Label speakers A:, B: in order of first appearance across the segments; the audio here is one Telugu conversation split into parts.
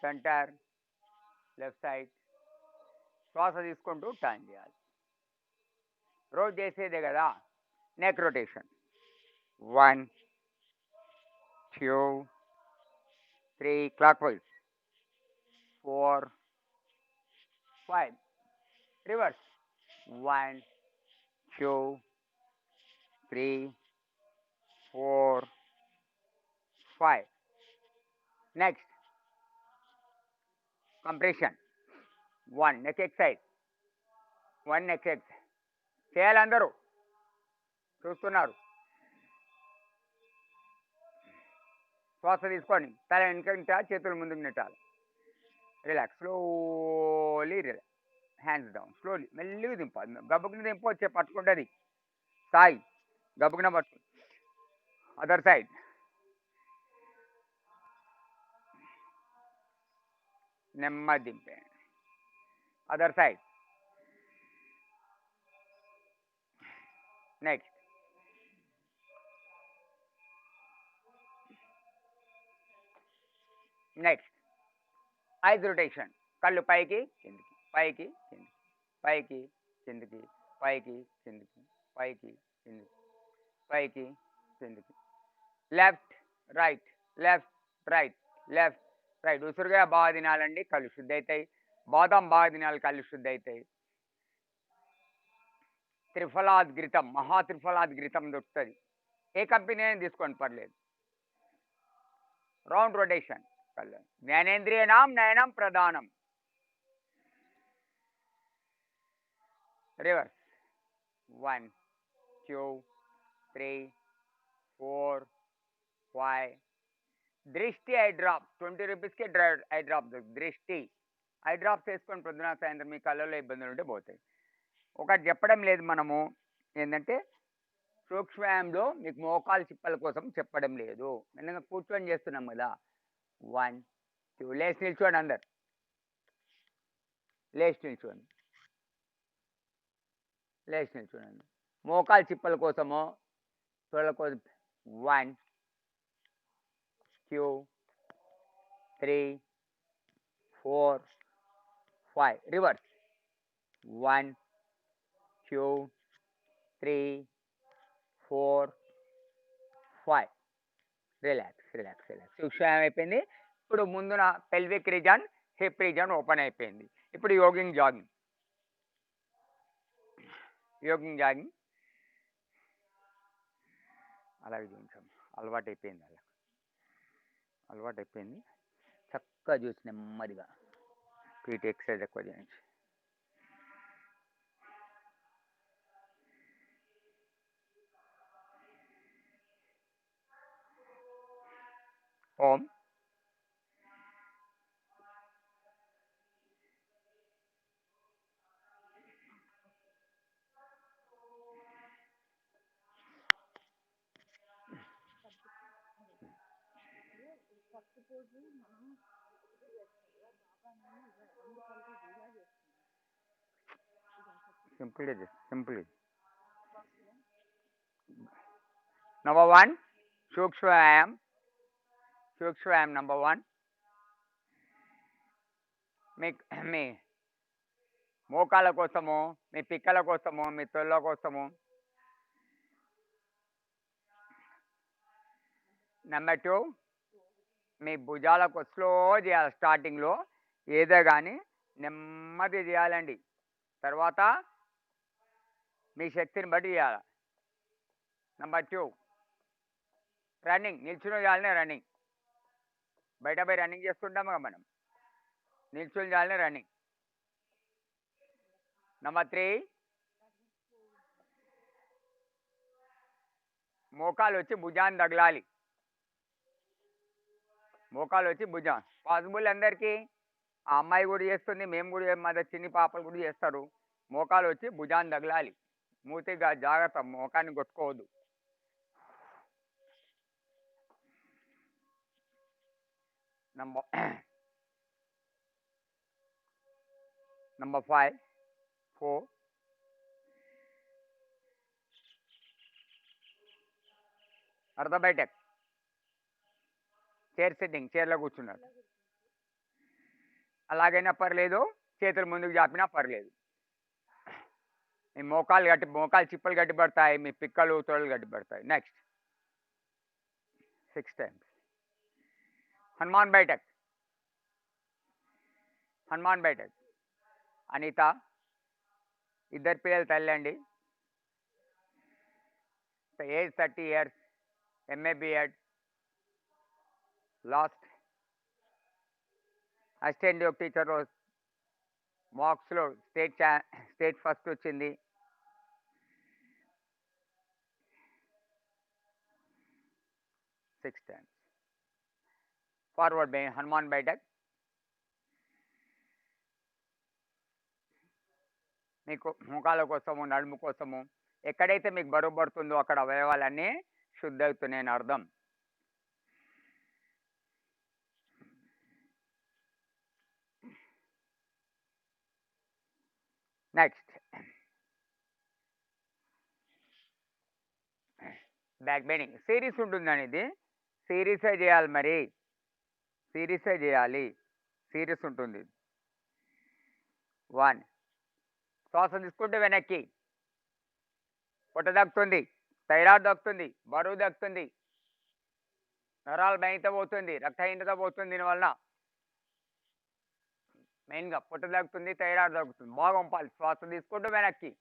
A: Centre, left side. శ్వాస తీసుకుంటూ టర్న్ చేయాలి. రోజు చేసేదే కదా. Neck rotation. 1 2 3 clock wise. 4 5 reverse. 1 2 3 4 5. Next compression. 1 neck exercise. 1 neck exercise చేయాలి. అందరూ చూస్తున్నారు. శ్వాస తీసుకొని తల వెనుక నెట్టాలి, చేతులు ముందుకు నెట్టాలి. Relax. Slowly relax. Hands down. Slowly మెల్లిగా దింపాలి. గబ్బుకుని దింపొచ్చే పట్టుకుంటుంది సాయి. గబ్బుకున పట్టుకు. Other side. నెమ్మది దింపేయండి. Other side. Next next eyes rotation. కళ్ళు పైకి కిందికి, పైకి కిందికి, పైకి కిందికి, పైకి కిందికి, పైకి కిందికి, పైకి కిందికి. Left right, left right, left right. ఉసురుగా బాగా తినాలండి, కళ్ళు శుద్ధి అవుతాయి. బాదం బాగా తినాలి, కళ్ళు శుద్ధి అవుతాయి. త్రిఫలాద్ఘృతం, మహాత్రిఫలాద్ఘృతం దొరుకుతుంది. ఏ కంపెనీ అయినా తీసుకోండి, పర్లేదు. Round rotation. కళ్ళు జ్ఞానేంద్రియనాం నయనం ప్రధానం. రివర్స్. 1 2 3 4 5. దృష్టి ఐ డ్రాప్. 20 రూపీస్కి ఐ డ్రాప్ దృష్టి. ఐ డ్రాప్స్ వేసుకొని పొద్దున సాయంత్రం మీ కళ్ళలో ఇబ్బందులు ఉంటే పోతాయి. ఒకటి చెప్పడం లేదు మనము, ఏంటంటే సూక్ష్మవ్యాయామంలో మీకు మోకాలు చిప్పల కోసం చెప్పడం లేదు. ఎందుకంటే కూర్చొని చేస్తున్నాం కదా. 1 2. లేచి నిల్చోండి అందరు. లేచి నిల్చోండి. లేచి నిల్చోండి. మోకాలు చిప్పల కోసమో తోళ్ళ కోసం. 1 2 3 4 5. రివర్స్. 1 2 3 4 5. Relax relax relax. సూక్ష్మం అయిపోయింది. ఇప్పుడు ముందున pelvic reason, hip reason open అయిపోయింది. ఇప్పుడు యోగింగ్ జాగింగ్. యోగింగ్ జాగింగ్ అలాగే చూపించాం. అలవాటు అయిపోయింది, అలా అలవాటు అయిపోయింది. చక్కగా చూసి నెమ్మదిగా పీటీ ఎక్సర్సైజ్ ఎక్కువ చేయండి. ఓం సింపుల్ సింపుల్. నంబర్ 1 సూక్ష్మవ్యాయామం. సూక్ష్మవ్యాయామం నంబర్ 1. మీ మోకాల కోసము, మీ పిక్కల కోసము, మీ తొళ్ళ కోసము. నెంబర్ 2 మీ భుజాలకు స్లో చేయాలి. స్టార్టింగ్లో ఏదో కానీ నెమ్మది చేయాలండి. తర్వాత మీ శక్తిని బట్టి చేయాలి. Number 2 running. నిల్చుని చేయాలనే రన్నింగ్. బయట పోయి రన్నింగ్ చేస్తుంటాం కదా మనం, నిల్చుని చేయాలనే రన్నింగ్. నెంబర్ 3 మోకాలు వచ్చి భుజాన్ని తగలాలి. మోకాలు వచ్చి భుజం పాసిబుల్ అందరికీ. ఆ అమ్మాయి కూడా చేస్తుంది, మేము కూడా మా చిన్ని పాపలు కూడా చేస్తారు. మోకాలు వచ్చి భుజాన్ని తగలాలి. మూతిగా జాగ్రత్త, మోకాన్ని కొట్టుకోవద్దు. నంబర్ 5 4 అర్థబయటక్. చైర్ సిట్టింగ్, చైర్లో కూర్చున్నారు. అలాగైనా పర్లేదు, చేతులు ముందుకు చాపినా పర్లేదు. మీ మోకాలు చిప్పలు గట్టిపడతాయి, మీ పిక్కలు తొడలు గట్టిపడతాయి. Next 6 times. హనుమాన్ బైఠక్. హనుమాన్ బైఠక్. అనిత, ఇద్దరు పిల్లల తల్లి అండి. Age 30 years, MA BEd, last assistant yoga teacher మార్క్స్లో స్టేట్ ఫస్ట్ వచ్చింది. Six times forward by Hanuman baithak. మీకు ముఖాల కోసము, నడుము కోసము, ఎక్కడైతే మీకు బరువు పడుతుందో అక్కడ అవయవాలన్నీ శుద్ధి అవుతున్నాయని అర్థం. Next back bending. సిరీస్ ఉంటుందని, ఇది సిరీసే చేయాలి, మరి సిరీసే చేయాలి, సిరీస్ ఉంటుంది. 1. శ్వాస తీసుకుంటే వెనక్కి, పొట్ట దక్కుతుంది, థైరాయిడ్ దక్కుతుంది, బరువు దక్కుతుంది, నరాలు బయట పోతుంది, రక్తహీనత పోతుంది. దీనివల్ల మెయిన్గా పొట్ట దక్కుతుంది, థైరాయిడ్ దక్కుతుంది. బాగా పంపాలి. శ్వాస తీసుకుంటూ వెనక్కి,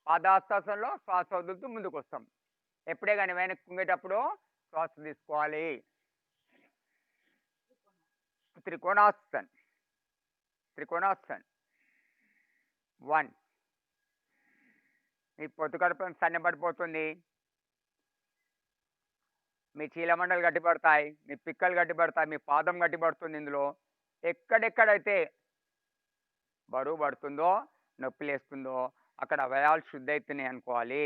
A: పాదాస్తాసనలో శ్వాస వదులుతూ ముందుకు వస్తాం. ఎప్పుడే కానీ వెనక్కి కుంగేటప్పుడు శ్వాస తీసుకోవాలి. త్రికోణాసన్. 1. మీ పొత్తు కడుపు సన్నబడిపోతుంది, మీ చీలమండలు గట్టిపడతాయి, మీ పిక్కలు గట్టిపడతాయి, మీ పాదం గట్టిపడుతుంది. ఇందులో ఎక్కడెక్కడైతే బరువు పడుతుందో, నొప్పి లేస్తుందో అక్కడ అవయవాలు శుద్ధి అవుతున్నాయి అనుకోవాలి.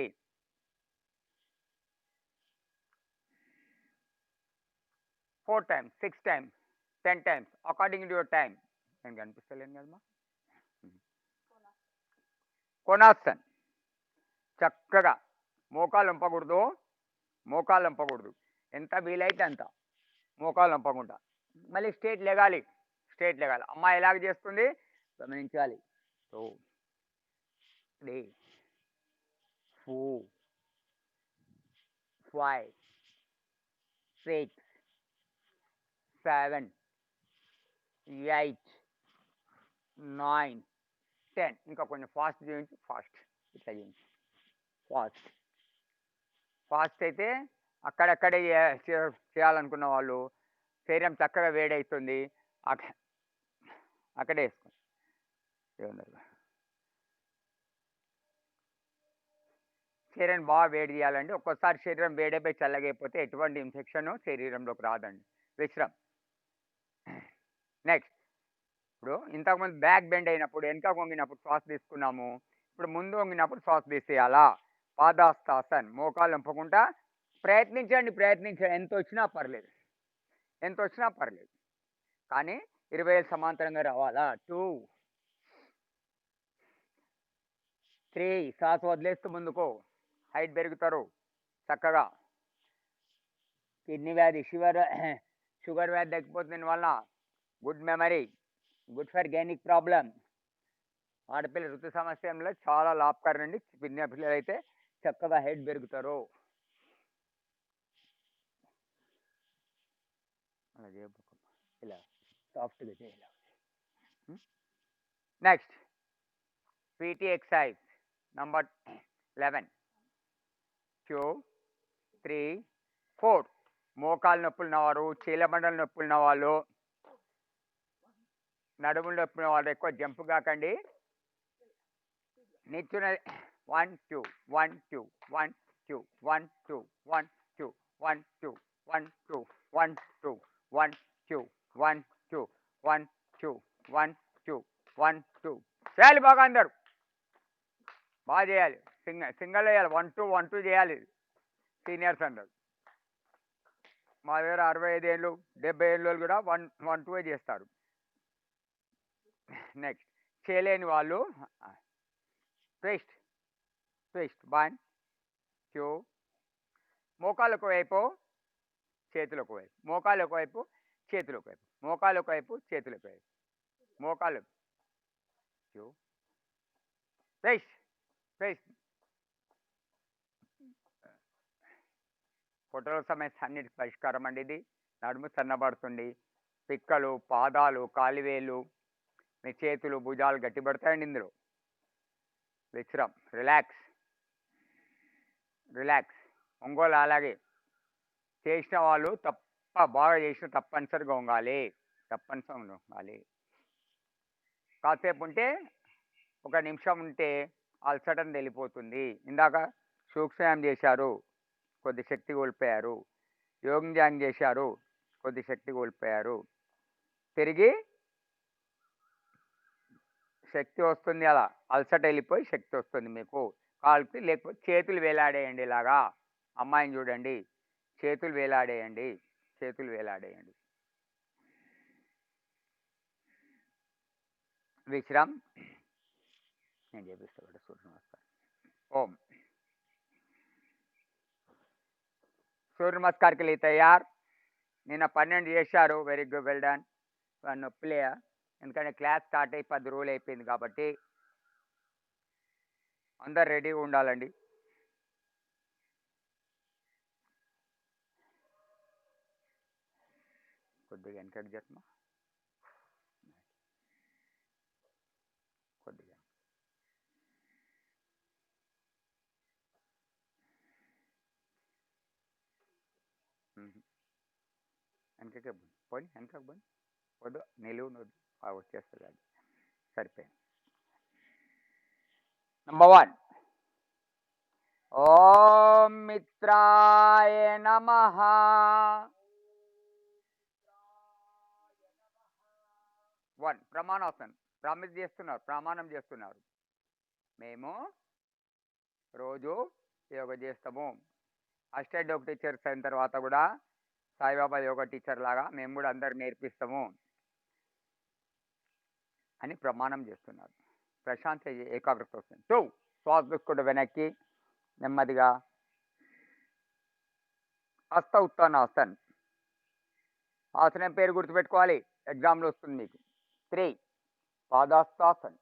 A: 4 times, 6 times, 10 times according to your time. నేను కనిపిస్తలేను కదమ్మా. కోణాసన్. చక్కగా మోకాలు వంపకూడదు, ఎంత వీలైతే అంత మోకాలు వంపకుండా. మళ్ళీ స్ట్రేట్ లెగాలి. అమ్మాయి ఎలాగ చేస్తుంది గమనించాలి. 2, 3, 4, 5, 6, 7, 8, 9, 10. ఇంకా కొంచెం ఫాస్ట్ చేయించు. ఇట్లా చేయించు. ఫాస్ట్ అయితే అక్కడక్కడే చేయాలనుకున్న వాళ్ళు, శరీరం చక్కగా వేడవుతుంది, అక్కడే వేసుకోండి. శరీరం బాగా వేడి చేయాలండి. ఒక్కోసారి శరీరం వేడైపోయి చల్లగైపోతే ఎటువంటి ఇన్ఫెక్షన్ శరీరంలోకి రాదండి. విశ్రామ్. నెక్స్ట్, ఇప్పుడు ఇంతకుముందు బ్యాక్ బెండ్ అయినప్పుడు, వెనక వంగినప్పుడు శ్వాస తీసుకున్నాము. ఇప్పుడు ముందు వంగినప్పుడు శ్వాస తీసేయాలా. పాదాస్తాసన్. మోకాలు వంపకుండా ప్రయత్నించండి. ఎంత వచ్చినా పర్లేదు, కానీ 20 సమాంతరంగా రావాలా. 2, 3. శ్వాస వదిలేస్తూ ముందుకు, హైట్ పెరుగుతారు చక్కగా. కిడ్నీ వ్యాధి, షుగర్ వ్యాధి తగ్గిపోతుంది దీనివల్ల. Good memory, good for gynaec problem. ఆడపిల్ల ఋతు సమస్యలో చాలా లాభకరం అండి. చిన్న పిల్లలు అయితే చక్కగా హైట్ పెరుగుతారు. అలా చేయబోకుండా ఇలా సాఫ్ట్గా చేయాలి. Next, PT exercise number 11. 2, 3, 4. మోకాలు నొప్పులు ఉన్నవారు, చీలమండల నొప్పులు ఉన్నవాళ్ళు, నడుములు నొప్పులు ఉన్నవాళ్ళు ఎక్కువ జంప్ కాకండి. నిల్చున్న 1, 2, 1, 2, 1, 2, 1, 2, 1, 2, 1, 2, 1, 2, 1, 2, 1, 2, 1, 2, 1, 2, 1, 2, 1, 2. చేయాలి బాగా, అందరు బాగా చేయాలి. సింగల్ వేయాలి. 1, 2, 1, 2 చేయాలి సీనియర్స్ అందరు. మా దగ్గర 65 ఏళ్ళు 70 ఏళ్ళు కూడా 1, 2 చేస్తారు. నెక్స్ట్, చేయలేని వాళ్ళు ట్విస్ట్. 1, 2. మోకాళ్ళకు వైపు, చేతులకు వైపు. మోకాళ్ళకు వైపు, చేతులు ఒకవైపు, మోకాలు ఒకవైపు, చేతులు ఒకవైపు, మోకాలు ఫ్రెష్ ఫ్రెష్. ఫోటోల సమస్య అన్నిటికి పరిష్కారం అండి ఇది. నడుము సన్నబడుతుంది, పిక్కలు, పాదాలు, కాలివేలు, మీ చేతులు, భుజాలు గట్టిపడతాయండి ఇందులో. Vishram, relax relax. ఒంగోలు అలాగే చేసిన వాళ్ళు బాగా చేసిన తప్పనిసరిగా ఉండాలి, తప్పనిసరిగా ఉండాలి. కాసేపు ఉంటే, ఒక నిమిషం ఉంటే అలసటం వెళ్ళిపోతుంది. ఇందాక సూక్ష్మయానం చేశారు, కొద్ది శక్తి కోల్పోయారు. యోగం ధ్యానం చేశారు, కొద్ది శక్తి కోల్పోయారు. తిరిగి శక్తి వస్తుంది, అలా అలసట వెళ్ళిపోయి శక్తి వస్తుంది మీకు. కాలుకి లేకపోతే చేతులు వేలాడేయండి ఇలాగా. అమ్మాయిని చూడండి, చేతులు వేలాడేయండి, చేతులు వేలాడేయండి. విశ్రామ్. నేను చేపిస్తా కూడా సూర్య నమస్కారం. ఓం. సూర్య నమస్కార్కి వెళ్ళి తయారు. నిన్న 12 చేశారు, వెరీ గుడ్, వెల్ డన్. నొప్పిలేయా? ఎందుకంటే క్లాస్ స్టార్ట్ అయ్యి 10 రోజులు అయిపోయింది కాబట్టి అందరు రెడీగా ఉండాలండి. కొద్దిగా వెనకకి చెప్పమా, కొద్దిగా వెనకకే పోయి, వెనకకి పోయి వద్దు, నిలువు వద్దు, వచ్చేస్తుంది అది, సరిపోయింది. నంబర్ 1, ఓం మిత్రాయ నమః. వన్, ప్రమాణాసనం. ప్రామిస్ చేస్తున్నారు, ప్రమాణం చేస్తున్నారు, మేము రోజు యోగా చేస్తాము. అసిస్టెంట్ యోగా టీచర్స్ అయిన తర్వాత కూడా సాయిబాబా యోగా టీచర్ లాగా మేము కూడా అందరు నేర్పిస్తాము అని ప్రమాణం చేస్తున్నారు. ప్రశాంత ఏకాగ్రత వస్తుంది. 2, శ్వాస తీసుకుంటూ వెనక్కి నెమ్మదిగా హస్త ఉత్తానాసన్. ఆసనం పేరు గుర్తుపెట్టుకోవాలి, ఎగ్జామ్లో వస్తుంది మీకు. 3, పాదాస్తాసన్.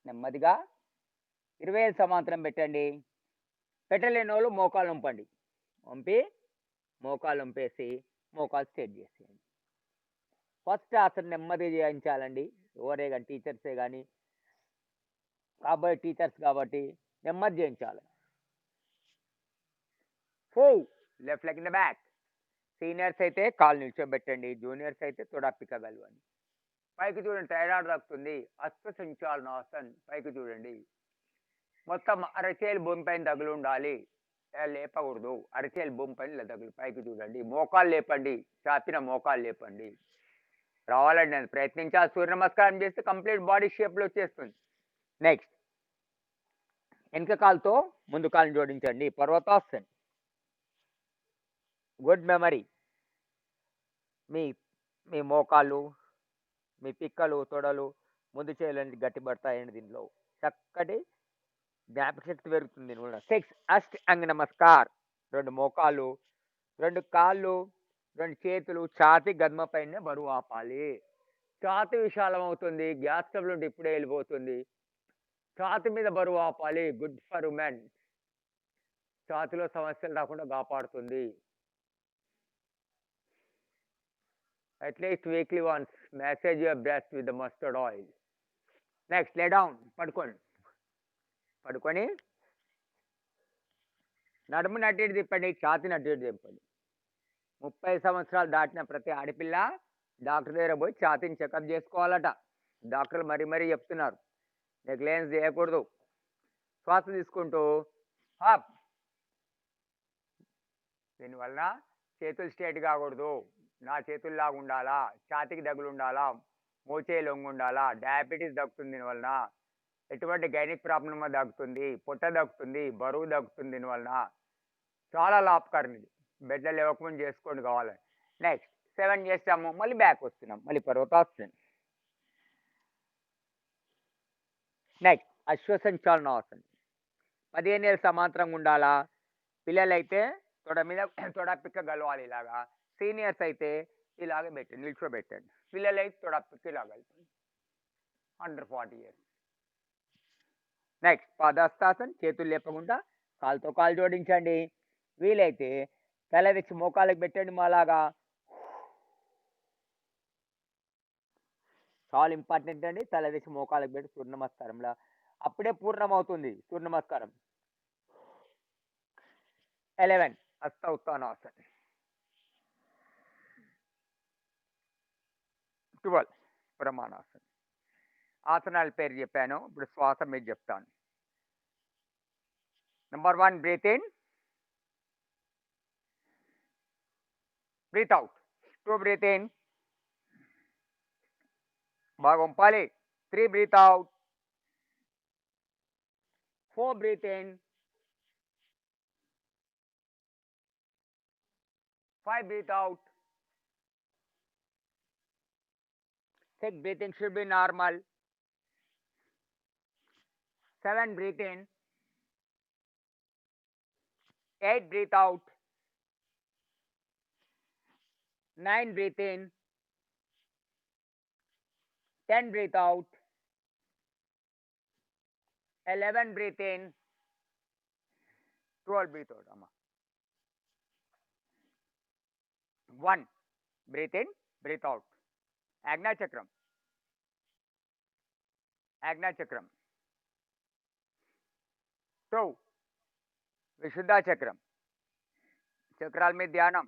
A: నెమ్మదిగా 20 సమాంతరం పెట్టండి. పెట్టలేని వాళ్ళు మోకాలు వంపండి, వంపి మోకాలు వంపేసి మోకాలు స్ట్రేట్ చేసేయండి. ఫస్ట్ ఆసనం నెమ్మదిగా చేయించాలండి. ఎవరే కానీ టీచర్సే కానీ కాబోయే టీచర్స్ కాబట్టి నెమ్మది చేయించాలి. 4, left leg in the back. Seniors అయితే కాలు నిల్చోబెట్టండి, జూనియర్స్ అయితే తొడప్పికగలవండి. పైకి చూడండి, థైరాయిడ్ తగ్గుతుంది. హస్త సంచాలనాసన్. పైకి చూడండి, మొత్తం అరచేలు భూమి పైన తగులు ఉండాలి, లేపకూడదు. అరచేలు భూమి పైన తగులు. పైకి చూడండి, మోకాలు లేపండి, చాపిన మోకాలు లేపండి. రావాలండి, నేను ప్రయత్నించాలి. సూర్య నమస్కారం చేస్తే కంప్లీట్ బాడీ షేప్లో వచ్చేస్తుంది. నెక్స్ట్, వెనక కాలుతో ముందు కాలుని జోడించండి, పర్వతాసన్. Good memory. మీ మీ మోకాళ్ళు, మీ పిక్కలు, తొడలు, ముందు చేయలేని గట్టిపడతాయండి. దీంట్లో చక్కటి జ్ఞాపక శక్తి పెరుగుతుంది. 6, అష్టాంగ నమస్కార్. 2 మోకాళ్ళు, 2 కాళ్ళు, 2 చేతులు ఛాతి గద్మ పైనే బరువు ఆపాలి. ఛాతి విశాలం అవుతుంది, గ్యాస్ ట్రబుల్ ఉంటే ఇప్పుడే వెళ్ళిపోతుంది. ఛాతి మీద బరువు ఆపాలి. Good for women. ఛాతిలో సమస్యలు రాకుండా కాపాడుతుంది. At least weekly once massage your breast with the mustard oil. Next, lay down. పడుకొని నడుము నట్టి తిప్పండి, ఛాతి నట్టి తిప్పండి. 30 సంవత్సరాలు దాటిన ప్రతి ఆడపిల్ల డాక్టర్ దగ్గర పోయి ఛాతీని చెకప్ చేసుకోవాలట. డాక్టర్లు మరీ చెప్తున్నారు, నెగ్లెన్స్ చేయకూడదు. శ్వాస తీసుకుంటూ హాప్. దీనివల్ల చేతులు స్ట్రేట్ కాకూడదు, నా చేతుల్లాగా ఉండాలా, ఛాతీకి దగ్గులు ఉండాలా, మోచే లొంగు ఉండాలా. డయాబెటీస్ దగ్గుతుంది దీనివలన, ఎటువంటి గైనిక్ ప్రాబ్లమ్ దగ్గుతుంది, పొట్ట దగ్గుతుంది, బరువు దగ్గుతుంది. దీనివలన చాలా లాభకరం ఇది. బెడ్లో లేవకముందు చేసుకోండి కావాలని. నెక్స్ట్ 7 చేస్తాము, మళ్ళీ బ్యాక్ వస్తున్నాం, మళ్ళీ పర్వతాసనం. నెక్స్ట్, అశ్వసంచాలనాసనం. 15 ఏళ్ళు సమాంతరంగా ఉండాలా. పిల్లలైతే తొడ మీద తొడ పిక్క గలవాలి ఇలాగా. సీనియర్స్ అయితే ఇలాగే పెట్టండి, నిల్చోబెట్టండి. పిల్లలైతే తొడప్పకి లాగలుగుతుంది అండర్ 40 ఇయర్స్. నెక్స్ట్ పాదహస్తాసన్, చేతులు లేపకుండా కాలుతో కాలు జోడించండి. వీలైతే తల తెచ్చి మోకాళ్ళకి పెట్టండి మాలాగా. చాలా ఇంపార్టెంట్ అండి. తల తెచ్చి మోకాళ్ళకి పెట్టి సూర్య నమస్కారంలా అప్పుడే పూర్ణమవుతుంది సూర్య నమస్కారం. 11 హస్త ఉత్తానాసన్. 12 బ్రహ్మానాసన్. ఆసనాల పేరు చెప్పాను, ఇప్పుడు శ్వాస మీద చెప్తాను. Number 1 breathe in, breathe out. 2 breathe in, బాగా వంపాలి. 3 breathe out. 4 breathe in. 5 breathe out. 6 breathing should be normal. 7 breathe in. 8 breathe out. 9 breathe in. 10 breathe out. 11 breathe in. 12 breathe out. 1 breathe in, breathe out. Agna Chakram. Agna Chakram. 2 Vishuddha Chakram. చక్రాల మీద ధ్యానం.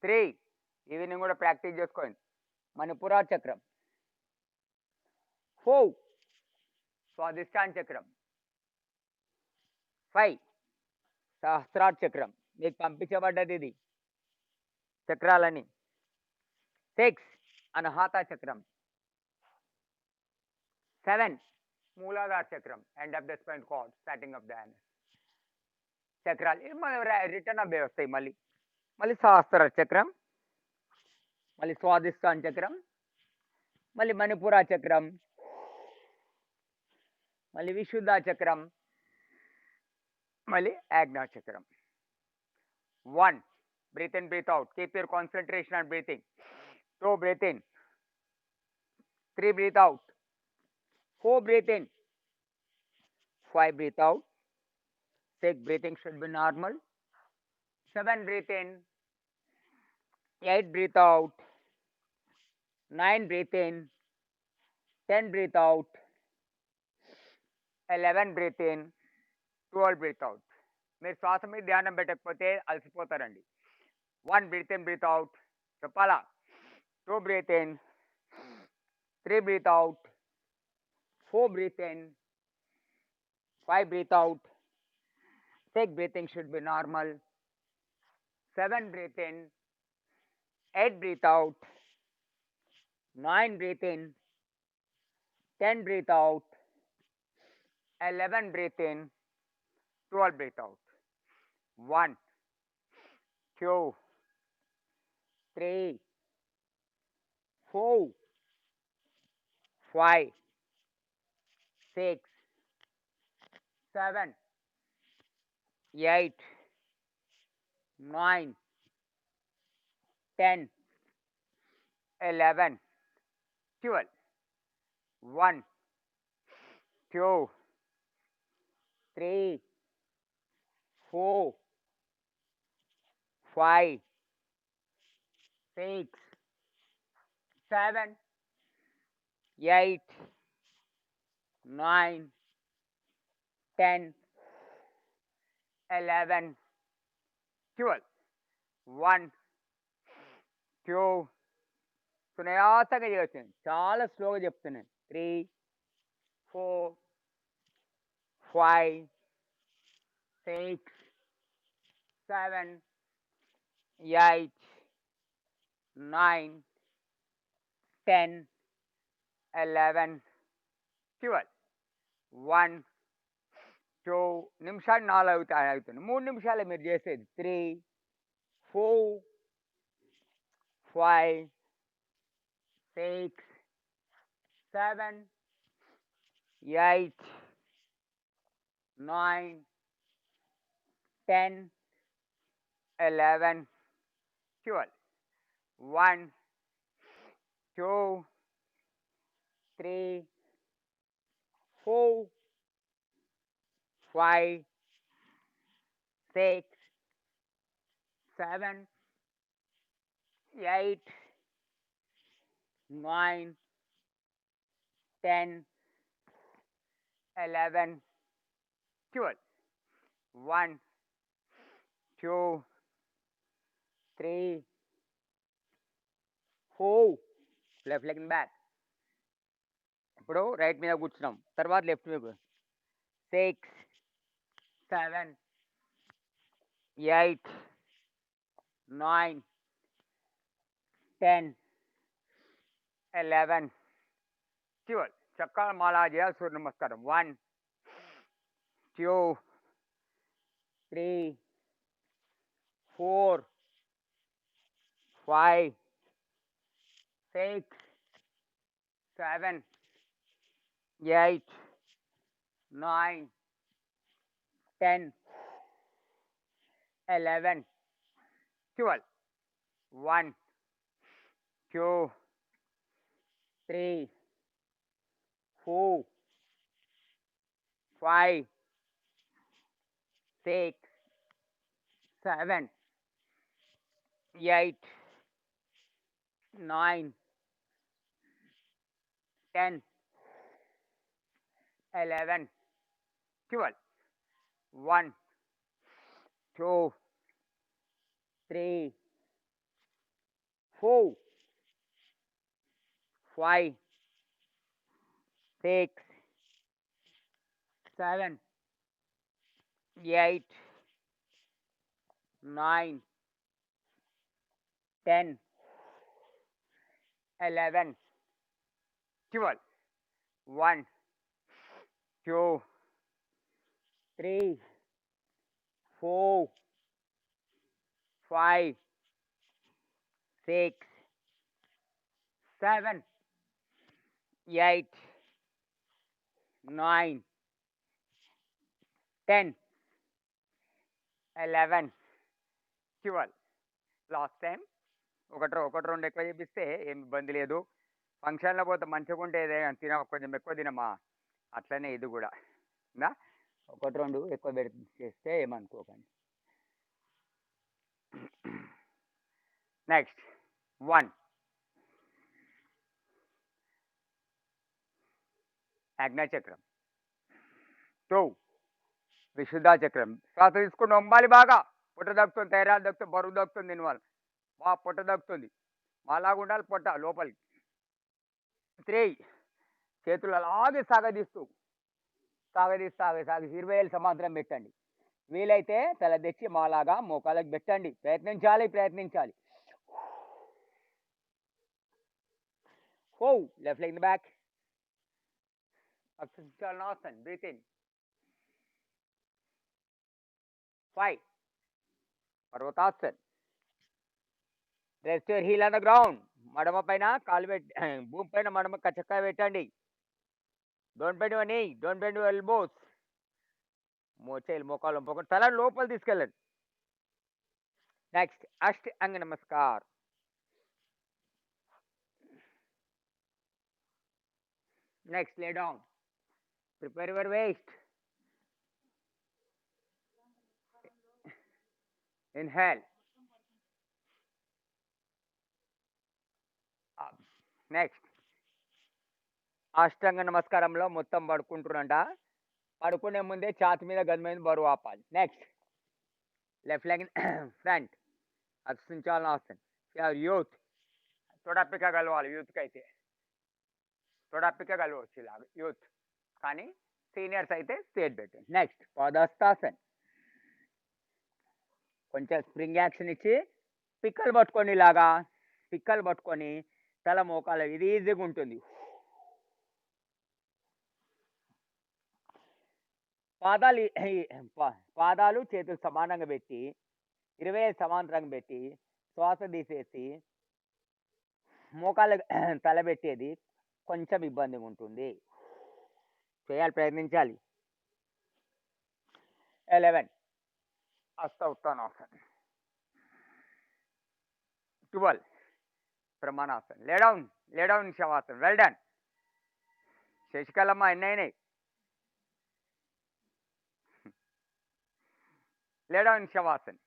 A: 3 ఈవినింగ్ కూడా ప్రాక్టీస్ చేసుకోండి. మణిపురా చక్రం. 4 స్వాదిష్టాన్ చక్రం. 5 సహస్రార్ చక్రం. మీకు పంపించబడ్డది ఇది చక్రాలని. 6 అనహాత చక్రం. 7 మూలాధార్ చక్రం, end of the spine card, starting of the anus. చక్రాలు ఇది మన రిటర్న్ అవే వస్తాయి. మళ్ళీ మళ్ళీ సహస్ర చక్రం, మళ్ళీ స్వాదిష్టాన్ చక్రం, మళ్ళీ మణిపురా చక్రం, మళ్ళీ విశుద్ధ చక్రం, మళ్ళీ ఆజ్ఞా చక్రం. 1 breathe in, breathe out. Keep your concentration on breathing. 2 breathe in. 3 breathe out. 4 breathe in. 5 breathe out. 6 breathing should be normal. 7 breathe in. 8 breathe out. 9 breathe in. 10 breathe out. 11 breathe in. 12 breathe out. మీరు శ్వాస మీద ధ్యానం పెట్టకపోతే అలసిపోతారండి. 1 breathe in, breathe out. చెప్పాలా? 2 breathe in. 3 breathe out. 4 breathe in. 5 breathe out. 6 breathing should be normal. 7 breathe in. 8 breathe out. 9 breathe in. 10 breathe out. 11 breathe in. 12 breathe out. 1 2 3 4 5 6 7 8 9 10 11 12. 1 2 3 4 5 6 7 8 9 10 11 12. 1 2 సునాయాసంగా చేయొచ్చు, చాలా స్లోగా చెప్తున్నాను. 3 4 5 6 7 8 9 10 11 12. 1 2 నిమిషాలు 4 అవుతుంది. 3 నిమిషాలే మీరు చేసేది. 3 4 5 6 7 8 9 10 11 12. 1, 2, 3, 4, 5, 6, 7, 8, 9, 10, 11, 12. 1, 2, 3, 4. Left leg back. ఇప్పుడు రైట్ మీద కూర్చున్నాం, తర్వాత లెఫ్ట్ మీద 6, 7, 8, 9, 10, 11, 12. చక్కగా మాలా చేయాలి. సూర్య నమస్కారం. 1, 2, 3, 4, 5, 6, 7, 8, 9, 10, 11, 12. 1, 2, 3, 4, 5, 6, 7, 8, 9, 10, 11, 12. 1, 2, 3, 4, 5, 6, 7, 8, 9, 10, 11, 12. 1, 2, 3, 4, 5, 6, 7, 8, 9, 10, 11, 12. లాస్ట్ టైం ఒకటి రెండు ఎక్కువ చేపిస్తే ఏం ఇబ్బంది లేదు. ఫంక్షన్లో పోతే మంచిగా ఉంటే కొంచెం ఎక్కువ తినమా, అట్లనే ఇది కూడా నా ఒకటి రెండు ఎక్కువ చేస్తే ఏమనుకోకండి. నెక్స్ట్ 1, ఆజ్ఞాచక్రం. 2, విశుద్ధ చక్రం. శ్వాస తీసుకుని నొంబాలి బాగా. పొట్ట దక్కుతుంది, థైరాయిడ్ దక్కుతుంది, బరువు దక్కుతుంది, దీనివల్ల బాగా పొట్ట దక్కుతుంది. మాలాగా ఉండాలి పొట్ట లోపలికి. 3, చేతులు అలాగే సాగదీస్తూ 20 ఏళ్ళు సమాంతరం పెట్టండి. వీలైతే తల తెచ్చి మాలాగా మోకాలకు పెట్టండి. ప్రయత్నించాలి. 4, left leg back. Akshanshalanasan, breathe in. 5, Parvatasana. Rest your heel on the ground. మడమ పైన కాలు పెట్టి భూమి పైన మడమ చక్కగా పెట్టండి. Don't bend your knee, don't bend your elbows. మోచేలు మోకాలు వంపుకొని తల లోపల తీసుకెళ్ళండి. Next Ashtanga Namaskar. Next lay down. Prepare your waist. Inhale. Next Ashtanga నమస్కారంలో మొత్తం పడుకుంటున్నాంట. పడుకునే ముందే ఛాతి మీద గది మీద బరువు ఆపాలి. Next left leg front. అక్షించాలనాసన్. యూత్ తొడప్పిక కలవాలి. యూత్కి అయితే తొడప్పిక కలవచ్చు ఇలాగ యూత్, కానీ సీనియర్స్ అయితే స్ట్రేట్ పెట్టండి. నెక్స్ట్ పాదస్తాసన్. కొంచెం స్ప్రింగ్ యాక్షన్ ఇచ్చి పిక్కలు పట్టుకొని ఇలాగా పిక్కలు పట్టుకొని తల మోకాలు ఇది ఈజీగా ఉంటుంది. పాదాలు చేతులు సమానంగా పెట్టి 20 సమాంతరంగా పెట్టి శ్వాస తీసేసి మోకాలు తల పెట్టేది కొంచెం ఇబ్బందిగా ఉంటుంది. చేయాలి, ప్రయత్నించాలి. 11 హస్త Uttanasana. 12. Pramanasana. Lay down in Shavasana. Well done. Shashikalamma, ఎన్ని అయినాయి? Lay down in Shavasana.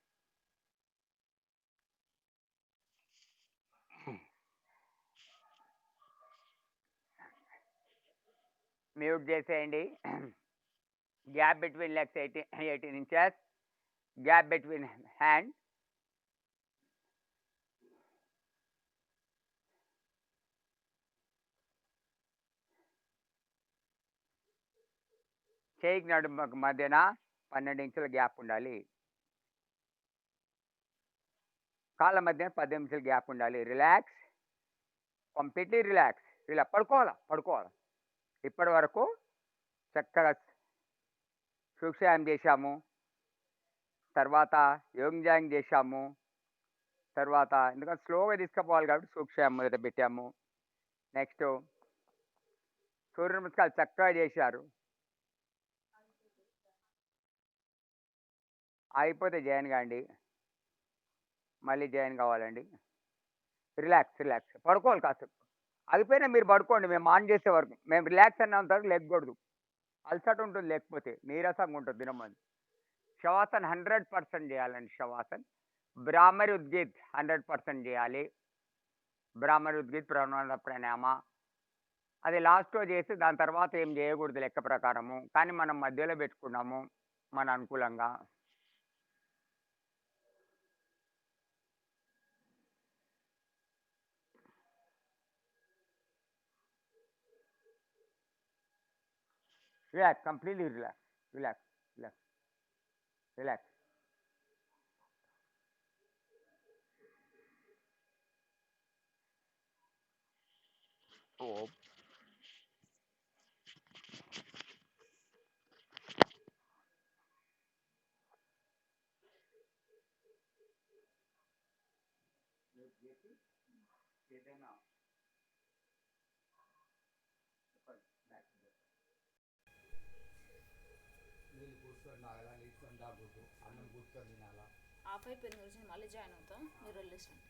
A: Mute చేసేయండి. Gap between legs 18 inches. Gap between hand. చేయికి నడుము మధ్యన 12 ఇంచుల గ్యాప్ ఉండాలి. కాళ్ళ మధ్యన 10 ఇంచుల గ్యాప్ ఉండాలి. Relax, completely relax. పడుకోవాలి. ఇప్పటి వరకు చక్కగా సూక్ష్మయామం చేశాము, తర్వాత యోగింగ్ చేశాము, తర్వాత ఎందుకంటే స్లోగా తీసుకుపోవాలి కాబట్టి సూక్ష్మయామం మొదట పెట్టాము. నెక్స్ట్ సూర్య నమస్కారాలు చక్కగా చేశారు. అయిపోతే జాయిన్ కాండి, మళ్ళీ జాయిన్ కావాలండి. రిలాక్స్ పడుకోవాలి కాసేపు. అయిపోయినా మీరు పడుకోండి, మేము ఆన్ చేసే వరకు. మేము రిలాక్స్ అన్నంత వరకు లేకూడదు, అలసట ఉంటుంది, లేకపోతే నీరసంగా ఉంటుంది దినమంది. శవాసన్ 100% చేయాలండి. శవాసన్ బ్రాహ్మరి ఉద్గీత్ 100% చేయాలి. బ్రాహ్మరి ఉద్గీత్ ప్రాణాయామ అది లాస్ట్లో చేసి దాని తర్వాత ఏం చేయకూడదు లెక్క ప్రకారము. కానీ మనం మధ్యలో పెట్టుకున్నాము మన అనుకూలంగా. Relax, completely relax. ఓం ఏదైనా
B: నీళ్ళు కూర్చొని తాగాల, నీళ్ళని తాగొద్దు, అన్నం కూర్చొని తినాలా.
C: ఆఫ్ అయిపోయిన గురించి మళ్ళీ జాయిన్ అవుతాం, మీరు వెళ్ళేసండి.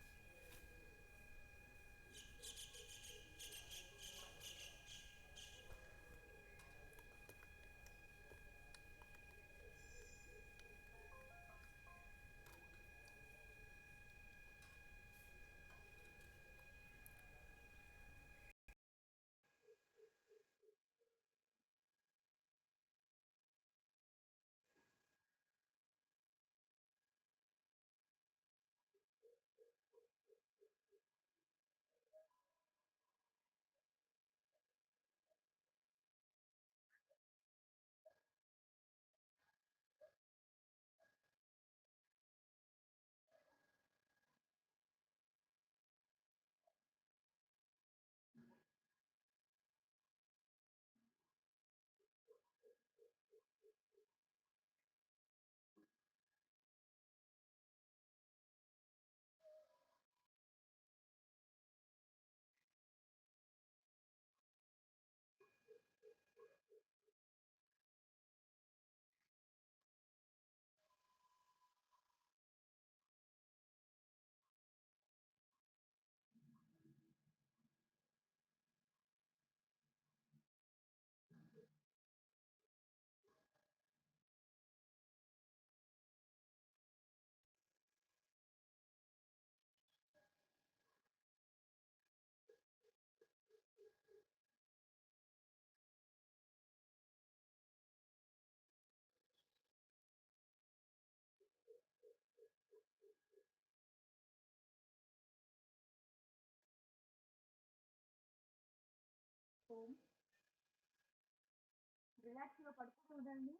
C: రిలాక్స్గా పడుకోకూడదండి,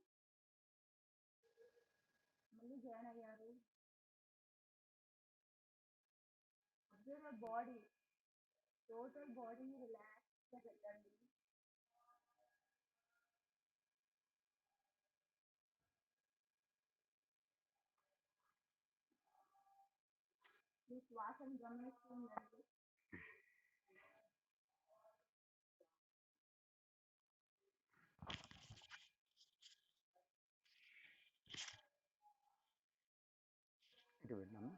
C: మళ్ళీ జాయిన్ అయ్యారు. అబ్జర్వ్ బాడీ, టోటల్ బాడీని రిలాక్స్గా పెట్టండి. మీ శ్వాసను గమనిస్తూ ఉండండి.
A: ఇటు విన్నాము.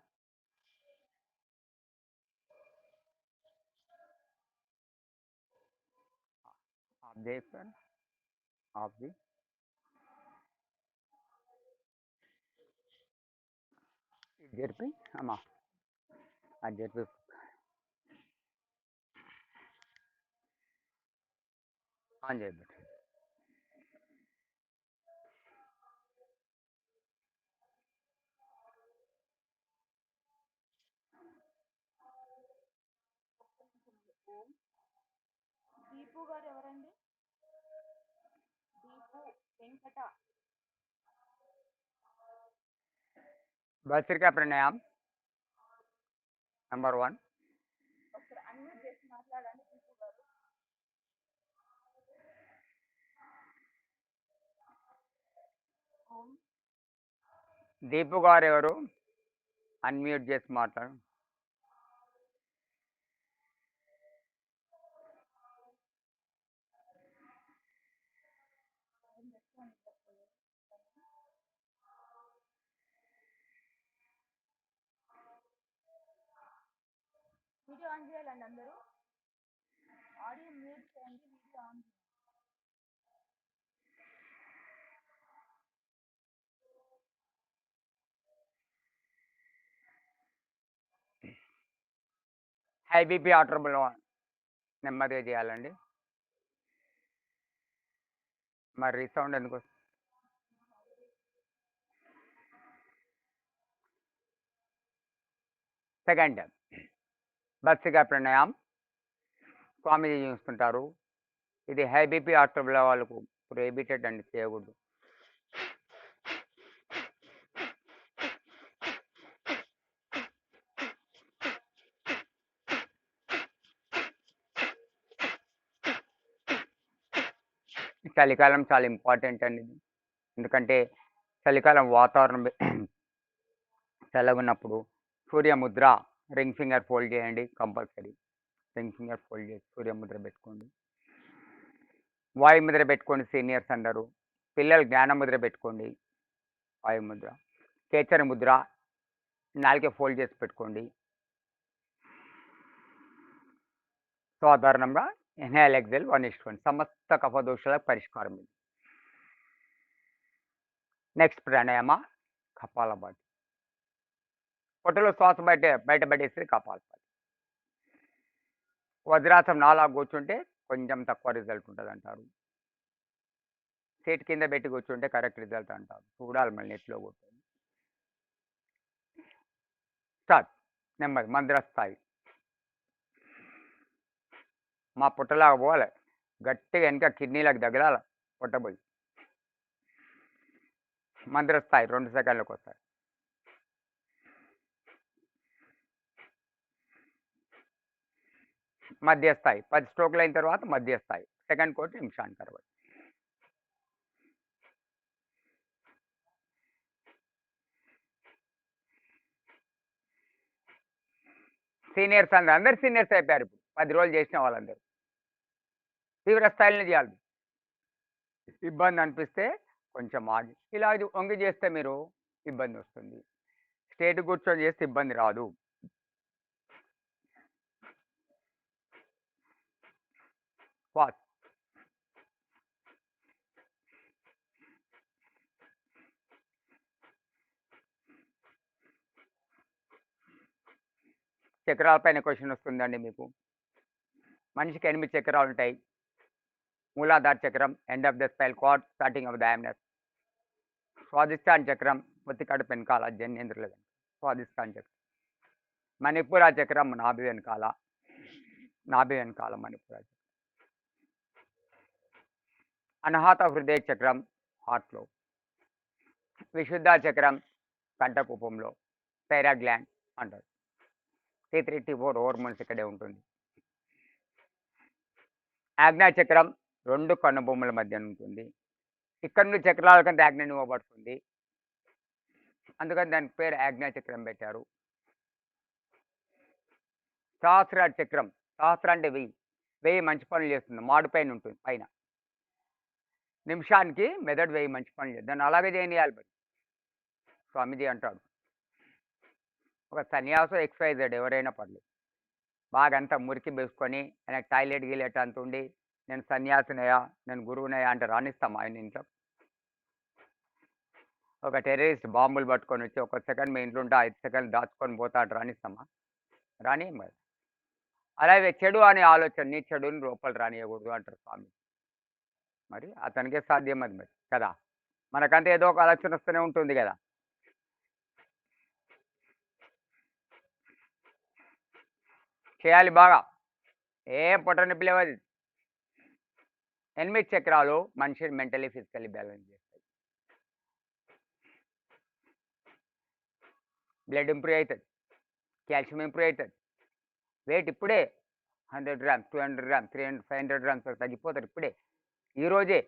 A: Jason of the జరిపి అమ్మా అది జరిపి ఆన్ చేయబెట్టు.
C: దీపు గారు ఎవరండి? దీపు వెంకట.
A: భస్త్రికా ప్రాణాయామ్ నెంబర్ 1.
C: ఒకసారి అన్మ్యూట్ చేసి మాట్లాడండి దీపు గారు. ఓం.
A: దీపు గారు ఎవరు? అన్మ్యూట్ చేసి మాట్లాడు.
C: వీడియో ఆన్ చేయాలండి అందరూ. ఆడియో మ్యూట్ చేయండి, వీడియో ఆన్ చేయండి.
A: హై బీపీ ఆటోబుల్ నెమ్మదిగా చేయాలండి. మరి రీసౌండ్ ఎందుకు వస్తుంది? సెకండ్ భస్త్రికా ప్రాణాయామ్ స్వామీజీ చూస్తుంటారు. ఇది హై బీపీ ఆటోబుల్ వాళ్ళకు ప్రోహిబిటెడ్ అండి, చేయకూడదు. చలికాలం చాలా ఇంపార్టెంట్ అండి ఇది. ఎందుకంటే చలికాలం వాతావరణం చల్లగా ఉన్నప్పుడు సూర్యముద్ర రింగ్ ఫింగర్ ఫోల్డ్ చేయండి కంపల్సరీ. రింగ్ ఫింగర్ ఫోల్డ్ చేసి సూర్యముద్ర పెట్టుకోండి. వాయుముద్ర పెట్టుకోండి సీనియర్స్ అందరూ. పిల్లలు జ్ఞానముద్ర పెట్టుకోండి. వాయుముద్ర. కేచర ముద్ర నాలుగే ఫోల్డ్ చేసి పెట్టుకోండి. సాధారణంగా ఇన్హేల్ ఎక్సెల్ 1:1 సమస్త కఫదోషాలకు పరిష్కారం ఇది. నెక్స్ట్ ప్రాణాయామ కపాలభాతి. పొట్టలో శ్వాస బయటపడేసి కపాలభాతి. వజ్రాసనం నాలా కూర్చుంటే కొంచెం తక్కువ రిజల్ట్ ఉంటుంది అంటారు. సీట్ కింద పెట్టి కూర్చుంటే కరెక్ట్ రిజల్ట్ అంటారు. చూడాలి మళ్ళీ నెట్లో కూర్చొని. స్టార్ట్. నెమ్మది మంద్రస్థాయి. మా పుట్టలాగా పోవాలి, గట్టిగా వెనక కిడ్నీలకు తగలాల పుట్టబోయి. మంద్రస్థాయి 2 సెకండ్లకు వస్తాయి. మధ్యస్థాయి 10 స్ట్రోక్లు అయిన తర్వాత మధ్యస్థాయి. సెకండ్ కోటి నిమిషానికి 60. సీనియర్స్ అందరు సీనియర్స్ అయిపోయారు ఇప్పుడు. 10 రోజులు చేసిన వాళ్ళందరూ తీవ్ర స్థాయిలో చేయాలి. ఇబ్బంది అనిపిస్తే కొంచెం ఆగి ఇలా ఇది వంగి చేస్తే మీరు ఇబ్బంది వస్తుంది. స్ట్రేట్ కూర్చొని చేస్తే ఇబ్బంది రాదు. పాస్. చక్రాల పైన క్వశ్చన్ వస్తుందండి మీకు. మనిషికి 8 చక్రాలు ఉంటాయి. మూలాధార చక్రం end of the spinal cord, starting of the anus. Swadhisthan చక్రం పొత్తి కడుపు వెనకాల జన్నేంద్రుల వెనక స్వాదిష్టాన్ చక్రం. మణిపుర చక్రం నాభి వెనకాల మణిపుర చక్రం. అనాహత హృదయ చక్రం హార్ట్లో. విశుద్ధ చక్రం కంఠకూపంలో థైరాగ్లాండ్ అంటారు. T3 T4 హార్మోన్స్ ఇక్కడే ఉంటుంది. ఆజ్ఞా చక్రం 2 కన్నుబొమ్మల మధ్య ఉంటుంది. ఇక్కడ నుండి చక్రాల కింద ఆజ్ఞ ఇవ్వబడుతుంది, అందుకని దానికి పేరు ఆజ్ఞా చక్రం పెట్టారు. సహస్ర చక్రం, సహస్ర అంటే 1000 మంచి పనులు చేస్తుంది. మాడు పైన ఉంటుంది పైన. నిమిషానికి మెదడు 1000 మంచి పనులు చేస్తుంది. దాన్ని అలాగే చేయనియాలి. మరి స్వామిజీ అంటాడు, ఒక సన్యాసం XYZ ఎవరైనా పర్లేదు, బాగా అంతా మురికి వేసుకొని ఆయనకు టాయిలెట్ గిలెట్ అంత ఉండి నేను సన్యాసినయా, నేను గురువునయా అంటే రాణిస్తాం ఆయన ఇంట్లో? ఒక టెర్రరిస్ట్ బాంబులు పట్టుకొని వచ్చి ఒక సెకండ్ మీ ఇంట్లో ఉంటే 5 సెకండ్లు దాచుకొని పోతాడు, రాణిస్తామా? రానియం కదా. అలాగే చెడు అనే ఆలోచన, నీ చెడుని లోపల రానియకూడదు అంటారు స్వామి. మరి అతనికే సాధ్యం అది మరి కదా. మనకంటే ఏదో ఒక ఆలోచన వస్తూనే ఉంటుంది కదా. చేయాలి బాగా. ఏం పొట్ట నొప్పి లేవది. 8 చక్రాలు మనిషిని మెంటలీ ఫిజికల్లీ బ్యాలెన్స్ చేస్తాయి. బ్లడ్ ఇంప్రూవ్ అవుతుంది, కాల్షియం ఇంప్రూవ్ అవుతుంది, వెయిట్ ఇప్పుడే 100 గ్రామ్స్, 200 గ్రామ్స్, 300, 500 గ్రామ్స్ తగ్గిపోతారు ఇప్పుడే. ఈరోజే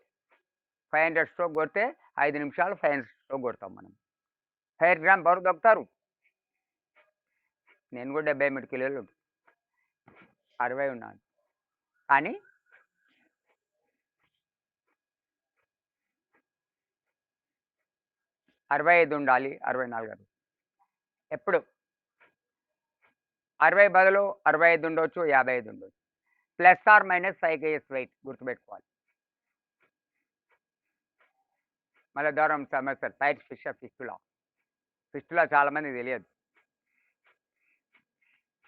A: 500 స్ట్రోక్ కొడితే 5 నిమిషాలు 500 స్ట్రోక్ కొడతాం మనం. 5 గ్రామ్ బరువు తగ్గుతారు. నేను కూడా 73 కిలోలు 60 ఉన్నాను. కానీ అరవై 5 ఉండాలి, 64. ఎప్పుడు 60 బదులు 65 ఉండొచ్చు, 55 ఉండొచ్చు. Plus or minus 5 kgs weight గుర్తుపెట్టుకోవాలి. మలద్వారం సమస్య, టైట్ ఫిస్టులా. ఫిస్టులా చాలా మందికి తెలియదు.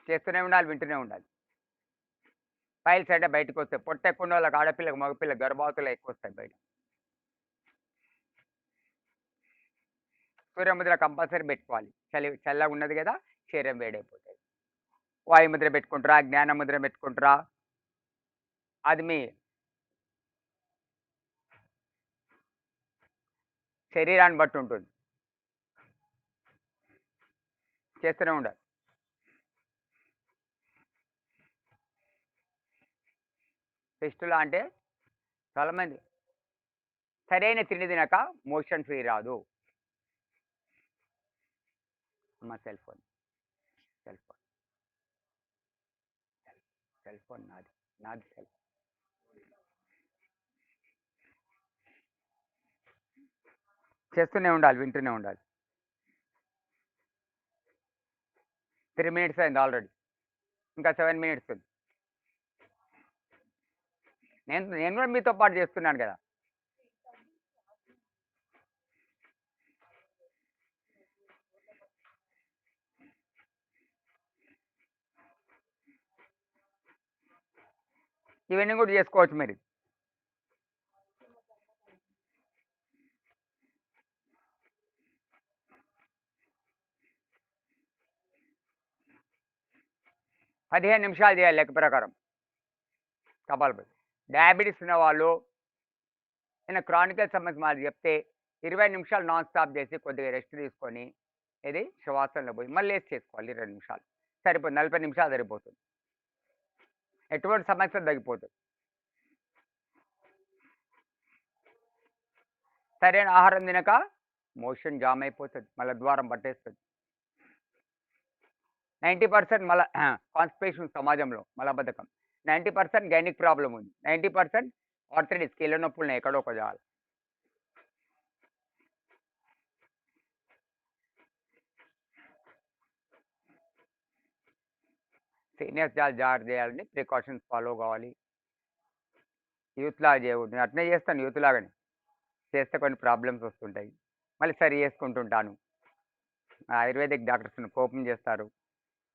A: చేస్తూనే ఉండాలి, వింటూనే ఉండాలి. ఫైల్స్ అంటే బయటకు వస్తాయి. పొట్ట ఎక్కువ ఉన్న వాళ్ళకి, ఆడపిల్లకి, మగపిల్లకి గర్భవతులు ఎక్కువ వస్తాయి బయట. సూర్యముద్ర కంపల్సరీ పెట్టుకోవాలి. చల్లగా ఉన్నది కదా, శరీరం వేడైపోతుంది. వాయుముద్ర పెట్టుకుంటారా, జ్ఞానముద్ర పెట్టుకుంటారా, అది మీ శరీరాన్ని బట్టి ఉంటుంది. చేస్తూనే ఉండాలి. ఫిస్టులా అంటే చాలామంది సరైన తిండి తినక మోషన్ ఫ్రీ రాదు. మా సెల్ ఫోన్ నాది సెల్. చేస్తూనే ఉండాలి, వింటూనే ఉండాలి. 3 minutes అయింది ఆల్రెడీ, ఇంకా 7 minutes ఉంది. నేను కూడా మీతో పాటు చేస్తున్నాను కదా. ఇవన్నీ కూడా చేసుకోవచ్చు మీరు. పదిహేను నిమిషాలు చేయాలి లెక్క ప్రకారం. కపాలపతి డయాబెటీస్ ఉన్న వాళ్ళు, నేను క్రానికల్ సమస్య మాది చెప్తే 20 నిమిషాలు నాన్ స్టాప్ చేసి కొద్దిగా రెస్ట్ తీసుకొని ఇది శ్వాసంలో పోయి మళ్ళీ వేసి చేసుకోవాలి. 20 నిమిషాలు సరిపోతుంది, 40 నిమిషాలు సరిపోతుంది. ఎటువంటి సమస్య తగ్గిపోతుంది. సరైన ఆహారం తినక మోషన్ జామ్ అయిపోతుంది, మళ్ళీ ద్వారం పట్టేస్తుంది. 90% మళ్ళీ కాన్స్టిపేషన్ సమాజంలో మలబద్ధకం, 90% గైనిక్ ప్రాబ్లం ఉంది, 90% ఆర్థరైటిస్ కీళ్ళ నొప్పులు ఎక్కడో ఒక జాలి. సీనియర్స్ చాలా జాగ్రత్త చేయాలని, ప్రికాషన్స్ ఫాలో కావాలి. యూత్ లాగా చేయకూడదు. నేను అట్నే చేస్తాను, యూత్ లాగానే చేస్తే కొన్ని ప్రాబ్లమ్స్ వస్తుంటాయి, మళ్ళీ సరి చేసుకుంటుంటాను. ఆయుర్వేదిక్ డాక్టర్స్ని కోపం చేస్తారు.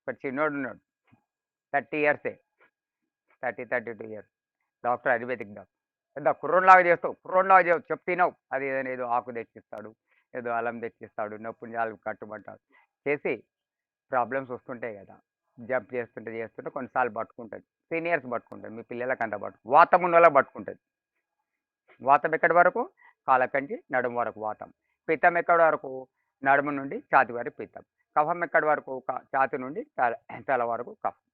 A: ఒక చిన్నోడు ఉన్నాడు, 30 ఇయర్సే, 32 ఇయర్స్, డాక్టర్, ఆయుర్వేదిక్ డాక్టర్. పెద్ద కుర్రోన్లాగా చేస్తావు, కుర్రోన్లాగా చేయవు, చెప్పు తినవు. అది ఏదో ఆకు తెచ్చిస్తాడు, ఏదో అల్లం తెచ్చిస్తాడు, నొప్పుంజాలు కట్టుబట్టాడు చేసి ప్రాబ్లమ్స్ వస్తుంటాయి కదా. జంప్ చేస్తుంటే కొన్నిసార్లు పట్టుకుంటుంది. సీనియర్స్ పట్టుకుంటుంది, మీ పిల్లలకి అంత వాతం ఉన్న వాళ్ళకి పట్టుకుంటుంది. వాతం ఎక్కడి వరకు? కాలకంటి నడుము వరకు వాతం. పిత్తం ఎక్కడి వరకు? నడుము నుండి ఛాతి వరకు పిత్తం. కఫం ఎక్కడి వరకు? ఛాతి నుండి తల వరకు కఫం.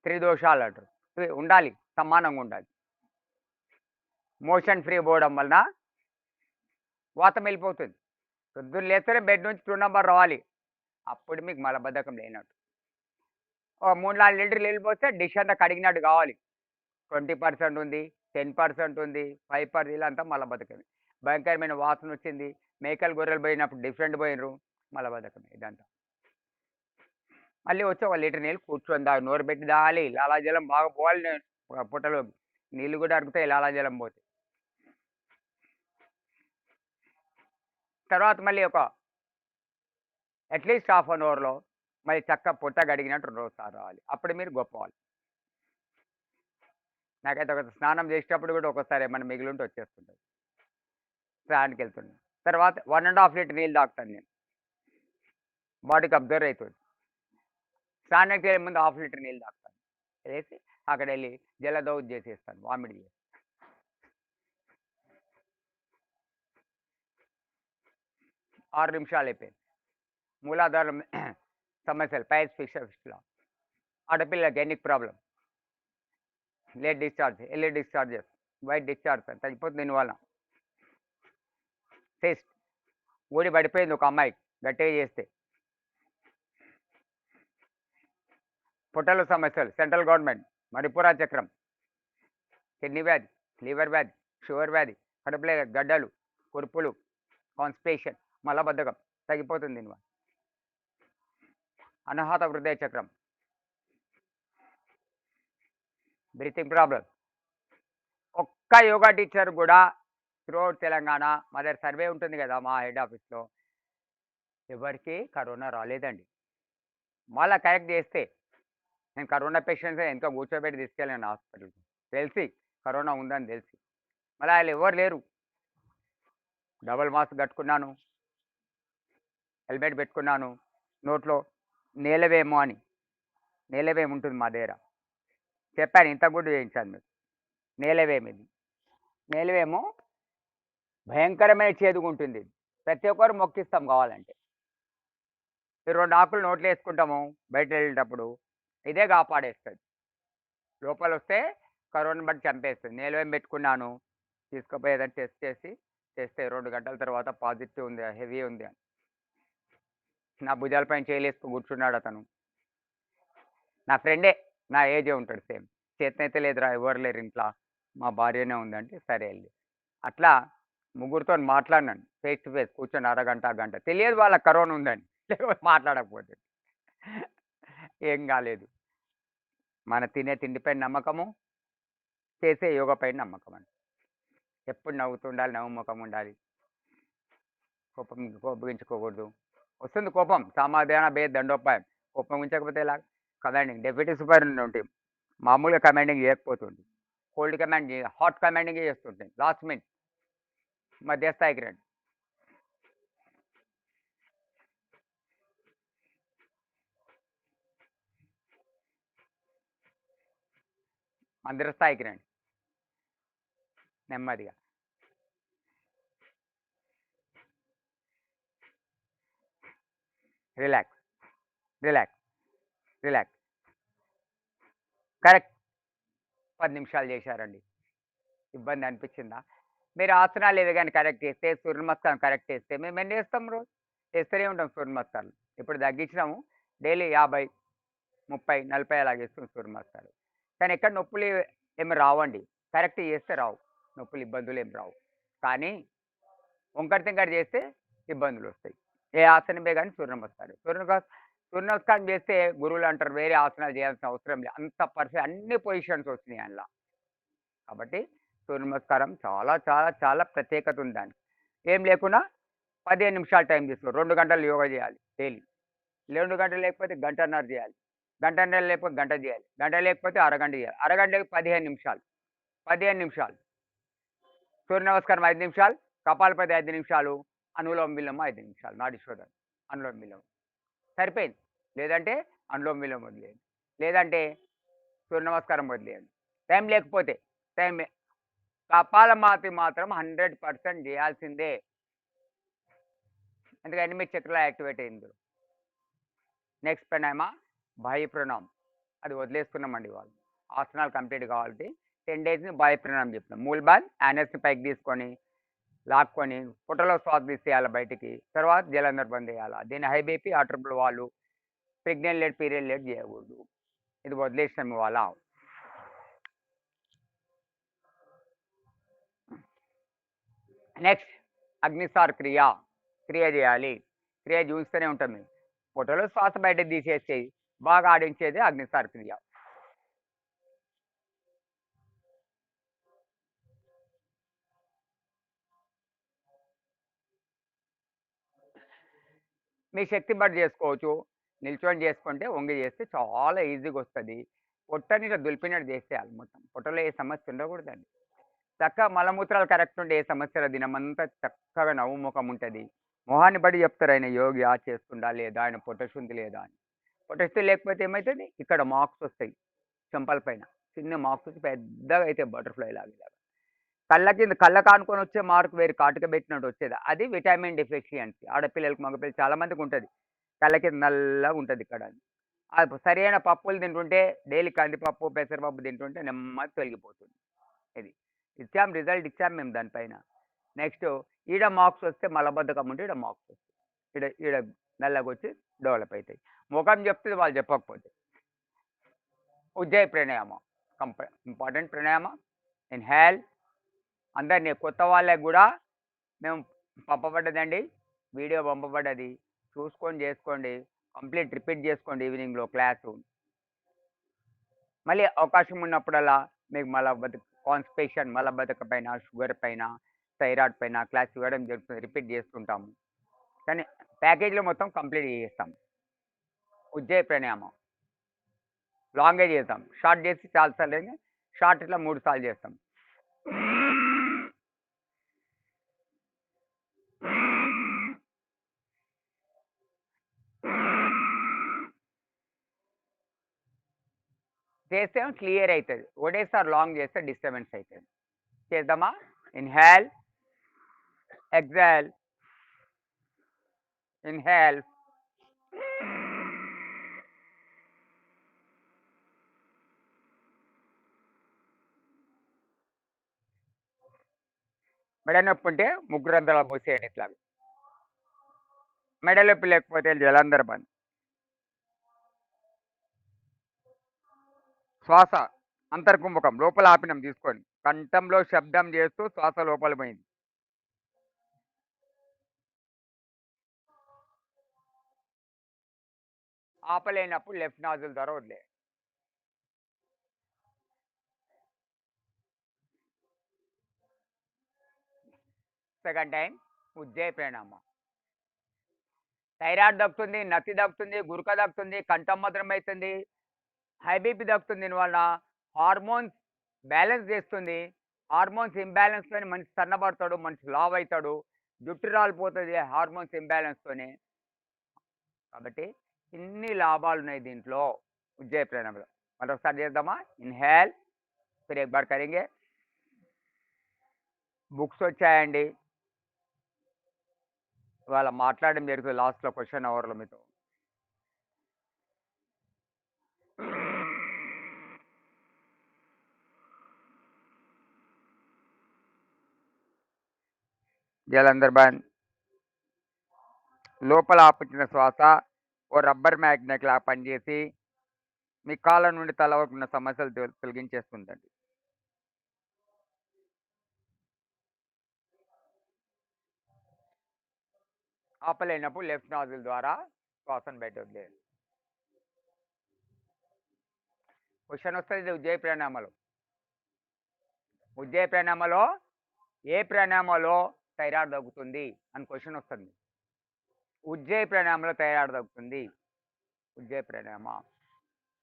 A: త్రిదోషాలు అంటారు. ఇవి ఉండాలి, సమానంగా ఉండాలి. మోషన్ ఫ్రీ పోవడం వలన వాతం వెళ్ళిపోతుంది. పొద్దున్న లేస్తేనే బెడ్ నుంచి 2 నెంబర్ రావాలి, అప్పుడు మీకు మలబద్ధకం లేనట్టు. 3-4 లీటర్లు వెళ్ళిపోతే డిష్ అంతా కడిగినట్టు కావాలి. 20% ఉంది, 10% ఉంది, 5% ఇలాంతా మలబద్ధకమే. భయంకరమైన వాసన వచ్చింది, మేకలు గొర్రెలు పోయినప్పుడు డిఫరెంట్ పోయినరు, మలబద్ధకమే ఇదంతా. మళ్ళీ వచ్చి ఒక లీటర్ నీళ్ళు కూర్చొని తాగు, నోరు పెట్టి తాగాలి, లాలాజలం బాగా పోవాలి పుట్టలోకి, నీళ్ళు కూడా అరుగుతాయి లాలాజలం పోతే. తర్వాత మళ్ళీ ఒక అట్లీస్ట్ హాఫ్ అన్ అవర్లో మళ్ళీ చక్క పుట్ట గడిగినట్టు 2 సార్లు రావాలి, అప్పుడు మీరు గొప్పవాళ్ళు. నాకైతే ఒక స్నానం చేసేటప్పుడు కూడా ఒకసారి ఏమన్నా మిగిలి ఉంటే వచ్చేస్తుంటుంది, స్నానానికి వెళ్తున్నాను. తర్వాత 1.5 లీటర్ నీళ్ళు తాగుతాను నేను, బాడీకి అబ్జర్వ్ అవుతుంది. స్నానానికి వెళ్ళే ముందు 1/2 లీటర్ నీళ్ళు తాగుతాను, వేసి అక్కడ వెళ్ళి జలదౌద్ చేసేస్తాను, వామిట్ చేసి. 6 నిమిషాలు అయిపోయింది. మూలాధారం సమస్యలు, పైల్స్, ఫిస్టులా, ఆడపిల్లకి ఎన్నిక్ problem, late discharge, early discharges, white discharge తగ్గిపోతుంది దీనివల్ల. సిస్ట్, ఊడి పడిపోయింది ఒక అమ్మాయి గట్టిగా చేస్తే. పుట్టల సమస్యలు, సెంట్రల్ గవర్నమెంట్, మణిపురా చక్రం, కిడ్నీ వ్యాధి, లివర్ వ్యాధి, షుగర్ వ్యాధి, కడుపులో గడ్డలు, కురుపులు, కాన్స్టిపేషన్, మలబద్ధకం తగ్గిపోతుంది దీనివల్ల. అనాహత హృదయ చక్రం, బ్రీతింగ్ ప్రాబ్లం. ఒక్క యోగా టీచర్ కూడా త్రూఅవుట్ తెలంగాణ మా దగ్గర సర్వే ఉంటుంది కదా మా హెడ్ ఆఫీస్లో, ఎవరికి కరోనా రాలేదండి. మళ్ళీ కరెక్ట్ చేస్తే, నేను కరోనా పేషెంట్స్ ఎంతో కూర్చోబెట్టి తీసుకెళ్ళాను హాస్పిటల్కి, తెలిసి కరోనా ఉందని తెలిసి. మళ్ళీ వాళ్ళు ఎవరు లేరు. డబల్ మాస్క్ కట్టుకున్నాను, హెల్మెట్ పెట్టుకున్నాను, నోట్లో నేలవేమో అని, నేలవేము ఉంటుంది మా దగ్గర, చెప్పాను ఇంత కూడా చేయించాను మీకు. నేలవేము ఇది, నేలవేమో భయంకరమైన చేదుగుంటుంది, ప్రతి ఒక్కరు మొక్కిస్తాం కావాలంటే. ఈ 2 ఆకులు నోట్లో వేసుకుంటాము బయట వెళ్ళేటప్పుడు, ఇదే కాపాడేస్తుంది. లోపల వస్తే కరోనా బట్టి చంపేస్తుంది. నేలవేం పెట్టుకున్నాను, తీసుకుపోయేదని టెస్ట్ చేస్తే 2 గంటల తర్వాత పాజిటివ్ ఉంది, హెవీ ఉంది అని. నా భుజాలపైన చేయలేసుకు కూర్చున్నాడు అతను, నా ఫ్రెండే, నా ఏజే ఉంటాడు సేమ్. చేతనైతే లేదురా, ఎవరు లేరు ఇంట్లో, మా భార్యనే ఉందంటే సరే వెళ్ళి. అట్లా ముగ్గురితో మాట్లాడినాను ఫేస్ టు ఫేస్ కూర్చొని అరగంట గంట. తెలియదు వాళ్ళకి కరోనా ఉందని, లేకపోతే మాట్లాడకపోతే ఏం కాలేదు. మన తినే తిండిపైన నమ్మకము, చేసే యోగా పైన నమ్మకం అండి. ఎప్పుడు నవ్వుతుండాలి, నవ్వుముఖం ఉండాలి, కోపగించుకోకూడదు. వస్తుంది కోపం, సమాధాన భేద దండోపాయం. కోపగించకపోతే ఎలా కమాండింగ్, డెప్యూటీ సూపరింటెండెంట్ ఉంటే మామూలుగా కమాండింగ్ చేయకపోతుంది, కోల్డ్ కమాండ్, హాట్ కమాండింగ్ చేస్తుంటుంది. లాస్ట్ మినిట్ మధ్యస్థాయికి రండి. అందరి స్థాయికి రండి నెమ్మదిగా. Relax, relax, relax. కరెక్ట్ 10 నిమిషాలు చేశారండి. ఇబ్బంది అనిపించిందా? మీరు ఆసనాలు ఏవి కానీ కరెక్ట్ చేస్తే, సూర్య నమస్కారం కరెక్ట్ చేస్తే, మేము ఎన్ని చేస్తాం రోజు చేస్తూనే ఉంటాం సూర్య నమస్కారాలు. ఇప్పుడు తగ్గించినాము, డైలీ 50, 30, 40 అలా చేస్తాం సూర్య నమస్కారం. కానీ ఎక్కడ నొప్పులు ఏమి రావండి, కరెక్ట్ చేస్తే రావు నొప్పులు, ఇబ్బందులు ఏమి రావు. కానీ వంకర తింకర చేస్తే ఇబ్బందులు వస్తాయి. ఏ ఆసనమే కానీ సూర్య నమస్కారం, సూర్య నమస్కారం చేస్తే గురువులు అంటారు వేరే ఆసనాలు చేయాల్సిన అవసరం లేదు, అంత పర్ఫెక్ట్ అన్ని పొజిషన్స్ వచ్చినాయి అందులో. కాబట్టి సూర్య నమస్కారం చాలా చాలా చాలా ప్రత్యేకత ఉంది దానికి. ఏం లేకున్నా 15 నిమిషాలు టైం తీసుకో, 2 గంటలు యోగా చేయాలి డైలీ. 2 గంటలు లేకపోతే గంటన్నర చేయాలి, గంటన్నర లేకపోతే గంట చేయాలి, గంట లేకపోతే అరగంట చేయాలి, అరగంటకి 15 నిమిషాలు. 15 నిమిషాలు సూర్య నమస్కారం 5 నిమిషాలు, కపాలపతి 5 నిమిషాలు, అనులోమ విలోమ 5 నిమిషాలు, నాడి శోధన, అనులోమ విలోమ సరిపోయింది. లేదంటే అనులోమ విలోమ వదిలేయండి, లేదంటే సూర్య నమస్కారం వదిలేయండి. టైం లేకపోతే టైం కపాలమాతి మాత్రం 100% చేయాల్సిందే, ఎందుకంటే 8 చక్రాలు యాక్టివేట్ అయింది. నెక్స్ట్ ప్రణామ బాహ్య ప్రణామం, అది వదిలేసుకున్నామండి వాళ్ళు. ఆసనాలు కంప్లీట్ కావాలి. 10 డేస్ని బాహ్య ప్రణామం చెప్తున్నాం. మూల్ బాల్ యానస్ని పైకి తీసుకొని లాక్కొని పుట్టలో శ్వాస తీసేయాలి బయటికి, తర్వాత జలంధర్ బంద్ చేయాలి. దీన్ని హై బీపీ, ఆట్రబుల్ వాళ్ళు, ప్రెగ్నెంట్ లేట్, పీరియడ్ లేట్ చేయకూడదు. ఇది వదిలేసినాం ఇవాళ. నెక్స్ట్ అగ్నిసార్ క్రియ. క్రియ చేయాలి. క్రియ చూస్తూనే ఉంటుంది. పొట్టలో శ్వాస బయటకు తీసేసి బాగా ఆడించేది అగ్నిసార్ క్రియ. మీ శక్తి బట్టి చేసుకోవచ్చు. నిల్చొని చేసుకుంటే వంగి చేస్తే చాలా ఈజీగా వస్తుంది. పొట్టని ఇట్లా దులిపినట్టు చేసేయాలి మొత్తం. పొట్టలో ఏ సమస్య ఉండకూడదండి. చక్కగా మలమూత్రాలు కరెక్ట్ ఉంటే ఏ సమస్య రాదు. దినమంతా చక్కగా నవ్వు ముఖం ఉంటుంది. మొహాన్ని బట్టి చెప్తారు ఆయన యోగి చేస్తుండా లేదా, ఆయన పొట్టశుద్ధి లేదా అని. పొట్టశుద్ధి లేకపోతే ఏమవుతుంది, ఇక్కడ మార్క్స్ వస్తాయి చెంపల పైన. చిన్న మార్క్స్ వచ్చి పెద్దగా అయితే బటర్ఫ్లై లాగా. కళ్ళ కింద కళ్ళ కానుకొని వచ్చే మార్క్ వేరు, కాటుక పెట్టినట్టు వచ్చేది. అది విటమిన్ డెఫిషియన్సీ. ఆడపిల్లలకు మగపిల్లలు చాలా మందికి ఉంటుంది. కళ్ళ కింద నల్లగా ఉంటుంది ఇక్కడ. అది సరైన పప్పులు తింటుంటే, డైలీ కందిపప్పు పెసరపప్పు తింటుంటే నెమ్మది తొలగిపోతుంది. ఇది ఇచ్చాం, రిజల్ట్ ఇచ్చాం మేము దానిపైన. నెక్స్ట్ ఈడ మార్క్స్ వస్తే మలబద్ధకం ఉంటే ఈడ మార్క్స్ వస్తాయి. ఈడ ఈడ నల్లగా వచ్చి డెవలప్ అవుతాయి. ముఖం చెప్తుంది వాళ్ళు చెప్పకపోతే. ఉజ్జాయి ప్రాణాయామం ఇంపార్టెంట్ ప్రాణాయామం. ఇన్హేల్. అందరినీ కొత్త వాళ్ళకి కూడా మేము పంపబడ్డదండి, వీడియో పంపబడ్డది. చూసుకొని చేసుకోండి. కంప్లీట్ రిపీట్ చేసుకోండి ఈవినింగ్లో క్లాసు. మళ్ళీ అవకాశం ఉన్నప్పుడల్లా మీకు కాన్స్టిపేషన్ మలబద్ధక పైన, షుగర్ పైన, థైరాయిడ్ పైన క్లాస్ ఇవ్వడం జరుగుతుంది. రిపీట్ చేస్తుంటాము. కానీ ప్యాకేజ్లో మొత్తం కంప్లీట్ చేస్తాం. ఉజ్జాయి ప్రాణాయామం లాంగే చేస్తాం. షార్ట్ చేసి చాలాసార్లు, షార్ట్ ఇట్లా 3 సార్లు చేస్తాం. చేస్తే క్లియర్ అవుతుంది. ఒకటేసారి లాంగ్ చేస్తే డిస్టర్బెన్స్ అవుతుంది. చేద్దామా? ఇన్హేల్, ఎక్సేల్, ఇన్హేల్, మెడ నొప్పి ఉంటే 3 రంధ్రాలు పోసేయండి ఇట్లా. మెడ నొప్పి లేకపోతే జలంధర్ బంద్. శ్వాస అంతర్కుంభకం లోపల ఆపినం తీసుకొని కంఠంలో శబ్దం చేస్తూ శ్వాస లోపల పోయింది. ఆపలేనప్పుడు లెఫ్ట్ నాజిల్ ద్వారా వదిలే. సెకండ్ టైం ఉజ్జాయి ప్రాణాయామం. థైరాయిడ్ దక్కుతుంది, నత్తి దక్కుతుంది, గురక దక్కుతుంది, కంఠం మధురం అవుతుంది, హై బీపీ దక్కుతుంది. దీనివల్ల హార్మోన్స్ బ్యాలెన్స్ చేస్తుంది. హార్మోన్స్ ఇంబ్యాలెన్స్తోనే మనిషి సన్నబడతాడు, మనిషి లావ్ అవుతాడు, జుట్టు రాలిపోతుంది హార్మోన్స్ ఇంబ్యాలెన్స్తోనే. కాబట్టి ఇన్ని లాభాలు ఉన్నాయి దీంట్లో ఉజ్జాయి ప్రాణాయామంలో. మరొకసారి చేద్దామా? ఇన్హేల్, ఫిర్ ఎక్ బార్ కరేంగే. బుక్స్ వచ్చాయండి, ఇవాళ మాట్లాడడం జరుగుతుంది లాస్ట్లో క్వశ్చన్ అవర్లో మీతో. జలంధర్ బంద్. లోపల ఆపుతున్న శ్వాస ఓ రబ్బర్ మ్యాగ్నెట్ లా పనిచేసి మీ కాళ్ళ నుండి తల వరకు ఉన్న సమస్యలు తొలగించేస్తుందండి. ఆపలేనప్పుడు లెఫ్ట్ నాజిల్ ద్వారా శ్వాసను బయట వదిలేయండి. క్వశ్చన్ వస్తుంది ఉజ్జాయి ప్రాణాయామలో. ఉజ్జాయి ప్రాణాయామలో ఏ ప్రాణాయామలో థైరాయిడ్ తగ్గుతుంది అని క్వశ్చన్ వస్తుంది. ఉజ్జాయి ప్రాణాయామలో థైరాయిడ్ తగ్గుతుంది. ఉజ్జాయి ప్రాణాయామ.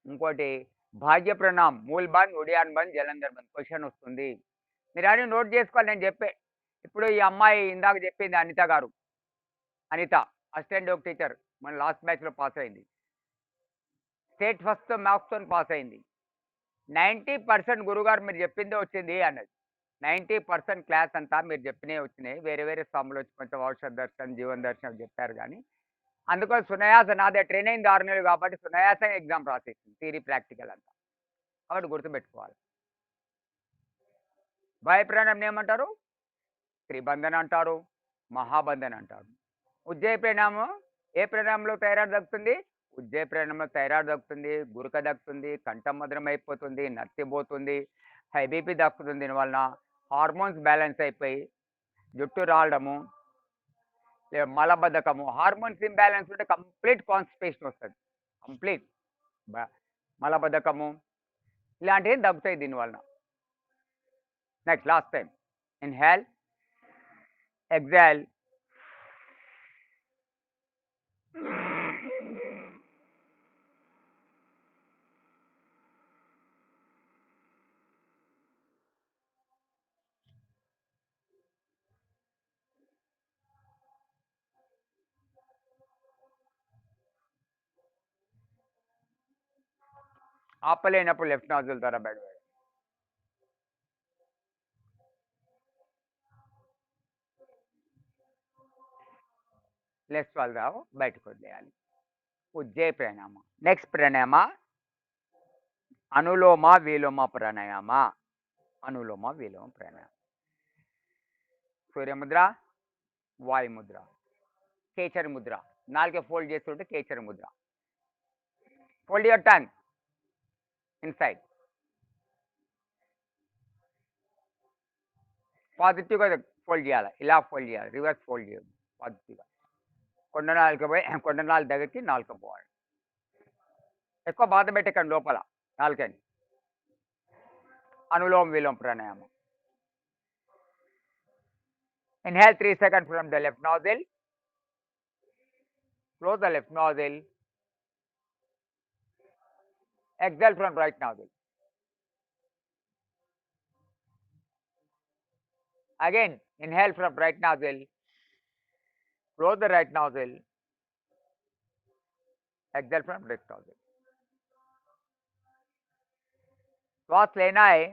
A: ఇంకోటి భాగ్య ప్రాణాయామం, మూల్ బంద్, ఉడియాన్ బంద్, జలంధర్ బంద్. క్వశ్చన్ వస్తుంది. మీరు అన్ని నోట్ చేసుకోవాలి. నేను చెప్పే ఇప్పుడు ఈ అమ్మాయి ఇందాక చెప్పింది అనిత గారు, అనిత అసిస్టెంట్ యోగ టీచర్, మన లాస్ట్ బ్యాచ్లో పాస్ అయింది. స్టేట్ ఫస్ట్ మార్క్స్తో పాస్ అయింది. 90% గురుగారు మీరు చెప్పిందే వచ్చింది అన్నది. 90% క్లాస్ అంతా మీరు చెప్పినవి వచ్చినాయి. వేరే వేరే స్వాములు వచ్చి కొంచెం ఔషధ దర్శనం, జీవన్ దర్శనం చెప్పారు. కానీ అందుకని సునయాస నాదే ట్రైన్ అయింది 6 నెలలు కాబట్టి సునయాసం ఎగ్జామ్ రాసేసింది, థియరీ ప్రాక్టికల్ అంతా. కాబట్టి గుర్తుపెట్టుకోవాలి. భయప్రాణం ఏమంటారు? త్రిబంధన్ అంటారు, మహాబంధన్ అంటారు. ఉజ్జాయి ప్రాణాయామం ఏ ప్రాణాయామంలో థైరాయిడ్ తగ్గుతుంది? ఉజ్జాయి ప్రాణాయామంలో థైరాయిడ్ తగ్గుతుంది, గురక దక్కుతుంది, కంఠం మధురం అయిపోతుంది, నత్తి పోతుంది, హై బీపీ దక్కుతుంది. దీనివలన హార్మోన్స్ బ్యాలెన్స్ అయిపోయి జుట్టు రాలడము, మలబద్ధకము, హార్మోన్స్ ఇంబ్యాలెన్స్ ఉంటే కంప్లీట్ కాన్స్టిపేషన్ వస్తుంది. కంప్లీట్ మలబద్ధకము ఇలాంటివి తగ్గుతాయి దీనివలన. Next last time inhale, exhale, ఆపలేనప్పుడు లెఫ్ట్ నాజిల్ ద్వారా బయట లెఫ్ట్ వాల్ ద్వారా బయటకు వదిలేయాలి. ఉజ్జయ ప్రాణాయామ. నెక్స్ట్ ప్రాణాయామ అనులోమ విలోమ ప్రాణాయామ. అనులోమ విలోమ ప్రాణాయామ. సూర్యముద్ర, వాయుముద్ర, కేచర ముద్ర. నాలుగే ఫోల్డ్ చేస్తుంటే కేచర Mudra. Fold your tongue inside. పాజిటివ్గా ఫోల్డ్ చేయాలి. ఇలా ఫోల్డ్ చేయాలి, రివర్స్ ఫోల్డ్ చేయాలి. పాజిటివ్గా కొండ నాలుక పోయి కొండ నాలుగు దగ్గరికి నాలుక పోవాలి. ఎక్కువ బాధ పెట్టకండి లోపల నాలుకని. అనులోమ విలోమ ప్రాణాయామం. Inhale 3 seconds from the left nostril. Close the left nostril. Exhale from right nostril. Again, inhale from right nostril. Close the right nostril. Exhale from left nostril. श्वास लेना है,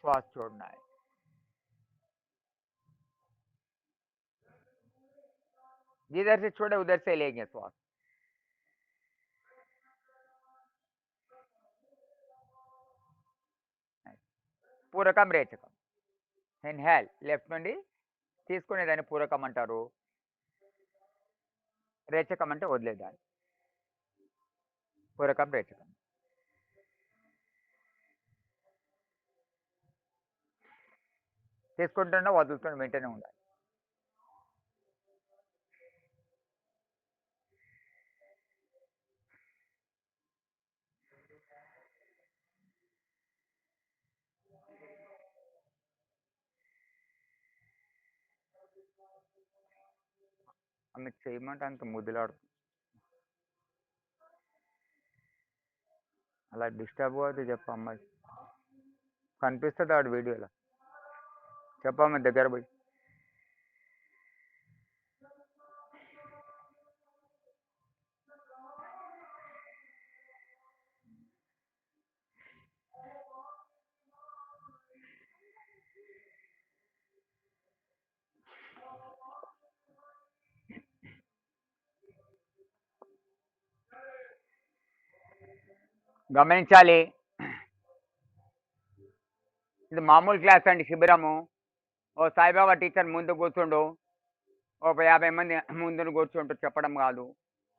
A: श्वास छोड़ना है. जिधर से छोड़े उधर से लेंगे श्वास. పూరకం రేచకం. ఇన్హేల్ లెఫ్ట్ నుండి తీసుకునేదాన్ని పూరకం అంటారు. రేచకం అంటే వదిలేదాన్ని. పూరకం రేచకం. తీసుకుంటున్నా వదులుతున్నా వెంటనే ఉండాలి. ఆమె చేయమంటే అంత ముద్దులాడుతుంది. అలా డిస్టర్బ్ అవుతుంది చెప్పమ్మాయి. కనిపిస్తుంది ఆడు వీడియోలో. చెప్పమ్మ దగ్గర పోయి. గమనించాలి, ఇది మామూలు క్లాస్ అండి, శిబిరము. ఓ సాయిబాబా టీచర్ ముందు కూర్చుండు, ఒక 50 మంది ముందు కూర్చుంటూ చెప్పడం కాదు.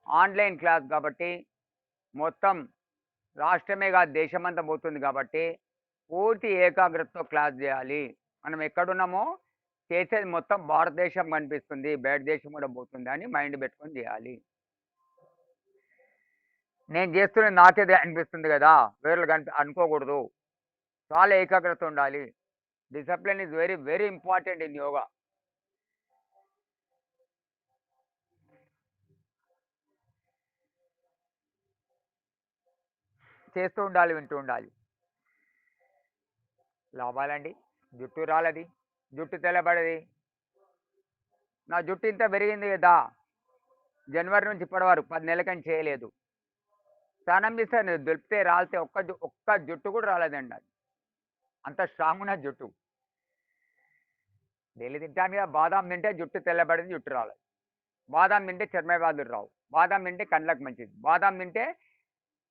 A: ఆన్లైన్ క్లాస్ కాబట్టి మొత్తం రాష్ట్రమే కాదు దేశమంతా పోతుంది కాబట్టి పూర్తి ఏకాగ్రతతో క్లాస్ చేయాలి. మనం ఎక్కడున్నామో చేసేది మొత్తం భారతదేశం కనిపిస్తుంది, బయట దేశం కూడా పోతుంది అని మైండ్ పెట్టుకొని చేయాలి. నేను చేస్తున్నది నాకేదే అనిపిస్తుంది కదా, వేరే అనుకోకూడదు. చాలా ఏకాగ్రత ఉండాలి. Discipline is very very important in yoga. చేస్తూ ఉండాలి, వింటూ ఉండాలి. లాభాలండి, జుట్టు రాలది, జుట్టు తెల్లబడది. నా జుట్టు ఇంత పెరిగింది కదా, జనవరి నుంచి ఇప్పటి వరకు 10 నెలలకని చేయలేదు. స్నానం చేస్తే దొరికితే రాలితే ఒక్క జుట్టు కూడా రాలేదండి. అది అంత స్ట్రాంగ్ ఉన్న జుట్టు. డైలీ తింటాను కదా, బాదాం తింటే జుట్టు తెల్లబడింది, జుట్టు రాలేదు. బాదాం తింటే చర్మ వ్యాధులు రావు. బాదాం తింటే కళ్ళకు మంచిది. బాదాం తింటే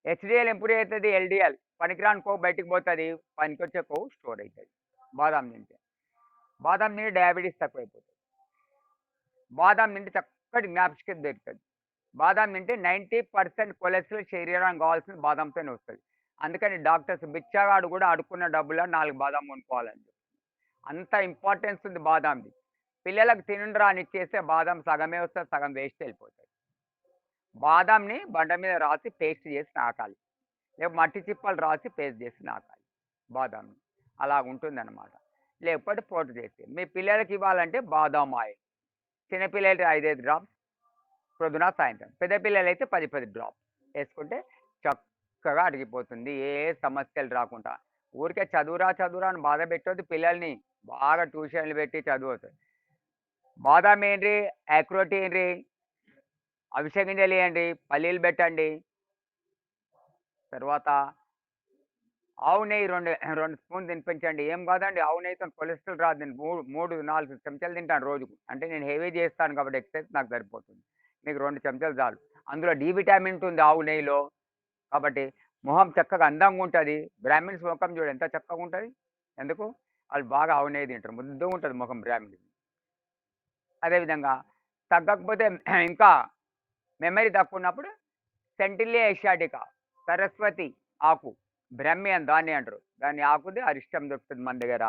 A: హెచ్డిఎల్ ఇంప్రూవ్ అవుతుంది, ఎల్డిఎల్ పనికిరాని కొవ్వు బయటకు పోతుంది, పనికొచ్చే కొవ్వు స్టోర్ అవుతుంది బాదాం తింటే. బాదాం తింటే డయాబెటీస్ తక్కువైపోతుంది. బాదాం తింటే చక్కటి జ్ఞాపకం దొరుకుతుంది. బాదాం తింటే 90% కొలెస్ట్రాల్ శరీరానికి కావాల్సిన బాదంతోనే వస్తుంది. అందుకని డాక్టర్స్ బిచ్చగాడు కూడా అడుక్కున్న డబ్బులో 4 బాదాం కొనుక్కోవాలని చెప్పి. అంత ఇంపార్టెన్స్ ఉంది బాదాంది. పిల్లలకు తినుండ్రా అని ఇచ్చేస్తే బాదాం సగమే వస్తది, సగం వేస్ట్ వెళ్ళిపోతది. బాదాంని బండ మీద రాసి పేస్ట్ చేసి నాకాలి. లేకపోతే మట్టి చిప్పలు రాసి పేస్ట్ చేసి నాకాలి బాదాంని. అలాగుంటుందన్నమాట. లేకపోతే పొట్టు చేసి. మీ పిల్లలకి ఇవ్వాలంటే బాదాం ఆయిల్. చిన్నపిల్లలైతే 5 డ్రాప్స్ ప్రొద్దున, సాయంత్రం. పెద్ద పిల్లలైతే 10 డ్రాప్స్ వేసుకుంటే చక్కగా అరిగిపోతుంది. ఏ సమస్యలు రాకుండా. ఊరికే చదువురా అని బాధ పెట్టొద్దు పిల్లల్ని. బాగా ట్యూషన్లు పెట్టి చదువుతారు. బాదాం ఏంటి, యాక్రోట్ ఏంటి, అవిసె గింజలు వేయండి, పల్లీలు పెట్టండి. తర్వాత ఆవు నెయ్యి 2 స్పూన్లు తినిపించండి. ఏం కాదండి, ఆవు నెయ్యితో కొలెస్ట్రాల్ రాదు. నేను 3-4 చెంచాలు తింటాను రోజుకు. అంటే నేను హెవీ చేస్తాను కాబట్టి ఎక్సర్సైజ్ నాకు సరిపోతుంది. మీకు 2 చెంచాలు చాలు. అందులో డి విటామిన్ ఉంటుంది ఆవు నెయ్యిలో. కాబట్టి మొహం చక్కగా అందంగా ఉంటుంది. బ్రాహ్మిన్స్ ముఖం చూడు ఎంత చక్కగా ఉంటుంది. ఎందుకు? వాళ్ళు బాగా ఆవు నెయ్యి తింటారు. ముద్దుగా ఉంటుంది ముఖం బ్రాహ్మిన్స్. అదేవిధంగా తగ్గకపోతే ఇంకా మెమరీ తక్కువ ఉన్నప్పుడు సెంటిలియా ఏషియాటికా, సరస్వతి ఆకు, బ్రహ్మి అని దాన్ని అంటారు. దాన్ని ఆకుది అరిష్టం దొరుకుతుంది మన దగ్గర.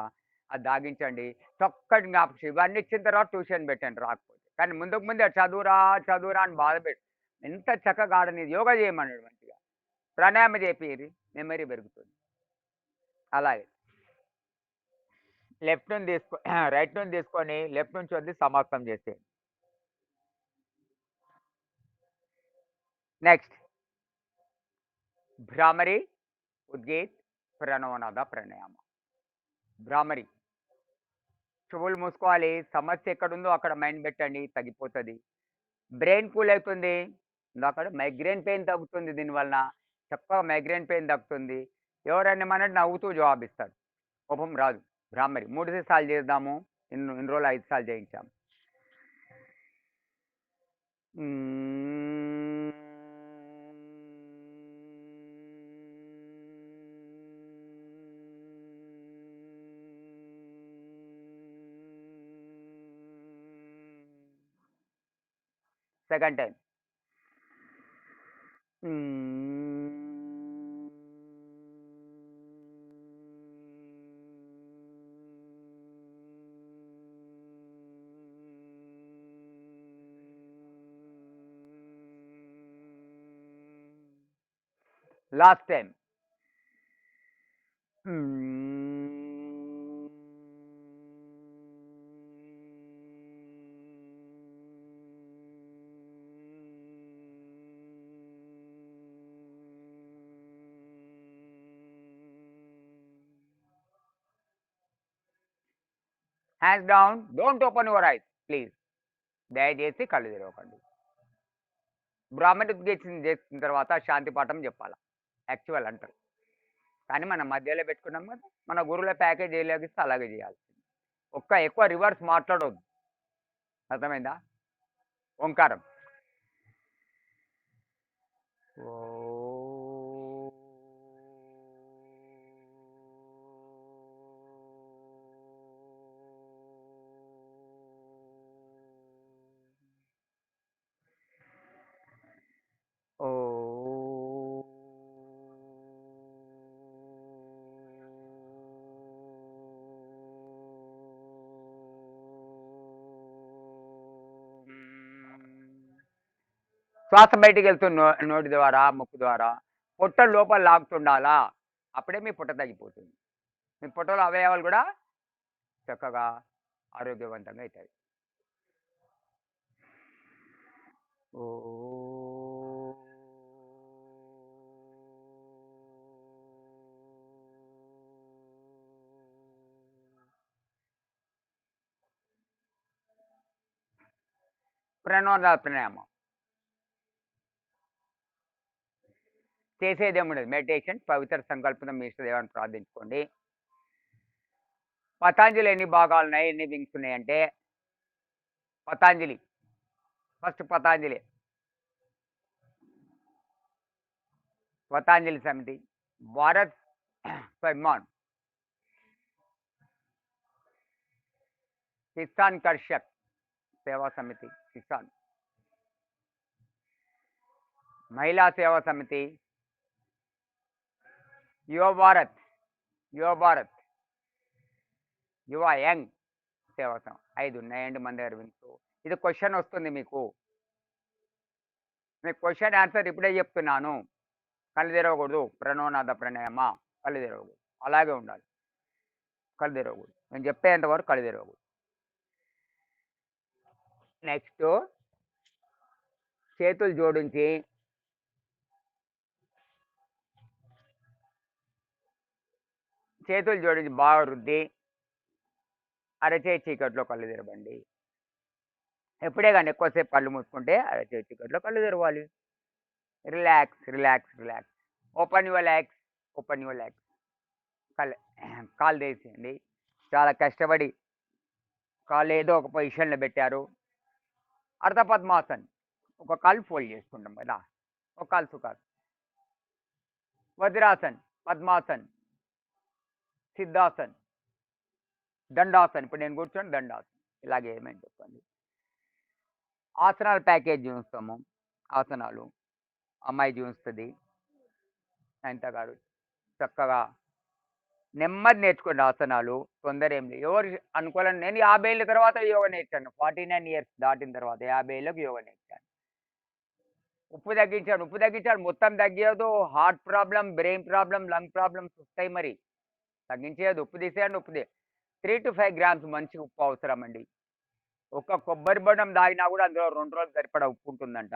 A: అది దాగించండి. చక్కటి జ్ఞాపకం. ఇవన్నీ ఇచ్చిన తర్వాత ట్యూషన్ పెట్టండి రాకపోతే. కానీ ముందే చదువురా అని బాధ పెట్టు. ఎంత చక్కగా ఆడనిది. యోగా చేయమన్నాడు మంచిగా. ప్రాణాయామ చేపిరి, మెమరీ పెరుగుతుంది. అలాగే లెఫ్ట్ నుంచి రైట్ నుంచి తీసుకొని లెఫ్ట్ నుంచి వద్ది సమాప్తం చేసేయండి. నెక్స్ట్ భ్రామరి, ఉద్గీత్, ప్రణవనాద ప్రాణాయామ. భ్రామరి చెవులు మూసుకోవాలి. సమస్య ఎక్కడుందో అక్కడ మైండ్ పెట్టండి, తగ్గిపోతుంది. బ్రెయిన్ కూల్ అవుతుంది. అక్కడ మైగ్రేన్ పెయిన్ తగ్గుతుంది. దీనివలన చక్కగా మైగ్రేన్ పెయిన్ తగ్గుతుంది. ఎవరైనా ఏమన్నట్టు నవ్వుతూ జవాబిస్తారు. కోపం రాదు. భ్రామరి 3 సార్లు చేద్దాము. ఇన్ని రోజులు 5 సార్లు చేయించాము. Second time. Last time. Hands down. Don't open your eyes please. దయచేసి కళ్ళు తెరవకండి. బ్రాహ్మణ ఉద్గీతం చేసిన తర్వాత శాంతి పాఠం చెప్పాలి. యాక్చువల్ అంటారు. కానీ మనం మధ్యలో పెట్టుకున్నాం కదా. మన గురువుల ప్యాకేజ్ ఏలాగిస్తే అలాగే చేయాలి. ఎక్కువ రివర్స్ మాట్లాడవద్దు. అర్థమైందా? ఓంకారం. శ్వాస బయటికి వెళ్తుంది నోటి ద్వారా, ముక్కు ద్వారా. పొట్ట లోపల లాగుతుండాలా. అప్పుడే మీ పొట్ట తగ్గిపోతుంది. మీ పొట్టలో అవయవాలు కూడా చక్కగా ఆరోగ్యవంతంగా అవుతాయి. ప్రణోద ప్రాణాయామం చేసేదేముండదు. మెడిటేషన్, పవిత్ర సంకల్పం మీ ఇష్టదేవాన్ని ప్రార్థించుకోండి. పతాంజలి ఎన్ని భాగాలు ఉన్నాయి, ఎన్ని వింగ్స్ ఉన్నాయంటే పతాంజలి ఫస్ట్ పతాంజలి సమితి, భారత్ ఫెర్మాన్, కిసాన్ కర్షక్ సేవా సమితి కిసాన్, మహిళా సేవా సమితి, యువ భారత్, యువ భారత్, యువ యంగ్ సేవా సంఘం 5 ఉన్నాయండి మన దగ్గర విన్స్. ఇది క్వశ్చన్ వస్తుంది మీకు క్వశ్చన్ ఆన్సర్ ఇప్పుడే చెప్తున్నాను. కళ్ళు తెరవకూడదు. ప్రణోనాద ప్రణయమ, కళ్ళు తెరవకూడదు, అలాగే ఉండాలి. కళ్ళు తెరవకూడదు, నేను చెప్పేంత వరకు కళ్ళు తెరవకూడదు. నెక్స్ట్ చేతులు జోడించి బాగా రుద్ది అరచేయి చీకట్లో కళ్ళు తెరవండి. ఎప్పుడే కానీ ఎక్కువసేపు కళ్ళు మూసుకుంటే అరచేయి చీకట్లో కళ్ళు తెరవాలి. Relax relax relax. Open your legs, open your legs. కాళ్ళు తీసేయండి. చాలా కష్టపడి కాళ్ళు ఏదో ఒక పొజిషన్లో పెట్టారు. అర్ధపద్మాసన్, ఒక కాలు ఫోల్డ్ చేసుకుంటాం కదా, ఒక కాలు సుఖాసన్. వజ్రాసన్, పద్మాసన్, సిద్ధాసన్, దండాసన్. ఇప్పుడు నేను కూర్చొని దండాసన్. ఇలాగే ఏమని చెప్పండి. ఆసనాల ప్యాకేజ్ చూస్తాము. ఆసనాలు అమ్మాయి చూస్తుంది, అనిత గారు. చక్కగా నెమ్మది నేర్చుకోండి ఆసనాలు. తొందర ఏం లేదు. ఎవరు అనుకోవాలని, నేను 50 ఏళ్ళ తర్వాత యోగా నేర్చాను. 49 ఇయర్స్ దాటిన తర్వాత 50 ఏళ్ళకి యోగా నేర్చాను. ఉప్పు తగ్గించాడు. మొత్తం తగ్గేదు. Heart problem, brain problem, lung problems వస్తాయి. మరి తగ్గించేది. ఉప్పు తీసేయండి. 3 to 5 గ్రామ్స్ మంచి ఉప్పు అవసరం అండి. ఒక కొబ్బరి బొండం తాగినా కూడా అందులో 2 రోజులు సరిపడా ఉప్పు ఉంటుందంట.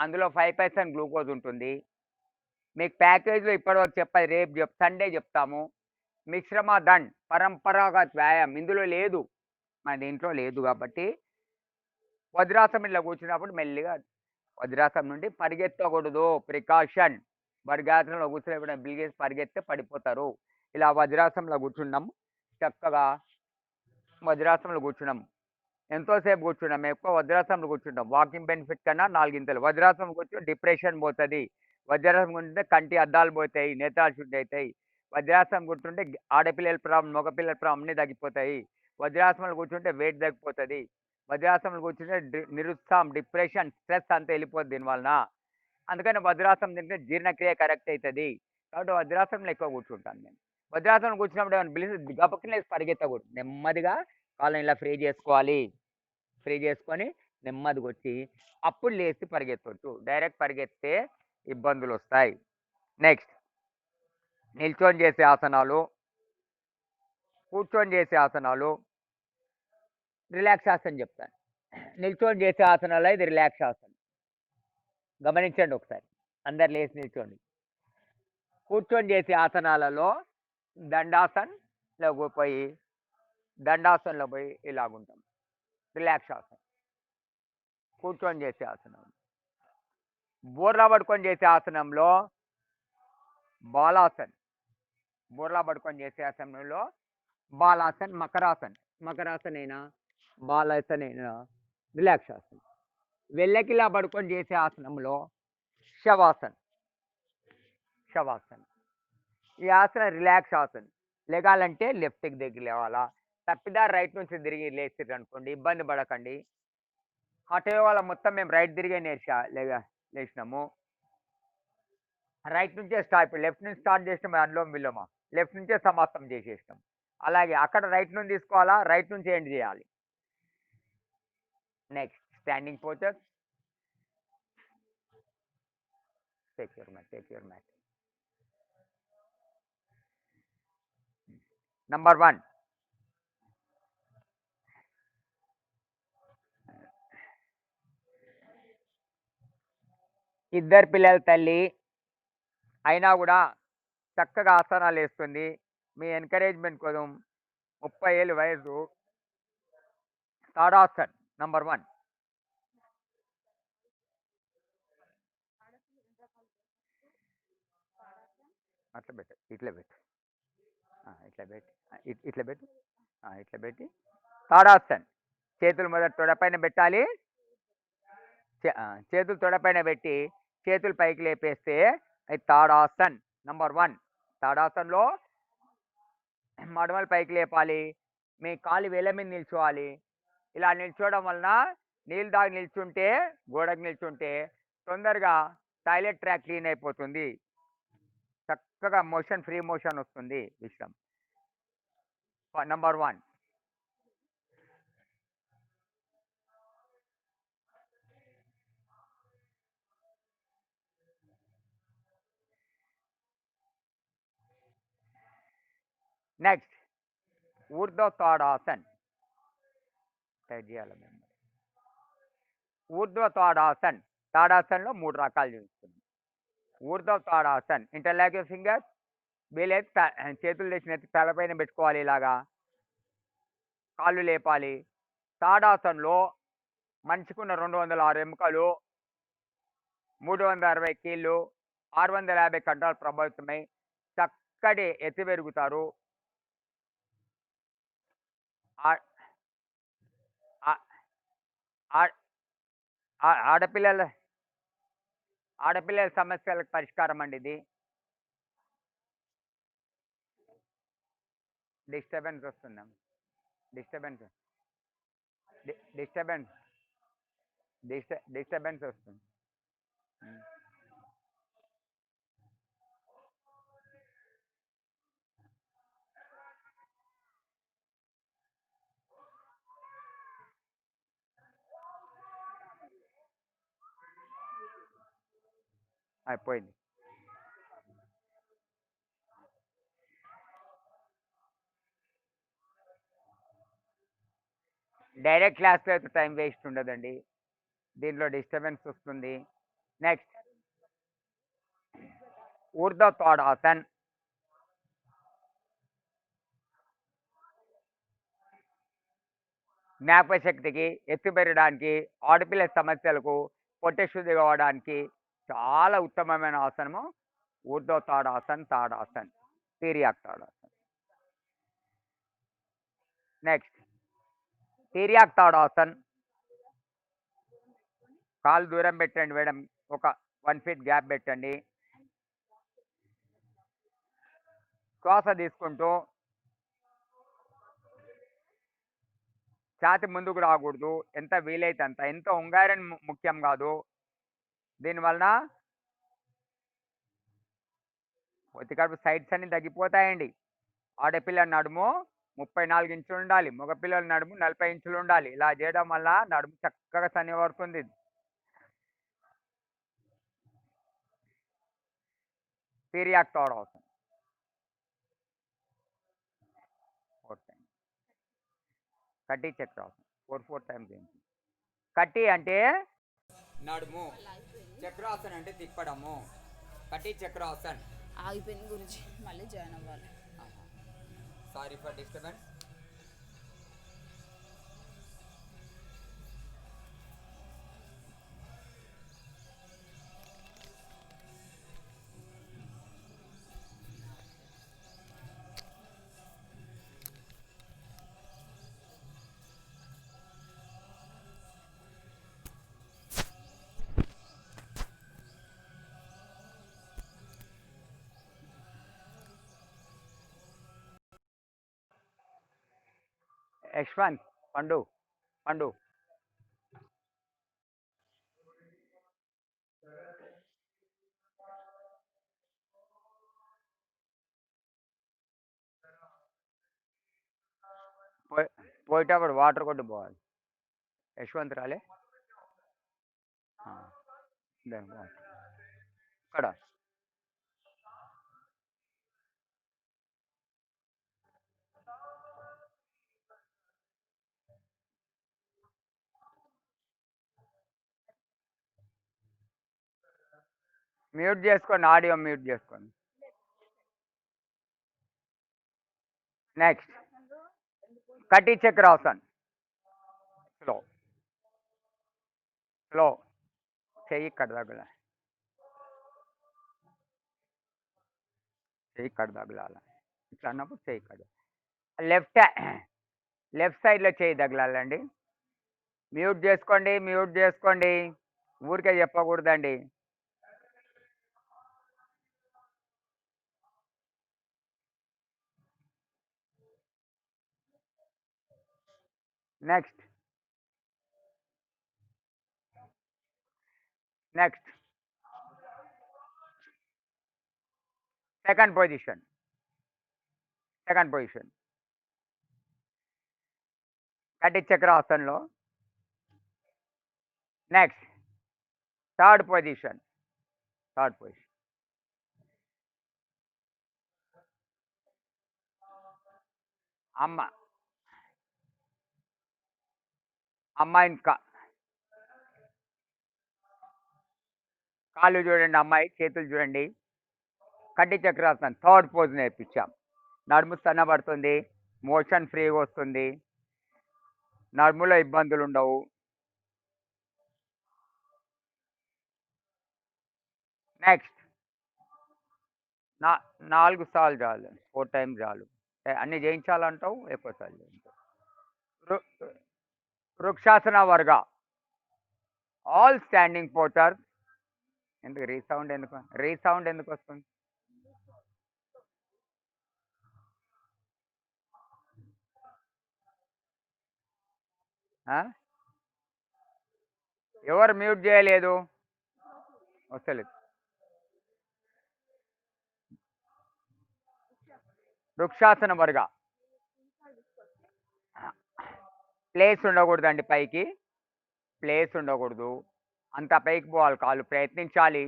A: అందులో 5% గ్లూకోజ్ ఉంటుంది. మీకు ప్యాకేజ్లో ఇప్పటివరకు చెప్పాలి, రేపు సండే చెప్తాము. మిశ్రమ దండ్, పరంపరాగత వ్యాయామం ఇందులో లేదు, మన దీంట్లో లేదు. కాబట్టి వజ్రాసనం ఇలా కూర్చున్నప్పుడు మెల్లిగా వజ్రాసనం నుండి పరిగెత్తకూడదు. ప్రికాషన్. వజ్రాసనంలో కూర్చున్నప్పుడు బిల్గేసి పరిగెత్తే పడిపోతారు. ఇలా వజ్రాసనంలో కూర్చున్నాము. చక్కగా వజ్రాసనంలో కూర్చున్నాం. ఎంతోసేపు కూర్చున్నాం. ఎక్కువ వజ్రాసనంలో కూర్చుంటాం. వాకింగ్ బెనిఫిట్ కన్నా 4 ఇంతలు. వజ్రాసనం కూర్చొని డిప్రెషన్ పోతుంది. వజ్రాసనం కూర్చుంటే కంటి అద్దాలు పోతాయి, నేత్రాలు శుద్ధి అవుతాయి. వజ్రాసనం కూర్చుంటే ఆడపిల్లల ప్రాబ్లం, మగపిల్లల ప్రాబ్లం అన్నీ తగ్గిపోతాయి. వజ్రాసనంలో కూర్చుంటే వెయిట్ తగ్గిపోతుంది. వజ్రాసనంలో కూర్చుంటే నిరుత్సాహం, డిప్రెషన్, స్ట్రెస్ అంతా వెళ్ళిపోతుంది దీనివలన. అందుకని వజ్రాసనం తింటే జీర్ణక్రియ కరెక్ట్ అవుతుంది. కాబట్టి వజ్రాసనంలో ఎక్కువ కూర్చుంటాను నేను. వజ్రాసనం కూర్చున్నప్పుడు ఏమైనా పిలిచి గబక్కన పరిగెత్తకూడదు. నెమ్మదిగా కాళ్ళని ఇలా ఫ్రీ చేసుకోవాలి. ఫ్రీ చేసుకొని నెమ్మదిగా వచ్చి అప్పుడు లేచి పరిగెత్తవచ్చు. డైరెక్ట్ పరిగెత్తే ఇబ్బందులు వస్తాయి. నెక్స్ట్ నిల్చొని చేసే ఆసనాలు, కూర్చొని చేసే ఆసనాలు. రిలాక్సాసన్ చెప్తాను. నిల్చొని చేసే ఆసనాలు ఇది రిలాక్సాసన్. గమనించండి ఒకసారి. అందరు లేచి నిల్చోండి. కూర్చొని చేసే ఆసనాలలో దండాసన్లో పోయి ఇలాగుంటాం. రిలాక్సాసన్. కూర్చొని చేసే ఆసనం. బోర్లా పడుకొని చేసే ఆసనంలో బాలాసన్. బోర్లా పడుకొని చేసే ఆసనంలో బాలాసన్, మకరాసన్ అయినా బాలాసన్ అయినా రిలాక్సాసన్. వెళ్ళకిలా పడుకొని చేసే ఆసనంలో శవాసన్. ఈ ఆసనం రిలాక్స్ ఆసన్. లేగాలంటే లెఫ్ట్కి దగ్గర లేవాలా. తప్పిదారు రైట్ నుంచి తిరిగి లేచిర్రు అనుకోండి, ఇబ్బంది పడకండి. హఠయోగాల మొత్తం మేము రైట్ తిరిగే లేచినాము. రైట్ నుంచే స్టార్ట్. ఇప్పుడు లెఫ్ట్ నుంచి స్టార్ట్ చేసినాం అనులోమ విలోమ. లెఫ్ట్ నుంచే సమాప్తం చేసేసినాం. అలాగే అక్కడ రైట్ నుంచి తీసుకోవాలా, రైట్ నుంచి ఎండ్ చేయాలి. Next standing postures. Take your mat. Number 1, ఇద్దరు పిల్లల తల్లి అయినా కూడా చక్కగా ఆసనాలు వేస్తుంది. మీ ఎంకరేజ్మెంట్ కోసం 30 ఏళ్ళు వయసు. తాడాసన్ నంబర్ 1. అట్లా పెట్టు, ఇట్లా పెట్టు, ఇట్లా పెట్టి తాడాసన్. చేతులు మొదట తొడపైన పెట్టాలి. చేతులు తొడపైన పెట్టి చేతులు పైకి లేపేస్తే అది తాడాసన్ నంబర్ 1. తాడాసన్లో మడమలు పైకి లేపాలి. మీ కాలు వేళ్ళ మీద నిల్చోవాలి. ఇలా నిల్చోవడం వలన నీళ్ళు దాగి నిల్చుంటే, గోడకు నిల్చుంటే తొందరగా టాయిలెట్ ట్రాక్ క్లీన్ అయిపోతుంది. చక్కగా మోషన్ ఫ్రీ మోషన్ వస్తుంది విశ్రమ్. నంబర్ 1. నెక్స్ట్ ఊర్ధ్వ తాడాసన్. టైట్ చేయాలి మేము. ఊర్ధ్వ తాడాసన్. తాడాసన్లో 3 రకాలు చూస్తుంది. ఊర్ధ్వ తాడాసన్, ఇంటర్లాక్ యువర్ ఫింగర్స్, వీలైతే చేతులు తెచ్చినట్టు తలపైన పెట్టుకోవాలి, ఇలాగా కాళ్ళు లేపాలి. తాడాసన్లో మనిషికున్న 206 ఎముకలు, 360 కీళ్ళు, 650 కండరాలు ప్రభావితమై చక్కటి ఎత్తి పెరుగుతారు. ఆ- ఆ- ఆ- ఆడపిల్లల ఆడపిల్లల సమస్యలకు పరిష్కారం అండి ఇది. డిస్టర్బెన్స్ వస్తుందా? డిస్టర్బెన్స్ డిస్టర్బెన్స్ డిస్టర్బెన్స్ వస్తుంది. అయిపోయింది. డైరెక్ట్ క్లాస్లో అయితే టైం వేస్ట్ ఉండదండి, దీంట్లో డిస్టర్బెన్స్ వస్తుంది. నెక్స్ట్ ఊర్ధ్వ తాడాసన్. జ్ఞాపకశక్తికి, ఎత్తు పెరగడానికి, ఆడపిల్ల సమస్యలకు, పొట్ట శుద్ధి కావడానికి చాలా ఉత్తమమైన ఆసనము ఊర్ధ్వ తాడాసన్. తాడాసన్, తిర్యాక్ తాడాసన్. నెక్స్ట్ తిర్యాక్ తాడాసన్. కాలు దూరం పెట్టండి మేడం, ఒక 1 ఫీట్ గ్యాప్ పెట్టండి. శ్వాస తీసుకుంటూ ఛాతి ముందుకు రాకూడదు, ఎంత వీలైతే అంత. ఎంత ఉంగారని ముఖ్యం కాదు. దీనివలన ఒత్తి కడుపు సైడ్స్ అన్ని తగ్గిపోతాయండి. ఆడపిల్ల నడుము 34 ఇంచులు ఉండాలి, మగపిల్లల నడుము 40 ఇంచులు ఉండాలి. ఇలా చేయడం వల్ల నడుము చక్కగా సనిపడుతుంది. తిర్యాక్ తాడాసన్ 4 టైమ్స్. కటి చక్రాసన్ 4 టైమ్స్ ఏంటి? కటి అంటే నడుము, చక్రాసన్ అంటే తిప్పడము. కటి చక్రాసన్.
C: ఆగిపోయింది గురించి, మళ్ళీ జాయిన్ అవ్వాలి.
A: Sorry for disturbance. యశ్వంత్, పండు పండు పోయేటప్పుడు వాటర్ కొట్టు పోవాలి. యశ్వంత్ రాలే ఇక్కడ. మ్యూట్ చేసుకోండి, ఆడియో మ్యూట్ చేసుకోండి. నెక్స్ట్ కటి చక్రాసన్. Slow slow. చెయ్యి ఇక్కడ తగుల, చెయ్యి ఇక్కడ తగులాల. ఇట్లా అన్నప్పుడు చెయ్యి ఇక్కడ. లెఫ్ట్ సైడ్లో చెయ్యి తగలాలండి. మ్యూట్ చేసుకోండి, మ్యూట్ చేసుకోండి, ఊరికే చెప్పకూడదండి. Next next second position, second position. కటి చక్రాసనంలో. Next third position, third position. అమ్మ అమ్మాయిని కాళ్ళు చూడండి, అమ్మాయి చేతులు చూడండి. కటి చక్రాసనం థర్డ్ పోజ్ నేర్పించాం. నడుము సన్నబడుతుంది, మోషన్ ఫ్రీగా వస్తుంది, నడుములో ఇబ్బందులు ఉండవు. నెక్స్ట్ 4 సార్లు చాలు, 4 టైమ్స్ చాలు. అన్ని చేయించాలంటావు, ఎక్కువ సార్లు చేయించావు. వృక్షాసన వర్గ, ఆల్ స్టాండింగ్ పోచర్. ఎందుకు రీసౌండ్ ఎందుకు వస్తుంది? ఎవరు మ్యూట్ చేయలేదు? వస్తలేదు. వృక్షాసన వర్గ, ప్లేస్ ఉండకూడదండి పైకి, ప్లేస్ ఉండకూడదు, అంత పైకి పోవాలి, కాళ్ళు ప్రయత్నించాలి.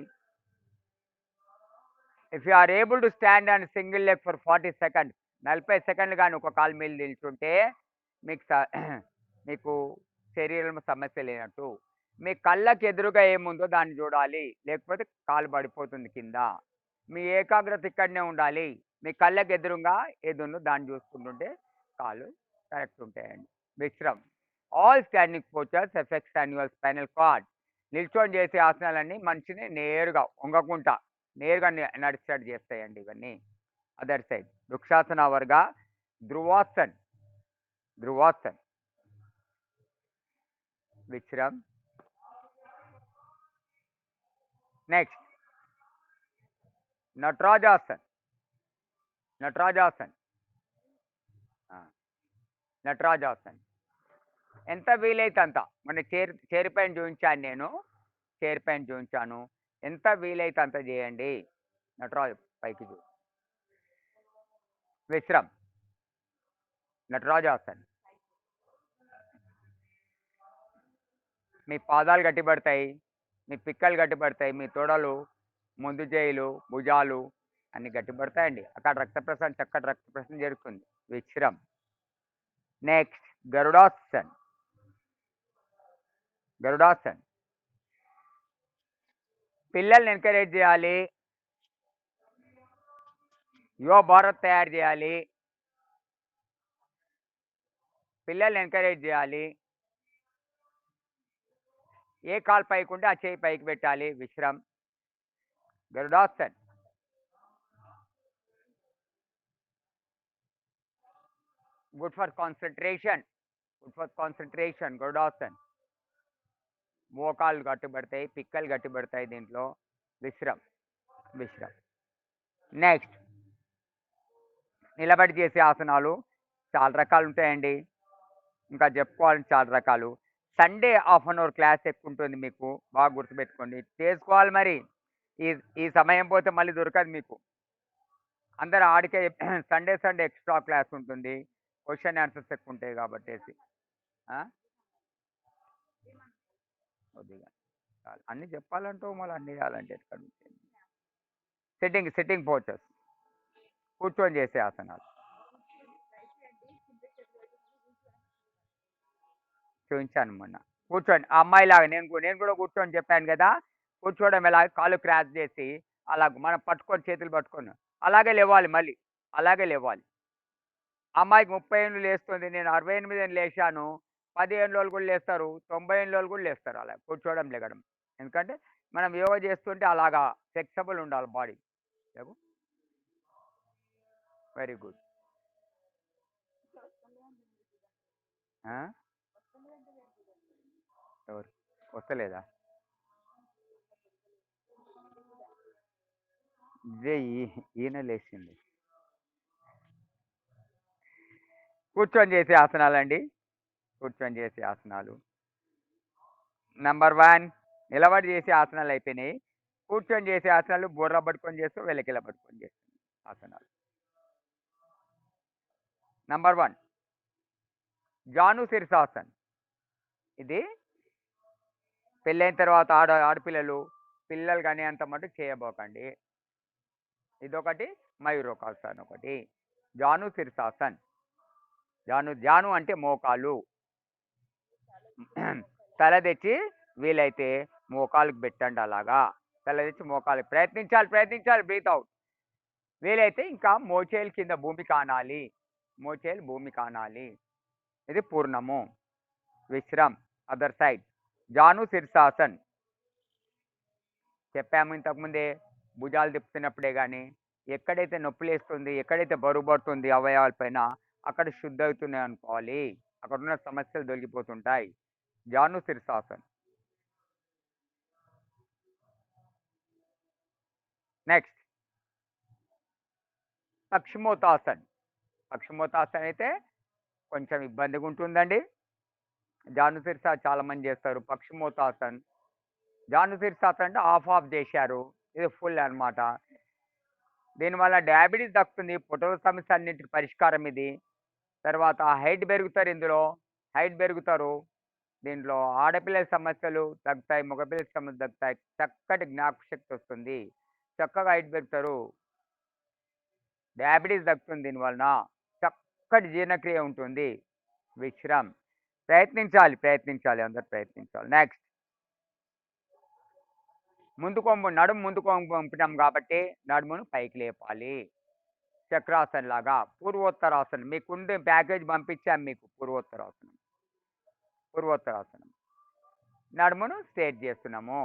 A: If you are able to stand and single leg for 40 seconds, 40 సెకండ్లు కానీ ఒక కాలు మీద నిల్చుంటే మీకు శరీరంలో సమస్య లేనట్టు. మీ కళ్ళకి ఎదురుగా ఏముందో దాన్ని చూడాలి, లేకపోతే కాలు పడిపోతుంది కింద. మీ ఏకాగ్రత ఇక్కడనే ఉండాలి. మీ కళ్ళకి ఎదురుగా ఏదుందో దాన్ని చూసుకుంటుంటే కాళ్ళు కరెక్ట్ ఉంటాయండి. విశ్రమ్, all standing postures effects annual spinal cord. నిల్చొని చేసే ఆసనాలన్నీ మనిషిని నేరుగా వంగకుండా నేరుగా నడిచేటట్టు చేస్తాయండి ఇవన్నీ. అదర్ సైడ్ వృక్షాసన వర్గ, ధ్రువాసన్, ధ్రువాసన్. విశ్రమ్. నెక్స్ట్ నటరాజాసన్, నటరాజాసన్, నటరాజాసన్. ఎంత వీలైతే అంత. మన చైర్ పైన చూపించాను నేను, చైర్ పైన చూపించాను. ఎంత వీలైతే అంత చేయండి. నటరాజ పైకి చూ. విశ్రమ్, నటరాజాసన్. మీ పాదాలు గట్టిపడతాయి, మీ పిక్కలు గట్టిపడతాయి, మీ తొడలు, ముందు చేయిలు, భుజాలు అన్ని గట్టిపడతాయండి. అక్కడ రక్త ప్రసరణ, చక్కటి రక్త ప్రసరణ జరుగుతుంది. విశ్రమ్. నెక్స్ట్ గరుడాసన్, గరుడాసన్. పిల్లల్ని ఎంకరేజ్ చేయాలి, యువ భారత్ తయారు చేయాలి, పిల్లల్ని ఎంకరేజ్ చేయాలి. ఏ కాలు పైకి ఉంటే ఆ చేయి పైకి పెట్టాలి. విశ్రమ్. Garudasan. Good for concentration, good for concentration. Garudasan. మోకాళ్ళు గట్టిపడతాయి, పిక్కలు గట్టిపడతాయి దీంట్లో. విశ్రమ్, విశ్రమ్. నెక్స్ట్ నిలబడి చేసే ఆసనాలు చాలా రకాలు ఉంటాయండి, ఇంకా చెప్పుకోవాలని చాలా రకాలు. Sunday half an hour class ఎక్కువ ఉంటుంది మీకు, బాగా గుర్తుపెట్టుకోండి, చేసుకోవాలి. మరి ఈ సమయం పోతే మళ్ళీ దొరకదు మీకు. అందరు ఆడికే సండే ఎక్స్ట్రా క్లాస్ ఉంటుంది, క్వశ్చన్ ఆన్సర్స్ ఎక్కువ ఉంటాయి కాబట్టి. కొద్దిగా అన్నీ చెప్పాలంటూ మళ్ళీ అన్నీ చేయాలంటే ఎక్కడ ఉంటుంది. సిట్టింగ్ పోచర్స్, కూర్చొని చేసే ఆసనాలు చూపించాను మొన్న. కూర్చోండి, ఆ అమ్మాయిలాగా నేను కూడా కూర్చొని చెప్పాను కదా. కూర్చోవడం ఎలా, కాళ్ళు క్రాస్ చేసి అలా మనం పట్టుకొని, చేతులు పట్టుకొని అలాగే లేవాలి, మళ్ళీ అలాగే లేవాలి. అమ్మాయికి 30 ఏళ్ళు లేస్తుంది, నేను 68 ఏళ్ళు లేచాను. 10 ఏళ్ళ వాళ్ళు కూడా లేస్తారు, 90 ఏళ్ళ వాళ్ళు కూడా లేస్తారు అలా కూర్చోవడం, లెగడం. ఎందుకంటే మనం యోగా చేస్తుంటే అలాగా ఫ్లెక్సిబుల్ ఉండాలి బాడీ. Very good. ఎవరు వస్తలేదా? ఇదే ఈయన లేచింది. కూర్చొని చేసే ఆసనాలు అండి, కూర్చొని చేసే ఆసనాలు. నెంబర్ 1 నిలబడి చేసే ఆసనాలు అయిపోయినాయి. కూర్చొని చేసే ఆసనాలు బుర్ర పట్టుకొని చేస్తూ, వెలకిల పట్టుకొని చేస్తాం. ఆసనాలు. నంబర్ 1 జాను శీర్షాసన్. ఇది పెళ్ళైన తర్వాత ఆడపిల్లలు పిల్లలు కానీ అంత మటుకు చేయబోకండి. ఇదొకటి, మయూరకాసన్ ఒకటి. జాను శీర్షాసన్. జాను అంటే మోకాలు. తల తెచ్చి వీలైతే మోకాలుకి పెట్టండి. అలాగా తల తెచ్చి మోకాలు ప్రయత్నించాలి. Breathe out. వీలైతే ఇంకా మోచేలు కింద భూమి కానాలి. మోచేలు భూమి కానాలి. ఇది పూర్ణము. Vishram other side. జాను శీర్షాసన్ చెప్పాము ఇంతకుముందే. భుజాలు తిప్పుతున్నప్పుడే కానీ, ఎక్కడైతే నొప్పి లేస్తుంది, ఎక్కడైతే బరువు పడుతుంది అవయవాల పైన, అక్కడ శుద్ధి అవుతున్నాయి అనుకోవాలి. అక్కడ ఉన్న సమస్యలు దొరికిపోతుంటాయి. జాను శీర్షాసన్. నెక్స్ట్ పక్షిమోతాసన్. పక్షిమోతాసన్ అయితే కొంచెం ఇబ్బందిగా ఉంటుందండి. జాను శీర్ష చాలా మంది చేస్తారు. పక్షిమోతాసన్, జాను శీర్షాసన్ అంటే ఆఫ్ చేశారు. ఇది ఫుల్ అనమాట. దీనివల్ల డయాబెటీస్ తగ్గుతుంది. పొట్టల సమస్య అన్నింటికి పరిష్కారం ఇది. తర్వాత హైట్ పెరుగుతారు. దీంట్లో ఆడపిల్లల సమస్యలు తగ్గుతాయి, మగపిల్లల సమస్యలు తగ్గుతాయి. చక్కటి జ్ఞాపకశక్తి వస్తుంది. చక్కగా హైట్ పెరుగుతారు. డయాబెటీస్ తగ్గుతుంది దీనివలన. చక్కటి జీర్ణక్రియ ఉంటుంది. విశ్రామ్. ప్రయత్నించాలి. అందరు ప్రయత్నించాలి. నెక్స్ట్ నడుము ముందు కొంగు పంపినాం కాబట్టి నడుమును పైకి లేపాలి. చక్రాసన్ లాగా. పూర్వోత్తరాసనం. మీకుండే ప్యాకేజ్ పంపించాం మీకు. పూర్వోత్తరాసనం. నడుమును స్ట్రేట్ చేస్తున్నాము.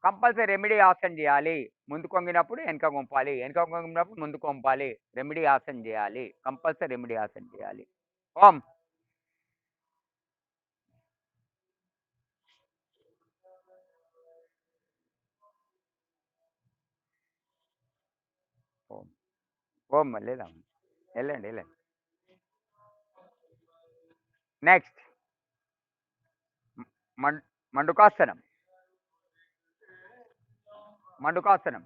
A: కంపల్సరీ రెమెడీ ఆసన్ చేయాలి. ముందు కొంగినప్పుడు వెనక కొంపాలి, వెనక కొంగినప్పుడు ముందు కొంపాలి. రెమెడీ ఆసన్ చేయాలి. కంపల్సరీ రెమెడీ ఆసన్ చేయాలి. ఓం ఓం ఓం లేదా వెళ్ళండి. నెక్స్ట్ మండుకాసనం.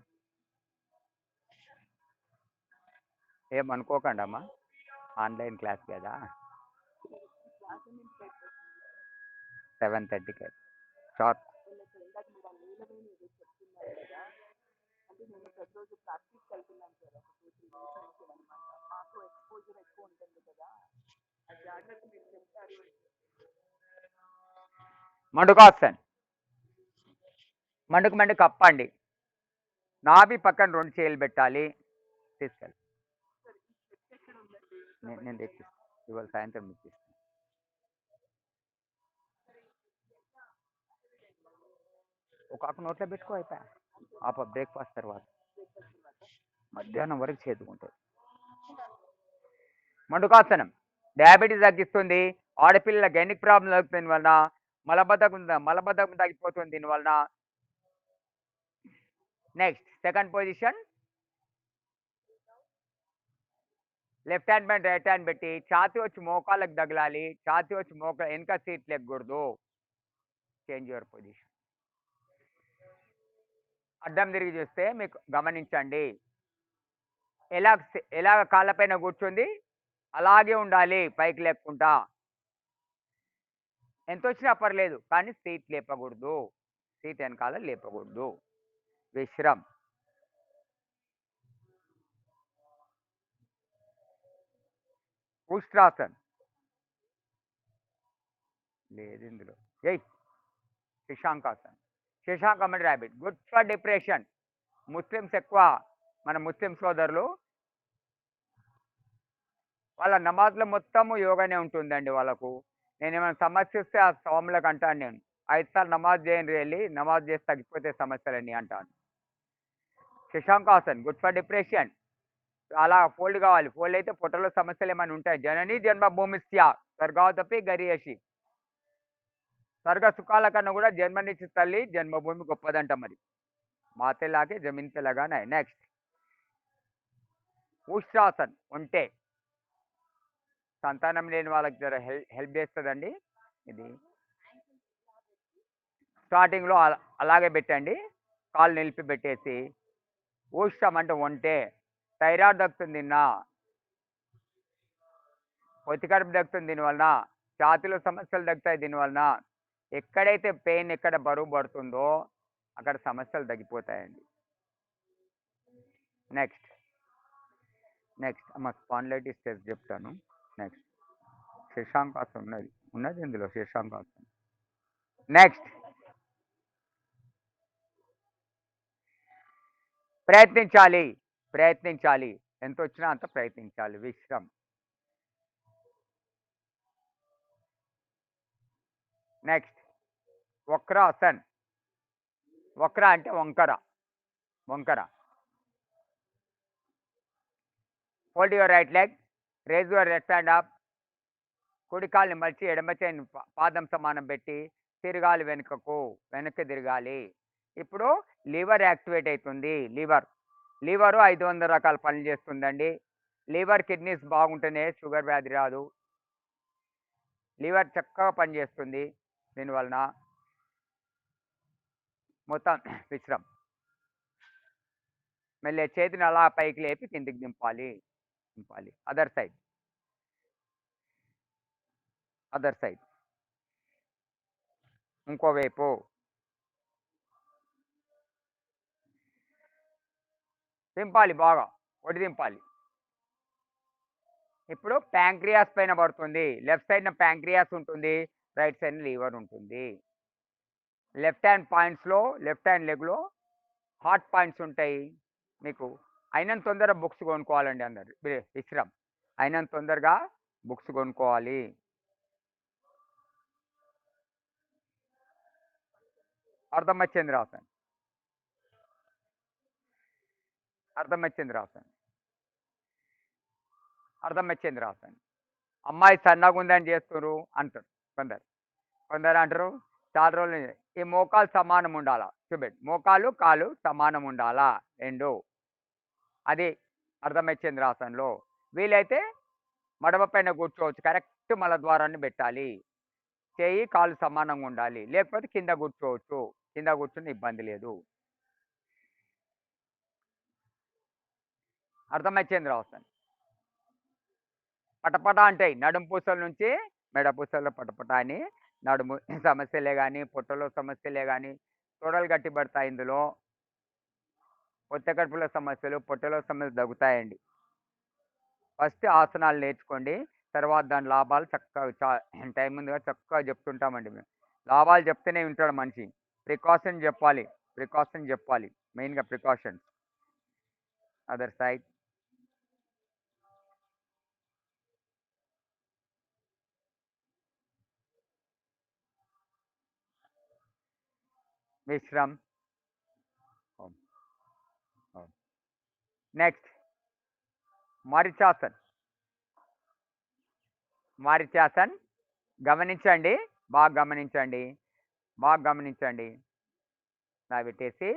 A: ఏమనుకోకండి అమ్మా, ఆన్లైన్ క్లాస్ కదా. 7:30కి షార్ప్. మండుకాసన్. మండు కప్పండి. నాభి పక్కన 2 చేతులు పెట్టాలి. తీసుకెళ్ళి నేను తెచ్చిస్తాను. ఇవాళ సాయంత్రం మీకు ఇస్తాను. ఒక ఆకు నోట్లో పెట్టుకో, అయిపోయా. బ్రేక్ఫాస్ట్ తర్వాత మధ్యాహ్నం వరకు చేదుకుంటుంది. మండుకాసనం డయాబెటీస్ తగ్గిస్తుంది. ఆడపిల్లల గైనిక్ ప్రాబ్లం తగ్గుతుంది వలన. మలబద్ధకం తగ్గిపోతుంది దీనివలన. Next second position. Left hand పైన రైట్ హ్యాండ్ పెట్టి ఛాతీ వచ్చి మోకాళ్ళకి తగలాలి. ఛాతీ వచ్చి వెనక సీట్ లెక్కకూడదు. Change your position. అడ్డం తిరిగి చూస్తే మీకు గమనించండి. ఎలా కాళ్ళపైన కూర్చుంది అలాగే ఉండాలి, పైకి లేపుకుంటా. ఎంత వచ్చినా పర్లేదు, కానీ సీట్ లేపకూడదు. సీట్ వెనకాల లేపకూడదు. విశ్రామ్. ఉష్ట్రాసన్ లేదు ఇందులో. శశాంకాసన్. శశాంకం అంటే rabbit. Good for depression. Muslims ఎక్కువ, మన ముస్లిం సోదరులు వాళ్ళ నమాజ్లో మొత్తము యోగానే ఉంటుందండి వాళ్ళకు. నేను ఏమైనా సమస్య వస్తే ఆ స్వాములకు అంటాను, నేను 5 సార్లు నమాజ్ చేయండి, వెళ్ళి నమాజ్ చేసి తగ్గిపోతే సమస్యలన్నీ అంటాను. శశాంకాసన్ గుడ్ ఫర్ డిప్రెషన్. అలా ఫోల్డ్ కావాలి. ఫోల్డ్ అయితే పొట్టలో సమస్యలు ఏమైనా ఉంటాయి. జనని జన్మభూమిస్య స్వర్గావతపి గరియేషి. స్వర్గ సుఖాల కన్నా కూడా జన్మనిచ్చి తల్లి జన్మభూమి గొప్పదంట. మరి మాతేలాగే జమీన్ పే లగానా. నెక్స్ట్ ఉష్ట్రాసన్. ఉంటే సంతానం లేని వాళ్ళకి జర హెల్ప్ చేస్తుందండి. ఇది స్టార్టింగ్లో అలాగే పెట్టండి. కాళ్ళు నిలిపి పెట్టేసి ఊష్టం అంటే ఒంటే. థైరాయిడ్ తగ్గుతుంది తిన్నా. పొత్తికడుపు తగ్గుతుంది దీనివలన. ఛాతీలో సమస్యలు తగ్గుతాయి దీనివలన. ఎక్కడైతే పెయిన్ ఎక్కడ బరువు పడుతుందో అక్కడ సమస్యలు తగ్గిపోతాయండి. నెక్స్ట్ అమ్మ స్పాండిలైటిస్ టెస్ట్ చెప్తాను. నెక్స్ట్ శశాంకాసనం ఉన్నది ఇందులో శశాంకాసనం. నెక్స్ట్ ప్రయత్నించాలి ఎంత వచ్చినా అంత ప్రయత్నించాలి. విశ్రమ్. నెక్స్ట్ వక్రాసన్. వక్ర అంటే వంకర. Hold your right leg, raise your left hand up. కుడి కాలుని మలిచి ఎడమ చేయిని పాదం సమానం పెట్టి తిరగాలి వెనక్కి తిరగాలి. ఇప్పుడు లివర్ యాక్టివేట్ అవుతుంది. లివరు 500 రకాల పనులు చేస్తుందండి. లివర్ కిడ్నీస్ బాగుంటేనే షుగర్ వ్యాధి రాదు. లివర్ చక్కగా పనిచేస్తుంది దీనివలన. మొత్తం విశ్రమ్. మళ్ళీ చేతిని అలా పైకి లేపి కిందికి దింపాలి. అదర్ సైడ్ ఇంకోవైపు. దింపాలి, బాగా ఒడి దింపాలి. ఇప్పుడు ప్యాంక్రియాస్ పైన పడుతుంది. లెఫ్ట్ సైడ్న ప్యాంక్రియాస్ ఉంటుంది, రైట్ సైడ్ లివర్ ఉంటుంది. లెఫ్ట్ హ్యాండ్ లెగ్లో హార్ట్ పాయింట్స్ ఉంటాయి. మీకు అయినంత తొందరగా బుక్స్ కొనుక్కోవాలండి అందరు. విశ్రమ్. అయినంత తొందరగా బుక్స్ కొనుక్కోవాలి. అర్ధమచ్చేంద్రాసన్. అమ్మాయి సన్నగా ఉందని చేస్తున్నారు అంటారు కొందరు అంటారు. చాలా రోజులు ఈ మోకాలు సమానం ఉండాలా. చూపెట్టు, మోకాలు కాలు సమానం ఉండాలా రెండు. అది అర్ధమచ్చేంద్రాసనంలో. వీలైతే మడమ పైన కూర్చోవచ్చు. కరెక్ట్ మల ద్వారాన్ని పెట్టాలి. చేయి కాలు సమానంగా ఉండాలి. లేకపోతే కింద కూర్చోవచ్చు. కింద కూర్చుని ఇబ్బంది లేదు. అర్ధమచ్చేంద్రాసనం. పటపట అంటాయి. నడుము పూసల నుంచి మెడ పూసల్లో పటపట అని. నడుము సమస్యలే కానీ, పొట్టలో సమస్యలే కానీ, తొడలు గట్టి పడతాయి. ఇందులో పొత్త కడుపుల సమస్యలు, పొట్టలో సమస్యలు తగ్గుతాయండి. ఫస్ట్ ఆసనాలు నేర్చుకోండి, తర్వాత దాని లాభాలు చక్కగా టైం ముందుగా చక్కగా చెప్తుంటామండి మేము. లాభాలు చెప్తేనే వింటాడు మనిషి. ప్రికాషన్ చెప్పాలి మెయిన్గా ప్రికాషన్స్. Other side. విశ్రమ్. నెక్స్ట్ మారిచాసన్. గమనించండి, బాగా గమనించండి. నా పెట్టేసి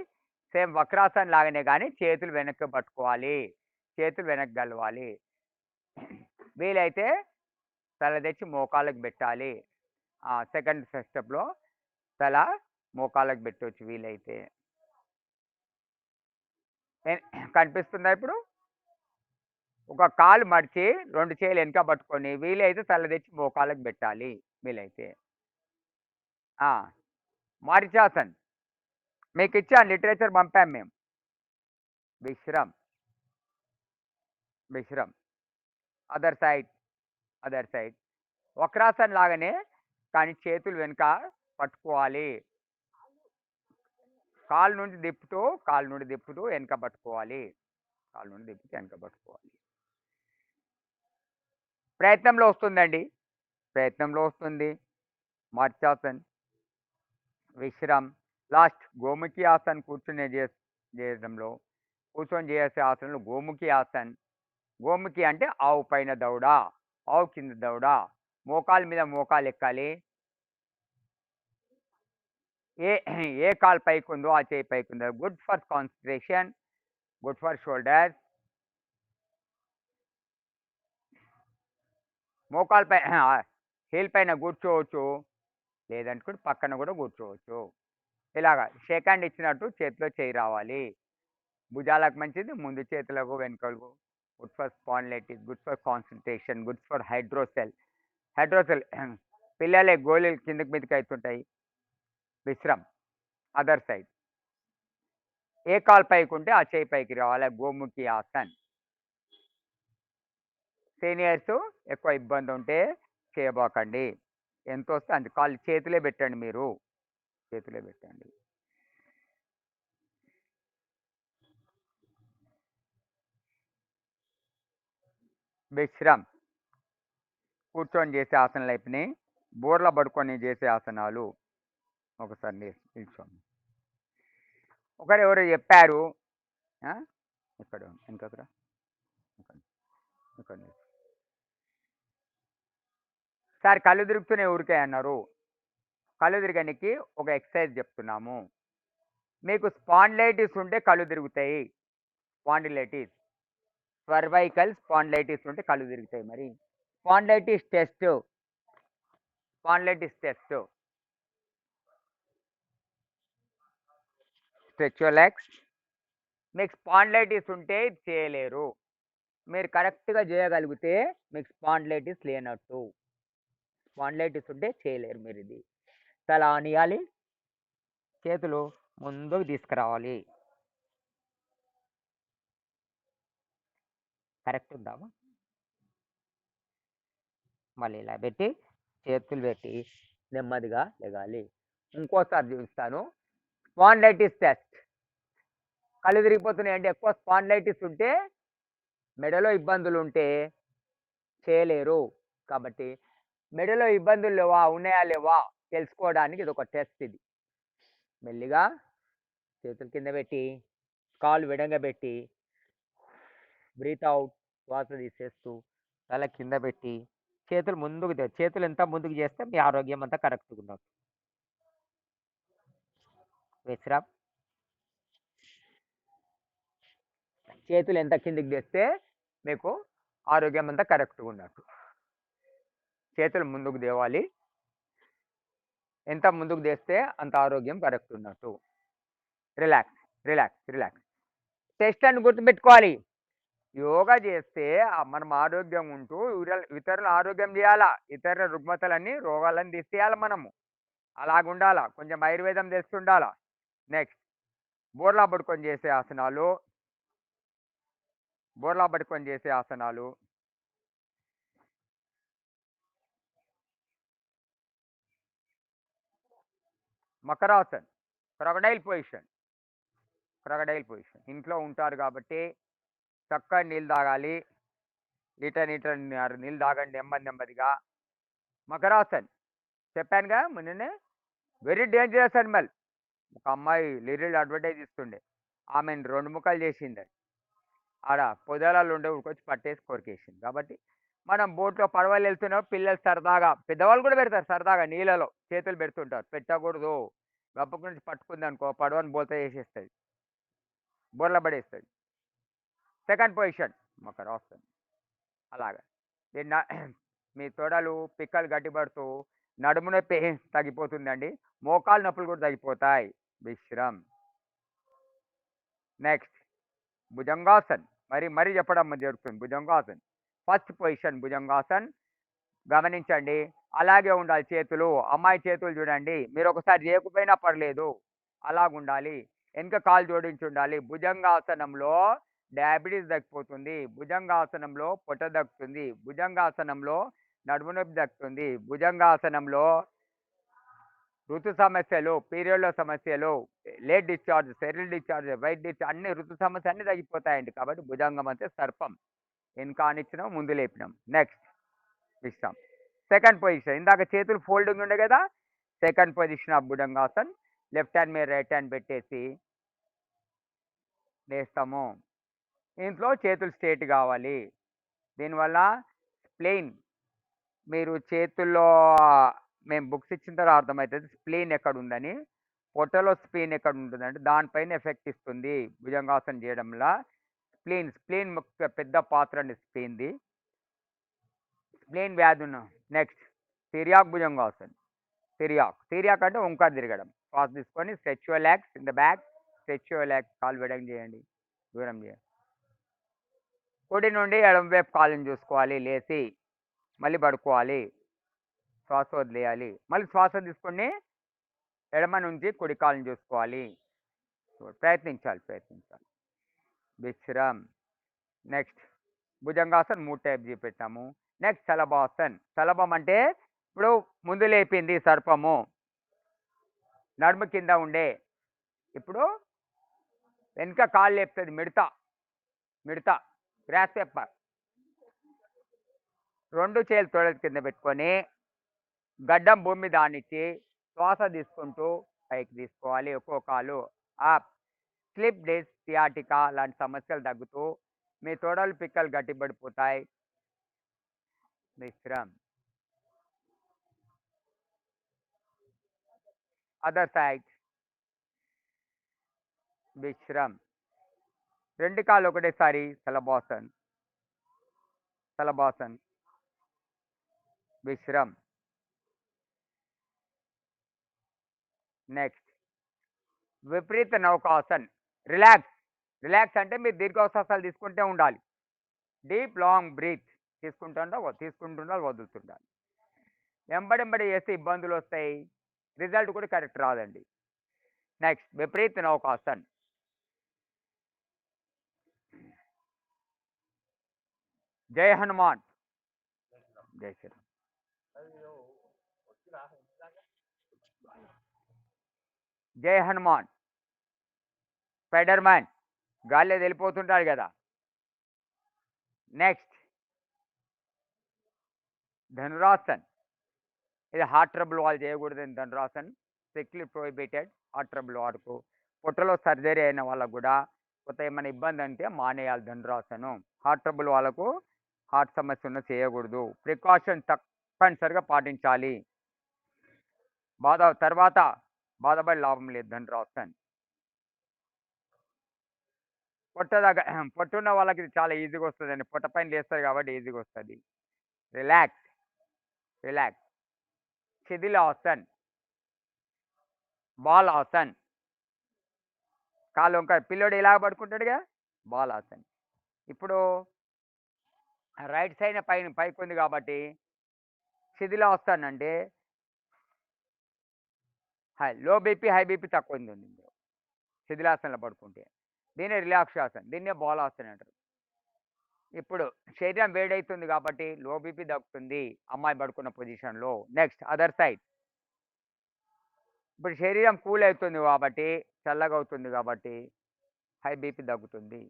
A: సేమ్ వక్రాసన్ లాగానే కానీ చేతులు వెనక్కి పట్టుకోవాలి, చేతులు వెనక్కి గలవాలి. వీలైతే తల తెచ్చి మోకాళ్ళకి పెట్టాలి. సెకండ్ స్టెప్లో తల మోకాళ్ళకి పెట్టవచ్చు వీలైతే. కనిపిస్తుందా ఇప్పుడు? ఒక కాలు మడిచి 2 చేతులు వెనక పట్టుకొని వీలైతే తల తెచ్చి మోకాళ్ళకి పెట్టాలి వీలైతే. మారిచాసన్ మీకు ఇచ్చాను, లిటరేచర్ పంపాం మేము. విశ్రమ్. Other side. వక్రాసన్ లాగానే కానీ చేతులు వెనుక పట్టుకోవాలి. కాలు నుండి దిప్పుతూ వెనక పట్టుకోవాలి. ప్రయత్నంలో వస్తుంది. మార్చాసన్. విశ్రమ్. లాస్ట్ గోముఖి ఆసన్. కూర్చొని చేసే ఆసనంలో గోముఖి ఆసన్. గోముఖి అంటే ఆవు పైన దౌడ, ఆవు కింద దౌడ. మోకాలు మీద మోకాలు ఎక్కాలి. ఏ కాలు పైకి ఉందో ఆ చేయి పైకి ఉందో. Good for concentration, good for shoulders. మోకాలు పై హీల్ పైన కూర్చోవచ్చు, లేదంటే పక్కన కూడా కూర్చోవచ్చు. ఇలాగా షేక్ హ్యాండ్ ఇచ్చినట్టు చేతిలో చేయి రావాలి. భుజాలకు మంచిది, ముందు చేతులకు వెనుకలకు. Good for spondylitis, good for concentration, good for hydrocele. Hydrocele పిల్లలే గోళీలు కిందకి మీదకి అవుతుంటాయి. విశ్రమ్. Other side. ఏ కాలు పైకి ఉంటే ఆ చేయి పైకి రావాలి. గోముఖి ఆసన్. సీనియర్స్ ఎక్కువ ఇబ్బంది ఉంటే చేయబోకండి. ఎంత వస్తే అంత కాళ్ళు చేతులే పెట్టండి, మీరు చేతులే పెట్టండి. విశ్రమ్. కూర్చొని చేసే ఆసనాలు అయిపోయినాయి. బోర్ల పడుకొని చేసే ఆసనాలు ఒకసారి నిల్చోండి. ఒకరు ఎవరు చెప్పారు, ఇక్కడ ఇంకొకరా, ఇక్కడ సార్ కళ్ళు తిరుగుతూనే ఊరికే అన్నారు. కళ్ళు తిరగడానికి ఒక ఎక్సర్సైజ్ చెప్తున్నాము. మీకు స్పాండిలైటిస్ ఉంటే కళ్ళు తిరుగుతాయి. స్పాండిలైటిస్, సర్వైకల్ స్పాండిలైటిస్ ఉంటే కళ్ళు తిరుగుతాయి. మరి spondylitis test, spondylitis test. Stretch your legs. మీకు స్పాండిలైటిస్ ఉంటే చేయలేరు. మీరు కరెక్ట్గా చేయగలిగితే మీకు స్పాండిలైటిస్ లేనట్టు. స్పాండిలైటిస్ ఉంటే చేయలేరు మీరు. ఇది తల ఆనియాలి, చేతులు ముందుకు తీసుకురావాలి. కరెక్ట్ ఉందామా? మళ్ళీ ఇలా పెట్టి చేతులు పెట్టి నెమ్మదిగా లెగాలి. ఇంకోసారి చూపిస్తాను. Spondylitis test. కళ్ళు తిరిగిపోతున్నాయి అంటే ఎక్కువ స్పాండిలైటిస్ ఉంటే, మెడలో ఇబ్బందులు ఉంటే చేయలేరు. కాబట్టి మెడలో ఇబ్బందులు లేవా, ఉన్నాయా లేవా తెలుసుకోవడానికి ఇది ఒక టెస్ట్. ఇది మెల్లిగా చేతుల కింద పెట్టి కాలు విడంగా పెట్టి బ్రీత్ అవుట్, శ్వాస తీసేస్తూ తల కింద పెట్టి చేతులు ముందుకు చేతులు ఎంత ముందుకు చేస్తే మీ ఆరోగ్యం అంతా కరెక్ట్గా ఉన్నట్టు. విశ్రామ్. చేతులు ఎంత కిందికి తెస్తే మీకు ఆరోగ్యం అంతా కరెక్ట్గా ఉన్నట్టు. చేతులు ముందుకు దేవాలి. ఎంత ముందుకు తెస్తే అంత ఆరోగ్యం కరెక్ట్ ఉన్నట్టు. Relax, relax, relax. టెస్ట్ అని గుర్తుపెట్టుకోవాలి. యోగా చేస్తే మనం ఆరోగ్యం ఉంటూ ఇతరుల ఆరోగ్యం చేయాలా. ఇతర రుగ్మతలన్నీ, రోగాలన్నీ తీసేయాలి మనము. అలాగుండాలా. కొంచెం ఆయుర్వేదం తెస్తుండాలా. నెక్స్ట్ బోర్లా పడుకొని చేసే ఆసనాలు. బోర్లా పడుకొని చేసే ఆసనాలు. Makarasan, crocodile position. Crocodile position. ఇంట్లో ఉంటారు కాబట్టి చక్కగా నీళ్ళు తాగాలి. లీటర్ నీళ్ళు తాగండి నెమ్మదిగా. మకరాసన్ చెప్పానుగా మొన్ననే. Very dangerous animal. ఒక అమ్మాయి లిరిల్ అడ్వర్టైజ్ ఇస్తుండే, ఆమెను 2 ముక్కలు చేసింది. ఆడ పొదలలో ఉండే ఉరికొచ్చి పట్టేసి కొరికేసింది. కాబట్టి మనం బోట్లో పడవలు వెళ్తున్నాం, పిల్లలు సరదాగా, పెద్దవాళ్ళు కూడా పెడతారు సరదాగా నీళ్ళలో చేతులు పెడుతుంటారు. పెట్టకూడదు. గబ్బకు నుంచి పట్టుకుంది అనుకో పడవని బోల్తా చేసేస్తుంది, బోర్ల పడేస్తుంది. Second position Makarasan. అలాగా మీ తొడలు పిక్కలు గట్టిపడుతూ నడుము నొప్పి తగ్గిపోతుందండి. మోకాలు నొప్పులు కూడా తగ్గిపోతాయి. విశ్రామ్. నెక్స్ట్ భుజంగాసన్. మరీ చెప్పడం జరుగుతుంది. Bhujangasan first position. భుజంగాసన్ గమనించండి. అలాగే ఉండాలి చేతులు. అమ్మాయి చేతులు చూడండి. మీరు ఒకసారి చేయకపోయినా పర్లేదు, అలాగుండాలి. వెనుక కాలు జోడించి ఉండాలి. భుజంగాసనంలో డయాబెటీస్ తగ్గిపోతుంది. భుజంగాసనంలో పొట్ట తగ్గుతుంది. భుజంగాసనంలో నడుము నొప్పి తగ్గుతుంది. భుజంగాసనంలో ఋతు సమస్యలు, పీరియడ్లో సమస్యలు, late discharge, Cyril discharge, white discharge, అన్ని ఋతు సమస్య అన్ని తగ్గిపోతాయండి. కాబట్టి భుజంగం అంటే సర్పం. వెనుక ఆనిచ్చినాం, ముందు లేపినాం. నెక్స్ట్ విశ్రామ్. Second position. ఇందాక చేతులు ఫోల్డింగ్ ఉండే కదా, second position of Bhujangasan. Left hand మీద రైట్ హ్యాండ్ పెట్టేసి వేస్తాము. ఇంట్లో చేతులు స్ట్రేట్ కావాలి. దీనివల్ల స్ప్లెయిన్, మీరు చేతుల్లో మేము బుక్స్ ఇచ్చిన తర్వాత అర్థమవుతుంది స్ప్లీన్ ఎక్కడ ఉందని. పొట్టలో స్ప్లీన్ ఎక్కడ ఉంటుందంటే దానిపైన ఎఫెక్ట్ ఇస్తుంది భుజంగాసనం చేయడం వల్ల. స్ప్లీన్ పెద్ద పాత్ర అండి స్ప్లీన్ది. స్ప్లీన్ వ్యాధి ఉన్న. నెక్స్ట్ తిరియాక్ భుజంగాసన్. తిరియాక్ అంటే వంకర తిరగడం. శ్వాస తీసుకొని stretch your legs in the back. Stretch your legs, కాలు వెడల్పు చేయండి. దూరం చేయ. కుడి నుండి ఎడమ వైపు కాళ్ళని చూసుకోవాలి, లేచి మళ్ళీ పడుకోవాలి, శ్వాస వదిలేయాలి, మళ్ళీ శ్వాస తీసుకొని ఎడమ నుంచి కుడి కాళ్ళని చూసుకోవాలి. ప్రయత్నించాలి. విశ్రామ్. నెక్స్ట్ భుజంగాసన్ 3 టైప్ చూపెట్టాము. నెక్స్ట్ శలభాసన్. శలభం అంటే ఇప్పుడు ముందు లేపింది సర్పము, నడుము కింద ఉండే, ఇప్పుడు వెనుక కాళ్ళు లేపుతుంది మిడత గ్రాస్ పేపర్. 2 చేతులు తొడల కింద పెట్టుకొని గడ్డం భూమి మీద ఆనిచ్చి శ్వాస తీసుకుంటూ పైకి తీసుకోవాలి. ఒక్కో కాలు అప్. స్లిప్ డిస్క్, సియాటికా లాంటి సమస్యలు తగ్గుతూ మీ తొడలు పిక్కలు గట్టిపడిపోతాయి. విశ్రామ్. Other side. విశ్రామ్. 2 కాళ్ళు ఒకటేసారి శలభాసన్. విశ్రామ్. నెక్స్ట్ విపరీత నౌకాసన్. రిలాక్స్ అంటే మీరు దీర్ఘశ్వాసాలు తీసుకుంటే ఉండాలి. డీప్ లాంగ్ బ్రీత్ తీసుకుంటుండాలి, వదులుతుండాలి. వెంబడి చేస్తే ఇబ్బందులు వస్తాయి, రిజల్ట్ కూడా కరెక్ట్ రాదండి. నెక్స్ట్ విపరీత నౌకాసన్. జై హనుమాన్. జై శ్రీరామ్. జై హనుమాన్. స్పైడర్ మ్యాన్ గాల్లో వెళ్ళిపోతుంటాడు కదా. నెక్స్ట్ ధనురాసన్. ఇది హార్ట్ ట్రబుల్ వాళ్ళు చేయకూడదు. Dhanurasan strictly prohibited. Heart trouble వాడుకు, పొట్టలో సర్జరీ అయిన వాళ్ళకు కూడా కొత్త ఏమైనా ఇబ్బంది అంటే మానేయాలి ధనురాసను. హార్ట్ ట్రబుల్ వాళ్ళకు, హార్ట్ సమస్య ఉన్న చేయకూడదు. ప్రికాషన్ తప్పనిసరిగా పాటించాలి. తర్వాత బాధపడి లాభం లేదు. ధనురాసన్ పొట్టున్న వాళ్ళకి ఇది చాలా ఈజీగా వస్తుందండి. పొట్ట పైన లేస్తారు కాబట్టి ఈజీగా వస్తుంది. రిలాక్స్. శిథిలాసన్. బాలాసన్. కాళ్ళు వంక పిల్లోడు ఇలా పడుకుంటాడుగా, బాలాసన్. ఇప్పుడు రైట్ సైడ్ పైకి ఉంది కాబట్టి శిథిలాసన్ అంటే లో బీపీ హై బీపీ తక్కువ ఉంది. శిథిలాసనలో పడుకుంటే దీన్నే రిలాక్సాసన్, దీన్నే బాలాసన్ అంటారు. ఇప్పుడు శరీరం వేడవుతుంది కాబట్టి లో బీపీ తగ్గుతుంది అమ్మాయి పడుకున్న పొజిషన్లో. Next other side. ఇప్పుడు శరీరం కూల్ అవుతుంది కాబట్టి, చల్లగా అవుతుంది కాబట్టి హై బీపీ తగ్గుతుంది.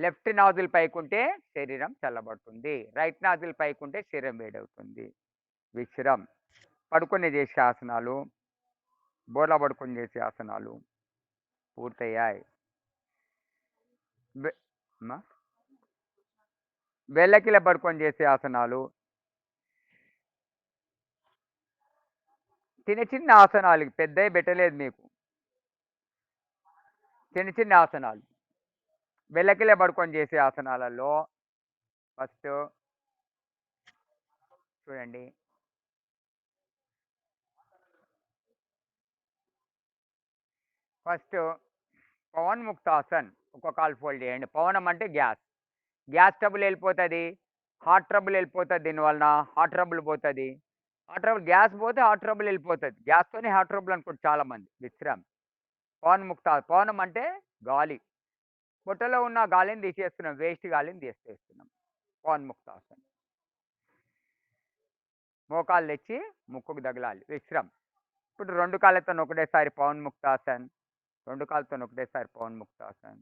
A: లెఫ్ట్ నాజిల్ పైకి ఉంటే శరీరం చల్లబడుతుంది, రైట్ నాజిల్ పైకి ఉంటే శరీరం వేడవుతుంది. విశ్రామ్. పడుకొని చేసే ఆసనాలు, బోర్లా పడుకొని చేసే ఆసనాలు పూర్తయ్యాయి. వేళ్ళకిల పడుకొని చేసే ఆసనాలు, చిన్న ఆసనాలు, పెద్దవి పెట్టలేదు మీకు. చిన్న ఆసనాలు వెల్లకిలే పడుకొని చేసే ఆసనాలలో ఫస్ట్ చూడండి. ఫస్ట్ పవన్ముక్తాసన్. ఒక కాలు ఫోల్డ్ చేయండి. పవనం అంటే గ్యాస్ ట్రబుల్ వెళ్ళిపోతుంది, హార్ట్ ట్రబుల్ వెళ్ళిపోతుంది. దీనివలన హార్ట్ ట్రబుల్ పోతుంది. గ్యాస్ పోతే హార్ట్ ట్రబుల్ వెళ్ళిపోతుంది. గ్యాస్తోనే హార్ట్ ట్రబుల్ అనుకుంటు చాలామంది. విశ్రామ్. పవనం అంటే గాలి, పొట్టలో ఉన్న గాలిని తీసేస్తున్నాం, వేస్ట్ గాలిని తీసేస్తున్నాం. పవన్ముక్తాసన్. మోకాలు తెచ్చి ముక్కుకు తగలాలి. విశ్రామ్. ఇప్పుడు 2 కాళ్ళతో ఒకటేసారి పవన్ముక్తాసన్, 2 కాళ్ళతో ఒకటేసారి పవన్ముక్తాసన్.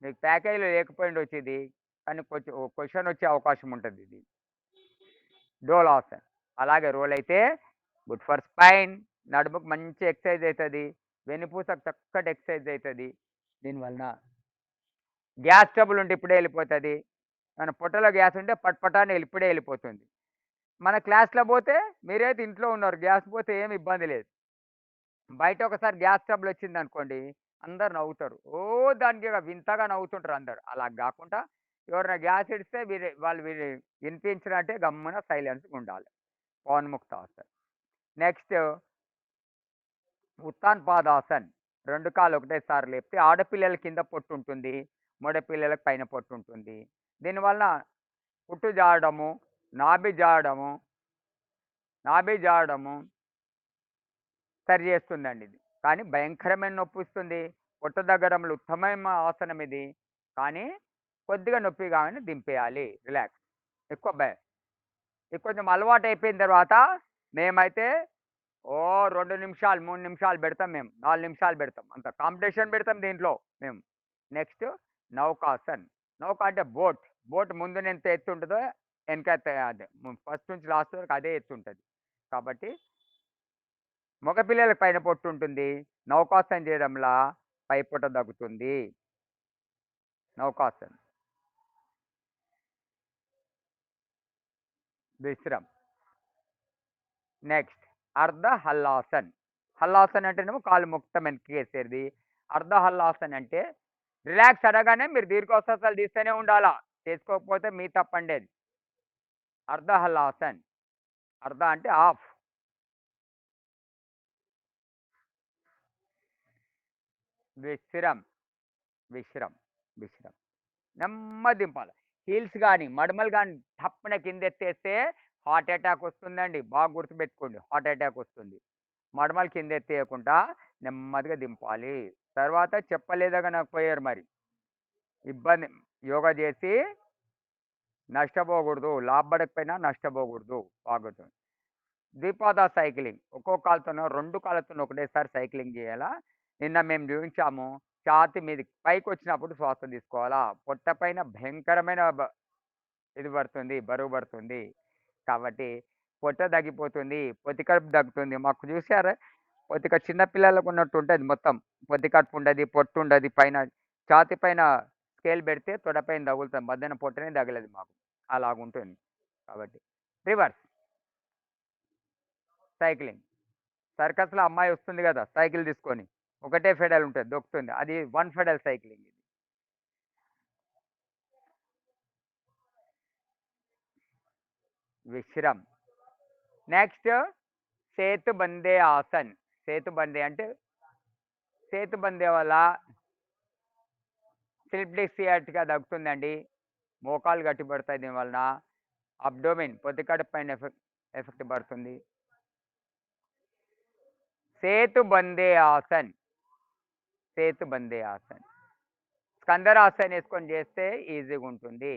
A: మీకు ప్యాకేజీలో లేకపోయింది వచ్చేది, కానీ కొంచెం క్వశ్చన్ వచ్చే అవకాశం ఉంటుంది. ఇది డోలాసన్. అలాగే రోల్ అయితే గుడ్ ఫర్ స్పైన్, నడుముకు మంచి ఎక్సర్సైజ్ అవుతుంది, వెన్నుపూసకు చక్కటి ఎక్సర్సైజ్ అవుతుంది. దీనివలన గ్యాస్ ట్రబుల్ ఉంటే ఇప్పుడే వెళ్ళిపోతుంది. మన పొట్టలో గ్యాస్ ఉంటే పట్పటాన్ని ఇప్పుడే వెళ్ళిపోతుంది. మన క్లాస్లో పోతే మీరైతే ఇంట్లో ఉన్నారు, గ్యాస్ పోతే ఏమి ఇబ్బంది లేదు. బయట ఒకసారి గ్యాస్ ట్రబుల్ వచ్చింది అనుకోండి, అందరు నవ్వుతారు, దానికి వింతగా నవ్వుతుంటారు అందరు. అలా కాకుండా ఎవరైనా గ్యాస్ ఇడిస్తే వాళ్ళు వినిపించినట్టే గమ్మున సైలెన్స్గా ఉండాలి. పవన్ముక్తాసన్. నెక్స్ట్ ఉత్తాన్ పాదాసన్. 2 కాళ్ళు ఒకటేసారి లేపితే ఆడపిల్లల కింద పొట్టు ఉంటుంది. మగ పిల్లలకు పైన పొట్టు ఉంటుంది. దీనివల్ల పుట్టు జారడము, నాభి జారడము, నాభి జారడము సరి చేస్తుందండి ఇది. కానీ భయంకరమైన నొప్పిస్తుంది. పొట్ట దగ్గరములు ఉత్తమమైన ఆసనం ఇది. కానీ కొద్దిగా నొప్పి కాగానే దింపేయాలి. రిలాక్స్. ఎక్కువ ఇది కొంచెం అలవాటు అయిపోయిన తర్వాత మేమైతే 2 నిమిషాలు, 3 నిమిషాలు పెడతాం మేము. 4 నిమిషాలు పెడతాం. అంత కాంపిటీషన్ పెడతాం దీంట్లో మేము. నెక్స్ట్ నౌకాసన్. నౌక అంటే బోట్. బోట్ ముందు ఎంత ఎత్తు ఉంటుందో వెనక అదే ఫస్ట్ నుంచి లాస్ట్ వరకు అదే ఎత్తు ఉంటుంది. కాబట్టి మగ పిల్లలకు పైన పొట్టు ఉంటుంది. నౌకాసన్ చేయడంలా పై పొట్ట తగ్గుతుంది. నౌకాసన్. విశ్రం. నెక్స్ట్ అర్ధ హల్లాసన్. హల్లాసన్ అంటేనేమో కాలు మొత్తం వెనక్కి వేసేది. అర్ధ హల్లాసన్ అంటే రిలాక్స్ అనగానే మీరు దీర్ఘశ్వాసాలు తీస్తూనే ఉండాలా. చేసుకోకపోతే మీ తప్పండి అది. అర్ధ హల్లాసన్. అర్ధ అంటే హాఫ్. విశ్రం. విశ్రం. విశ్రం. నెమ్మది దింపాలి. హీల్స్ కానీ మడమలు కానీ తప్పన కింద ఎత్తేస్తే హార్ట్ అటాక్ వస్తుందండి. బాగా గుర్తుపెట్టుకోండి, హార్ట్ అటాక్ వస్తుంది. మడమలు కింద ఎత్తేయకుండా నెమ్మదిగా దింపాలి. తర్వాత చెప్పలేదగా నాకు పోయారు మరి ఇబ్బంది. యోగా చేసి నష్టపోకూడదు. లాభపడకపోయినా నష్టపోకూడదు. బాగుంటుంది. ద్విపాద సైక్లింగ్. ఒక్కో కాలుతోనో 2 కాళ్ళతోనో ఒకటేసారి సైక్లింగ్ చేయాలా. నిన్న మేము చూపించాము. ఛాతి మీద పైకి వచ్చినప్పుడు శ్వాస తీసుకోవాలా. పొట్ట పైన భయంకరమైన ఇది పడుతుంది, బరువు పడుతుంది. కాబట్టి పొట్ట తగ్గిపోతుంది, పొత్తికడుపు తగ్గుతుంది. మాకు చూసారా, చిన్న పిల్లలకు ఉన్నట్టు ఉంటుంది మొత్తం. పొత్తికడుపు ఉండదు, పొట్టు ఉండదు. పైన ఛాతి పైన స్కేల్ పెడితే తొడ పైన తగులుతుంది, మధ్యాహ్న పొట్టనే తగలదు మాకు. అలాగుంటుంది. కాబట్టి రివర్స్ సైక్లింగ్. సర్కస్లో అమ్మాయి వస్తుంది కదా సైకిల్ తీసుకొని, ఒకటే ఫెడల్ ఉంటుంది, దొక్కుతుంది. అది 1 ఫెడల్ సైక్లింగ్. ఇది విశ్రం. నెక్స్ట్ సేతు బందే ఆసన్. సేతు బందే అంటే సేతు బందే వల్ల స్లిప్ డిస్క్ సియాటికా తగ్గుతుందండి. మోకాలు గట్టిపడతాయి దీనివలన. అబ్డోమిన్ పొత్తికడుపు పైన ఎఫెక్ట్ పడుతుంది. సేతు బందే ఆసన్. సేతు బందే ఆసన్. స్కందరాసన్ వేసుకొని చేస్తే ఈజీగా ఉంటుంది.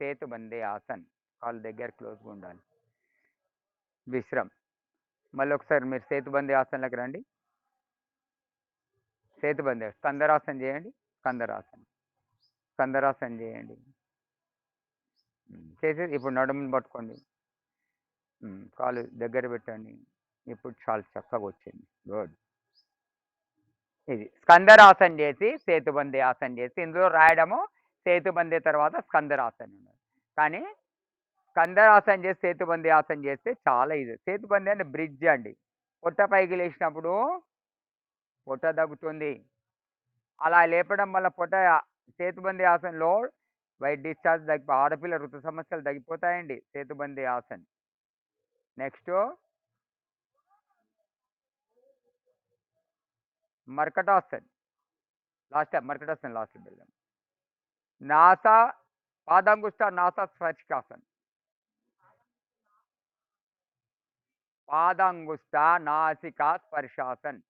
A: సేతు బందే ఆసన్. కాళ్ళు దగ్గర క్లోజ్గా ఉండాలి. విశ్రం. మళ్ళీ ఒకసారి మీరు సేతు బందే ఆసన్లోకి రండి. సేతు బందే. స్కందరాసన్ చేయండి. స్కందరాసన్. స్కందరాసన్ చేయండి. చేసి ఇప్పుడు నడుముని పట్టుకోండి. కాలు దగ్గర పెట్టండి. ఇప్పుడు చాలా చక్కగా వచ్చింది. గుడ్. ఇది స్కందరాసన్ చేసి సేతుబంది ఆసన్ చేసి ఇందులో రాయడము సేతుబంది తర్వాత స్కందరాసన్ ఉన్నది. కానీ స్కందరాసన్ చేసి సేతుబంది ఆసన్ చేస్తే చాలా ఇది. సేతుబంది అంటే బ్రిడ్జ్ అండి. పొట్ట పైకి లేచినప్పుడు పొట్ట తగ్గుతుంది. అలా లేపడం వల్ల పొట్ట సేతుబంది ఆసన్లో వైట్ డిశ్చార్జ్ ఆడపిల్ల ఋతు సమస్యలు తగ్గిపోతాయండి Setubandhasan. Next Markatasan. Last Markatasan last వెళ్దాం. నాసా పాదాంగుష్ట నాసా స్పర్శికాసన్. పాదాంగుష్ట నాసికా స్పర్శాసన్.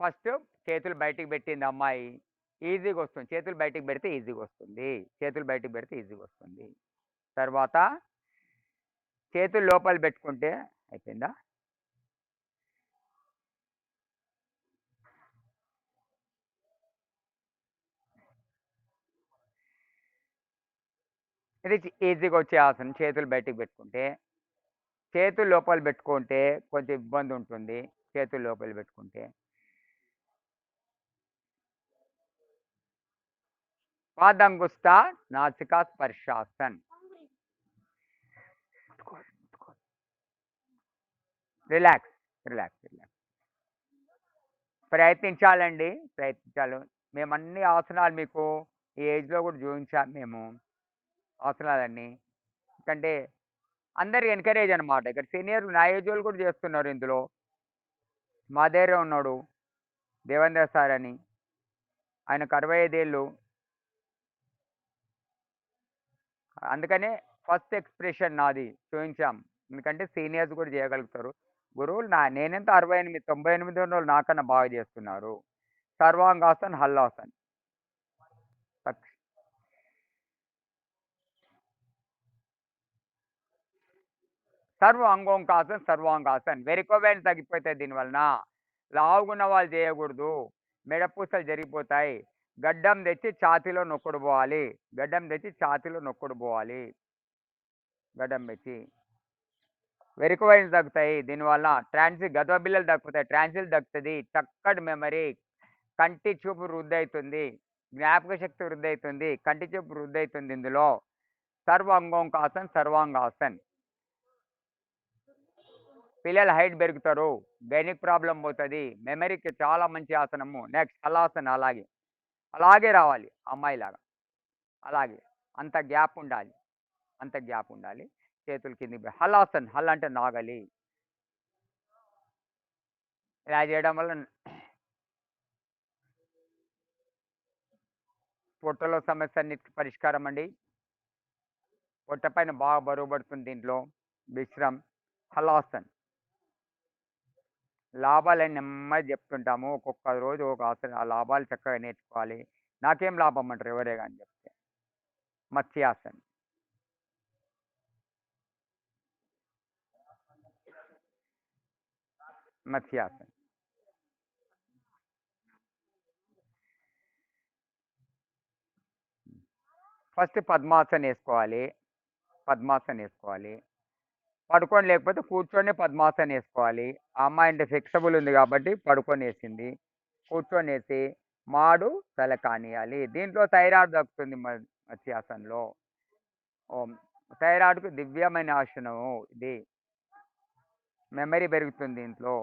A: ఫస్ట్ చేతులు బయటికి పెట్టింది అమ్మాయి, ఈజీగా వస్తుంది. చేతులు బయటికి పెడితే ఈజీగా వస్తుంది. చేతులు బయటికి పెడితే ఈజీగా వస్తుంది. తర్వాత చేతులు లోపల పెట్టుకుంటే అయిపోయిందా. ఇది ఈజీగా వచ్చే ఆసనం. చేతులు బయటికి పెట్టుకుంటే, చేతులు లోపల పెట్టుకుంటే కొంచెం ఇబ్బంది ఉంటుంది. చేతులు లోపల పెట్టుకుంటే Padangushtha Nasika Sparshasan. Relax relax relax. ప్రయత్నించాలండి, ప్రయత్నించాలి. మేము అన్ని ఆసనాలు మీకు ఈ ఏజ్లో కూడా చూపించాం మేము ఆసనాలన్నీ. ఎందుకంటే అందరు ఎన్కరేజ్ అనమాట. ఇక్కడ సీనియర్ నా ఏజ్ వాళ్ళు కూడా చేస్తున్నారు ఇందులో. మా దగ్గరే ఉన్నాడు దేవేంద్ర సార్ అని. ఆయనకు 65 ఏళ్ళు. అందుకనే ఫస్ట్ ఎక్స్ప్రెషన్ నాది చూపించాం. ఎందుకంటే సీనియర్స్ కూడా చేయగలుగుతారు. గురువులు నేనెంత 68, 98 ఉన్నోళ్ళు నాకన్నా బాగా చేస్తున్నారు. సర్వాంగాసన్, హల్లాసన్. సర్వాంగోంకాసన్, సర్వాంగాసన్. వెరికోవెన్స్ తగ్గిపోతాయి దీనివలన. లావుగున్న వాళ్ళు చేయకూడదు. మెడపూసలు జరిగిపోతాయి. గడ్డం తెచ్చి ఛాతీలో నొక్కుడు పోవాలి. గడ్డం తెచ్చి ఛాతీలో నొక్కుడు పోవాలి. గడ్డం పెట్టి వెరికోవైన్స్ తగ్గుతాయి దీనివల్ల. గద్వ బిల్లలు తగ్గుతాయి, ట్రాన్సిల్ తగ్గుతుంది, చక్కటి మెమరీ, కంటి చూపు వృద్ధి అవుతుంది, జ్ఞాపక శక్తి వృద్ధి అవుతుంది, కంటి చూపు వృద్ధి అవుతుంది ఇందులో. సర్వాంగోంకాసన్, సర్వాంగాసన్. పిల్లలు హైట్ పెరుగుతారు, గైనిక్ ప్రాబ్లం పోతుంది, మెమరీకి చాలా మంచి ఆసనము. నెక్స్ట్ హలాసన్. అలాగే అలాగే రావాలి అమ్మాయిలాగా. అలాగే అంత గ్యాప్ ఉండాలి, అంత గ్యాప్ ఉండాలి. చేతులు కిందికి. హలాసన్. హల్ అంటే నాగలి. ఇలా చేయడం వల్ల పొట్టలో సమస్య అన్నిటికీ పరిష్కారం అండి. పొట్ట పైన బాగా బరువు పడుతుంది దీంట్లో. విశ్రమ్. హలాసన్. లాభాలని నెమ్మది చెప్తుంటాము. ఒక్కొక్క రోజు ఒక ఆసనం. ఆ లాభాలు చక్కగా నేర్చుకోవాలి. నాకేం లాభం అంటారు ఎవరే కానీ చెప్తే. మత్స్యాసన్. మత్స్యాసన్. ఫస్ట్ పద్మాసన్ వేసుకోవాలి. పద్మాసన్ వేసుకోవాలి. పడుకొని లేకపోతే కూర్చొని పద్మాసన్ వేసుకోవాలి. ఆ అమ్మాయి అంటే ఫ్లెక్సిబుల్ ఉంది కాబట్టి పడుకొని వేసింది. కూర్చొని వేసి మాడు తల కానియాలి. దీంట్లో థైరాయిడ్ దక్కుతుంది మత్స్యాసనంలో. థైరాయిడ్కు దివ్యమైన ఆసనము ఇది. మెమరీ పెరుగుతుంది దీంట్లో.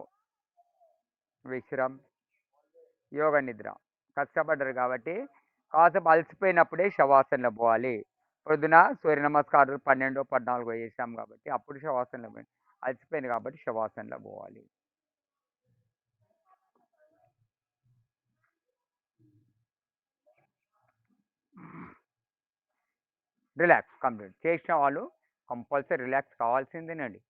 A: విశ్రమ్. యోగ నిద్ర. కష్టపడ్డారు కాబట్టి కాసేపు అలసిపోయినప్పుడే శవాసనలో పోవాలి. పొద్దున సూర్య నమస్కారాలు 12, 14 చేసాం కాబట్టి అప్పుడు శవాసనలో పోయి అలసిపోయింది కాబట్టి శవాసనలో పోవాలి. రిలాక్స్ కంప్లీట్ చేసిన వాళ్ళు కంపల్సరీ రిలాక్స్ కావాల్సిందేనండి.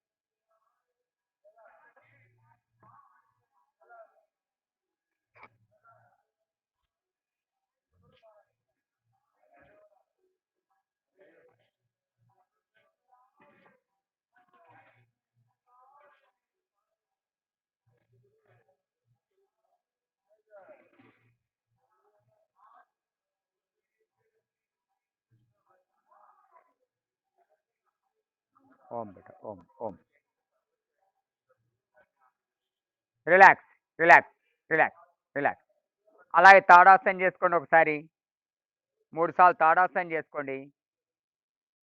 A: ఓం బేట ఓం ఓం. Relax relax relax relax. అలాగే తాడాసనం చేసుకోండి ఒకసారి. 3 సార్లు తాడాసనం చేసుకోండి.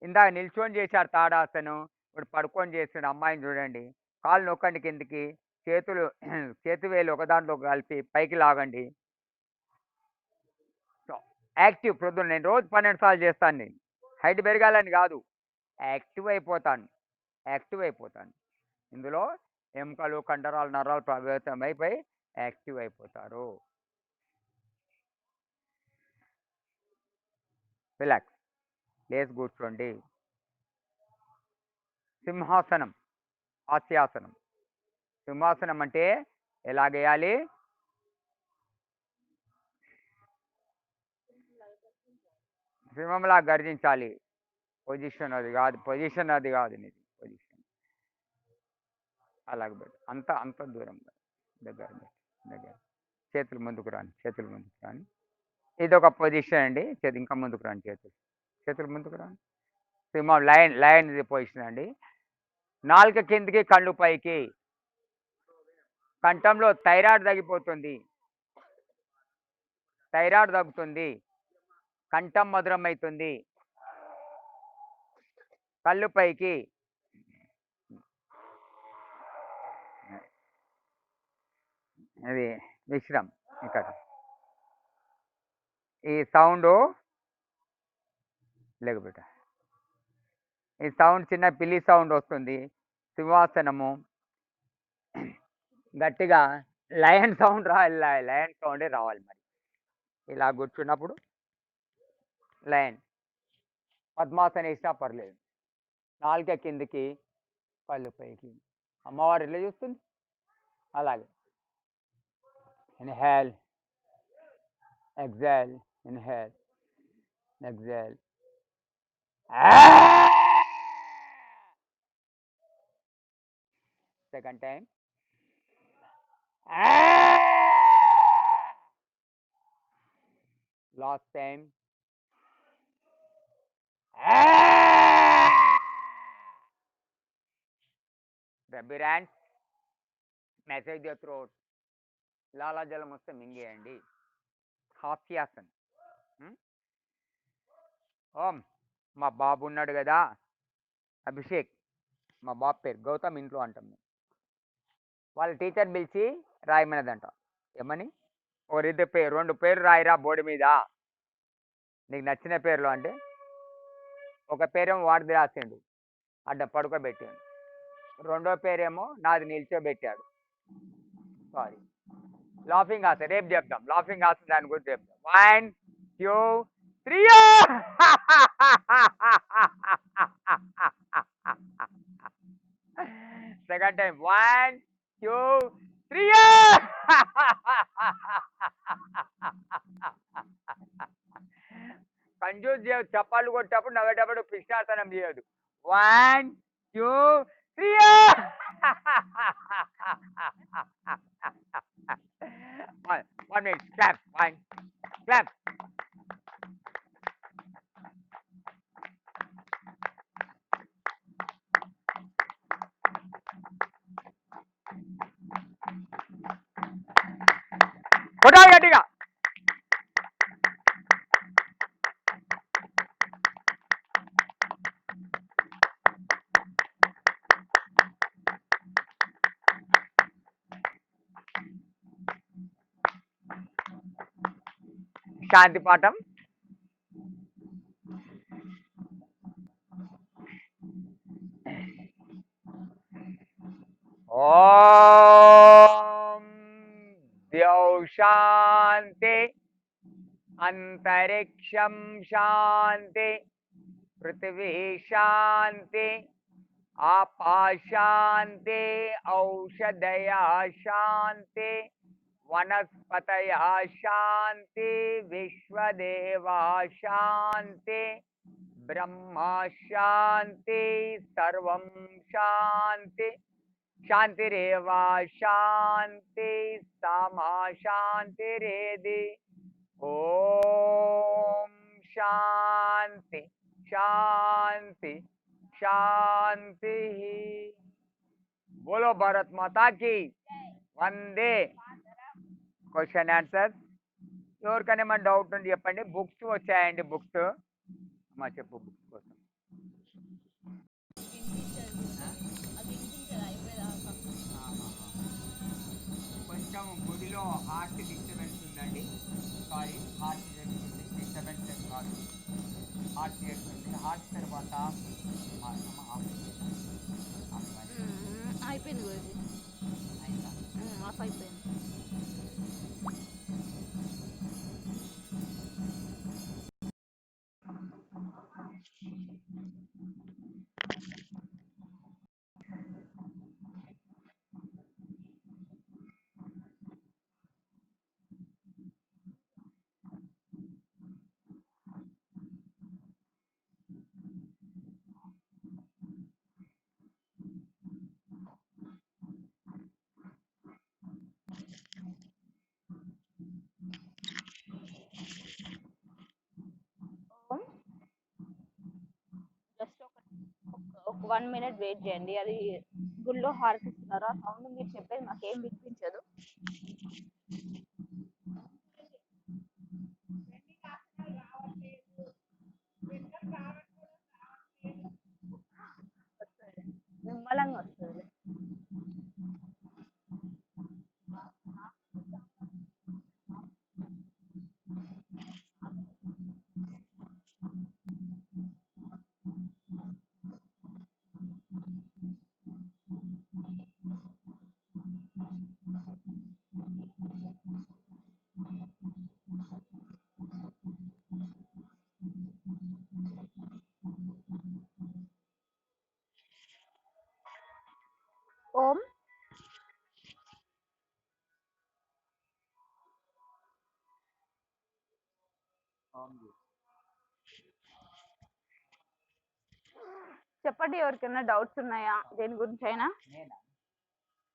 A: ఇందాక నిల్చొని చేశారు తాడాసనం, ఇప్పుడు పడుకొని చేస్తున్న అమ్మాయిని చూడండి. కాళ్ళు నొక్కండి కిందికి. చేతులు చేతి వేలు ఒక దాంట్లో కలిపి పైకి లాగండి. యాక్టివ్. ప్రొద్దున నేను రోజు 12 సార్లు చేస్తాను. నేను హైట్ పెరగాలని కాదు, యాక్టివ్ అయిపోతాను. యాక్టివ్ అయిపోతాను. ఇందులో ఎముకలు, కండరాలు, నరాలు ప్రభావితం అయిపోయి యాక్టివ్ అయిపోతారు. రిలాక్స్. లేచి కూర్చోండి. సింహాసనం, హాస్యాసనం. సింహాసనం అంటే ఎలాగేయాలి? సింహంలా గర్జించాలి. పొజిషన్ అది కాదు, పొజిషన్ అది కాదు నీది. పొజిషన్ అలాగ పెట్టు. అంత అంత దూరం దగ్గర దగ్గర. చేతులు ముందుకు రాని, చేతులు ముందుకు రాని. ఇది ఒక పొజిషన్ అండి. ఇంకా ముందుకు రాని. చేతులు ముందుకు రాని. సింహం లైన్ ఇది పొజిషన్ అండి. నాలుక కిందికి, కళ్ళు పైకి. కంఠంలో థైరాయిడ్ తగ్గిపోతుంది. థైరాయిడ్ తగ్గుతుంది. కంఠం మధురం అవుతుంది. కళ్ళు పైకి. అది విశ్రమ్. ఇక్కడ ఈ సౌండ్ లేకపోతే ఈ సౌండ్ చిన్న పిల్లి సౌండ్ వస్తుంది. సింహాసనము గట్టిగా లయన్ సౌండ్ రావాలి, లయన్ సౌండే రావాలి మరి. ఇలా కూర్చున్నప్పుడు లయన్. పద్మాసనం వేసినా పర్లేదు. నాలుక కిందికి, కళ్ళు పైకి. అమ్మవారు ఎట్లా చూస్తుంది అలాగే. Inhale, exhale, inhale, exhale. Second time. Last time. Rub your hands, message your throat. లాలాజలం వస్తే మింగేయండి. హాస్యాసన్. ఓం, మా బాబు ఉన్నాడు కదా అభిషేక్, మా బాబు పేరు గౌతమ్, ఇంట్లో అంటాం మేము. వాళ్ళ టీచర్ పిలిచి రాయమన్నదంట. ఏమని? ఓ ఇద్దరు పేరు, 2 పేర్లు రాయిరా బోర్డు మీద, నీకు నచ్చిన పేర్లు అంటే. ఒక పేరేమో వాడిది రాసిండు, అడ్డ పడుకోబెట్టాడు. రెండో పేరేమో నాది నిల్చోబెట్టాడు. సారీ, లాఫింగ్ హాస్, రేపు చెప్దాం. లాఫింగ్ హాస్ దాని గురించి చెప్దాం. 1 2 3. Second time. 1 2 3. కంజూస్ చేయదు, చప్పాలు కొట్టేటప్పుడు నవ్వేటప్పుడు కృష్ణాసనం చేయదు. 1 2 3. 1 minute. Clap. 1 clap. కొట్టాలి గట్టిగా. శాంతి పాఠం. ఓం ద్యౌ శాంతి, అంతరిక్షం శాంతి, పృథివీ శాంతి, ఆపాశాంతి, ఔషధయా శాంతి, వనస్పతయ శాంతి, విశ్వదేవా శాంతి, బ్రహ్మ శాంతి, సర్వం శాంతి. శాంతిరేవా శాంతి, సమా శాంతిరేది. ఓం శాంతి శాంతి శాంతి. बोलो भारत माता की వందే. Question answer. ఎవరికైనా ఏమైనా డౌట్ ఉండి చెప్పండి. బుక్స్ వచ్చాయండి, బుక్స్ అమ్మా చెప్పు. బుక్స్ కోసం కొంచెం గుడిలో హార్ట్ డిస్టర్బెన్స్ ఉందండి. సారీ, హార్ట్ డిస్టర్బెన్స్ కాదు, హార్ట్ చేస్తుంది. హార్ట్ తర్వాత
C: అయిపోయింది గురించి,
A: అయిందా?
C: ఆఫ్ అయిపోయింది. జస్ట్ ఒక 1 minute వెయిట్ చేయండి. అది గుళ్ళో హారతిస్తున్నారు, ఆ సౌండ్ మీరు చెప్పేది నాకేం వినిపించదు. నిమ్మలంగా వస్తుంది. ఓం చెప్పండి, ఎవరికైనా డౌట్స్ ఉన్నాయా దేని గురించి అయినా?
A: నేనా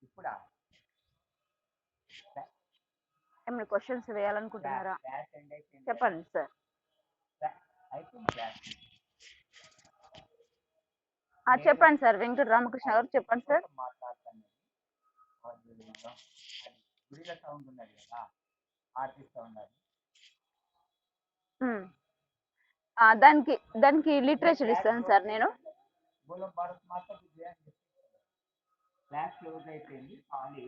A: ఇప్పుడా
C: ఏమైనా క్వశ్చన్స్ వేయాలనుకుంటున్నారా?
A: క్లాస్ ఎండ్ అయిపోయింది
C: చెప్పండి సార్.
A: అయిపోయింది క్లాస్.
C: చెప్పండి సార్, వెంకట రామకృష్ణ గారు చెప్పండి సార్.
A: మాట్లాడతాను గుడిలో సౌండ్ ఉన్నది కదా, ఆర్టిస్ట్ సౌండ్ అది.
C: దానికి దానికి లిటరేచర్ ఇస్తాను సార్ నేను.
A: బోలో భారత్ మాత క్లాస్ క్లోజ్ అయిపోయింది, ఖాళీ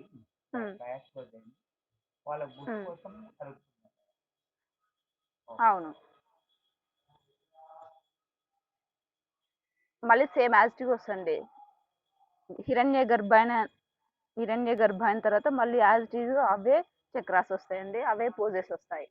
A: క్లాస్ క్లోజ్ అయింది. వాళ్ళ బుక్ కోసం అడుగుతున్నారు.
C: అవును, మళ్ళీ సేమ్ యాజ్ టీజ్ వస్తుంది. హిరణ్య గర్భ అయిన తర్వాత మళ్ళీ యాజ్ టీజ్ అవే చక్రాస్ వస్తాయండి, అవే పోజెస్ వస్తాయి.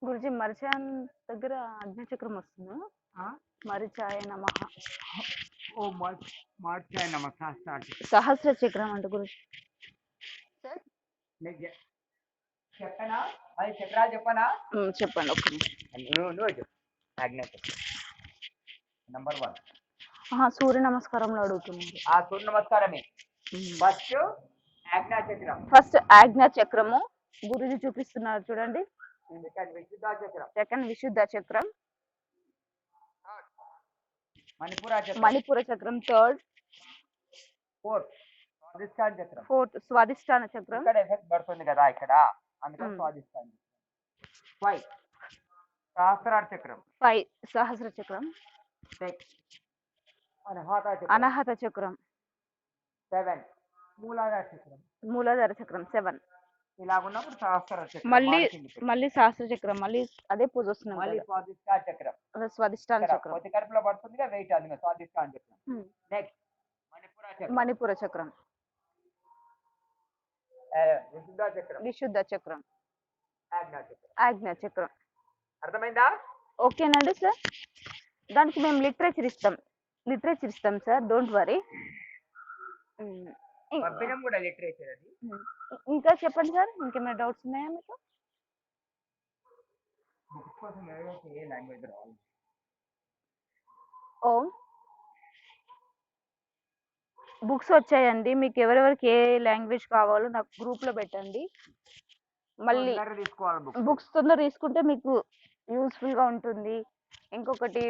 C: గురుజీ మరిచాయన్ దగ్గర అగ్నిచక్రం వస్తుంది. మరిచాయ నమః.
A: ఓ మార్చాయ నమః
C: సహస్ర చక్రం అంటే గురుజీ. సార్
A: చెప్పనా, అది చక్రాలు చెప్పనా?
C: చెప్పండి ఒక్క నిమిషం.
A: నంబర్ 1
C: సూర్య నమస్కారంలో అడుగుతున్నారు.
A: ఆ సూర్య నమస్కారమే. ఫస్ట్ ఆజ్ఞా చక్రం.
C: ఫస్ట్ ఆజ్ఞా చక్రము గురుజీ చూపిస్తున్నారు చూడండి.
A: విశుద్ధ చక్రం.
C: సెకండ్ విశుద్ధ చక్రం.
A: మణిపుర
C: చక్రం. థర్డ్. ఫోర్త్ స్వాదిష్టాన చక్రం.
A: ఇక్కడ ఎఫెక్ట్ పడుతుంది కదా ఇక్కడ, అందుకని స్వాదిష్టాన చక్రం. 5 సహస్రార చక్రం.
C: 5 సహస్ర చక్రం.
A: 6
C: అనాహత చక్రం.
A: 7 మూలాధార చక్రం.
C: 7
A: ఇలా ఉన్నప్పుడు సహస్రార చక్రం.
C: మళ్ళీ సహస్ర చక్రం, మళ్ళీ అదే పూజ వస్తుంది.
A: మళ్ళీ స్వాదిష్టాన చక్రం.
C: స్వాదిష్టాన చక్రం
A: కొద్ది కడుపులో పడుతుందిగా, వెయిట్ అందులో స్వాదిష్టాన చక్రం. నెక్స్ట్
C: మణిపుర చక్రం. విశుద్ధ చక్రం. ఆజ్ఞా చక్రం.
A: అర్థమైందా?
C: ఓకేనండి సార్. దానికి మేము లిటరేచర్ ఇస్తాం సార్, డోంట్ వరీ.
A: కూడా లిటరేచర్ అది.
C: ఇంకా చెప్పండి సార్, ఇంకేమైనా డౌట్స్ ఉన్నాయా మీకు?
A: బుక్స్ కోసం ఏ లాంగ్వేజ్ రావాలి?
C: బుక్స్ వచ్చాయండి, మీకు ఎవరెవరికి ఏ లాంగ్వేజ్ కావాలో నాకు గ్రూప్ లో పెట్టండి. మళ్ళీ బుక్స్ తొందర తీసుకుంటే మీకు యూస్ఫుల్ గా ఉంటుంది. ఇంకొకటి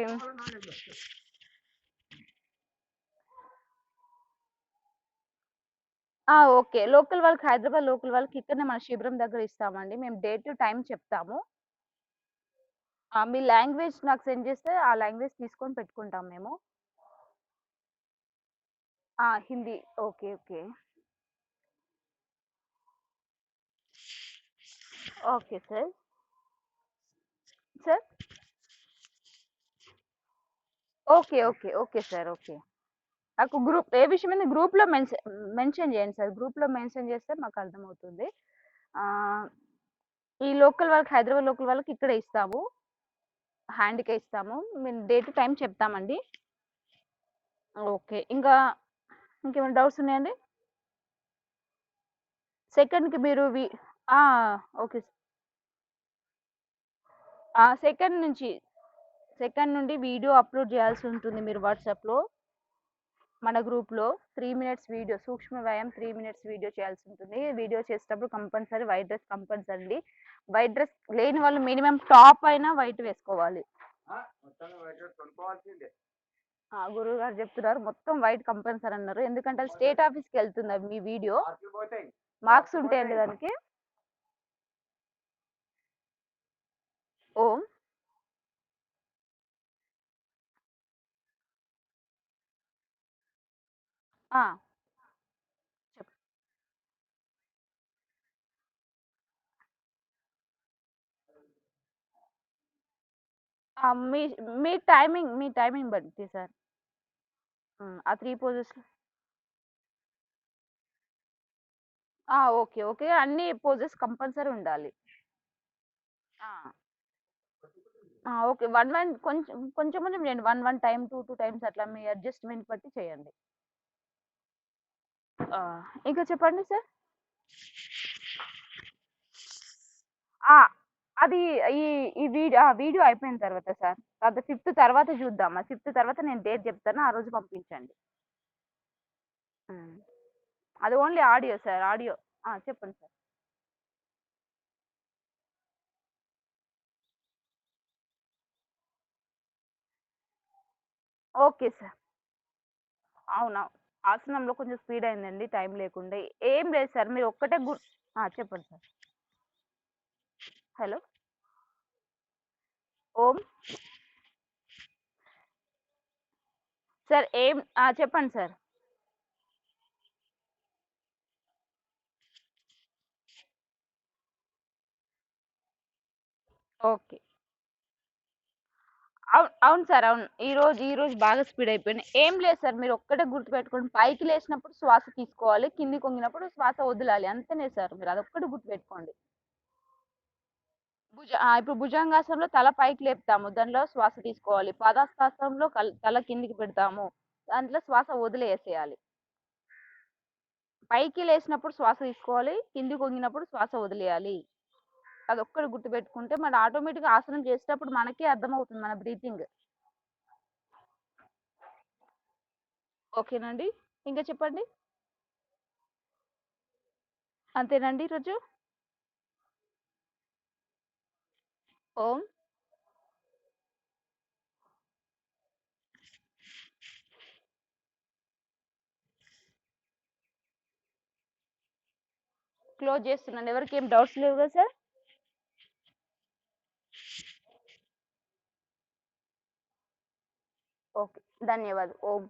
C: ఓకే, లోకల్ వాళ్ళకి, హైదరాబాద్ లోకల్ వాళ్ళకి ఇక్కడనే మన శిబిరం దగ్గర ఇస్తామండి. మేము డేట్ టైం చెప్తాము. మీ లాంగ్వేజ్ నాకు సెండ్ చేస్తే ఆ లాంగ్వేజ్ తీసుకొని పెట్టుకుంటాం మేము. Hindi. Okay okay okay sir. Sir okay okay okay sir. Okay, నాకు గ్రూప్ ఏ విషయమైనా గ్రూప్లో మెన్షన్ చేయండి సార్. గ్రూప్లో మెన్షన్ చేస్తే మాకు అర్థమవుతుంది. ఈ లోకల్ వాళ్ళకి, హైదరాబాద్ లోకల్ వాళ్ళకి ఇక్కడే ఇస్తాము, హ్యాండ్కే ఇస్తాము. మేము డేట్ టైం చెప్తామండి. ఓకే, ఇంకేమైనా డౌట్స్ ఉన్నాయండి? సెకండ్కి మీరు ఓకే. సెకండ్ నుండి వీడియో అప్లోడ్ చేయాల్సి ఉంటుంది మీరు వాట్సాప్లో. మన గ్రూప్లో 3 minutes వీడియో, సూక్ష్మ వ్యాయామం 3 minutes వీడియో చేయాల్సి ఉంటుంది. వీడియో చేసేటప్పుడు కంపల్సరీ వైట్ డ్రెస్ కంపల్సరీ అండి. వైట్ డ్రెస్ లేని వాళ్ళు మినిమం టాప్ అయినా వైట్ వేసుకోవాలి. గురువు గారు చెప్తున్నారు మొత్తం వైట్ కంపల్సరీ అన్నారు, ఎందుకంటే అది స్టేట్ ఆఫీస్కి వెళ్తుంది మీ వీడియో. మార్క్స్ ఉంటాయండి దానికి. ఓం మీ మీ టైమింగ్ బట్టి సార్. ఆ 3 పోజెస్. ఓకే. ఓకే. అన్ని పోజెస్ కంపల్సరీ ఉండాలి. ఆ! ఓకే. 1 కొంచెం కొంచెం కొంచెం చేయండి. 1 టైమ్, 2 టైమ్స్ అట్లా మీ అడ్జస్ట్‌మెంట్ బట్టి చేయండి. ఆ! ఇంకా చెప్పండి సార్. ఆ! అది ఈ వీడియో అయిపోయిన తర్వాత సార్. తర్వాత ఫిఫ్త్ తర్వాత చూద్దాం. ఆ ఫిఫ్త్ తర్వాత నేను డేట్ చెప్తాను. ఆ రోజు పంపించండి. హ్మ్. అది ఓన్లీ ఆడియో సార్. ఆడియో. చెప్పండి సార్. Okay sir. అవునా! ఆసనంలో కొంచెం స్పీడ్ అయిందండి. టైం లేకుండే. ఏం లేదు సార్. మీరు ఒక్కటే చెప్పండి సార్. హలో! ఓం. సార్ చెప్పండి సార్. ఓకే. అవును సార్. అవును. ఈ రోజు బాగా స్పీడ్ అయిపోయినాయి. ఏం లేదు సార్. మీరు ఒక్కటే గుర్తుపెట్టుకోండి. పైకి లేసినప్పుడు శ్వాస తీసుకోవాలి. కిందికి వంగినప్పుడు శ్వాస వదలాలి. అంతేనే సార్. మీరు అదొక్కటి గుర్తుపెట్టుకోండి. ఇప్పుడు భుజంగాసనంలో తల పైకి లేపుతాము. దానిలో శ్వాస తీసుకోవాలి. పాదాస్తాసనంలో తల కిందికి పెడతాము. దాంట్లో శ్వాస వదిలేసేయాలి. పైకి లేసినప్పుడు శ్వాస తీసుకోవాలి. కిందికి వంగినప్పుడు శ్వాస వదిలేయాలి. అదొక్కటి గుర్తుపెట్టుకుంటే మన ఆటోమేటిక్‌గా ఆసనం చేసేటప్పుడు మనకే అర్థమవుతుంది మన బ్రీతింగ్. ఓకేనండి. ఇంకా చెప్పండి. అంతేనండి ఈరోజు? ఓం. క్లోజ్ చేస్తున్నాను. ఎవరికేం డౌట్స్ లేవు కదా సార్? ఓకే. ధన్యవాదాలు. ఓం.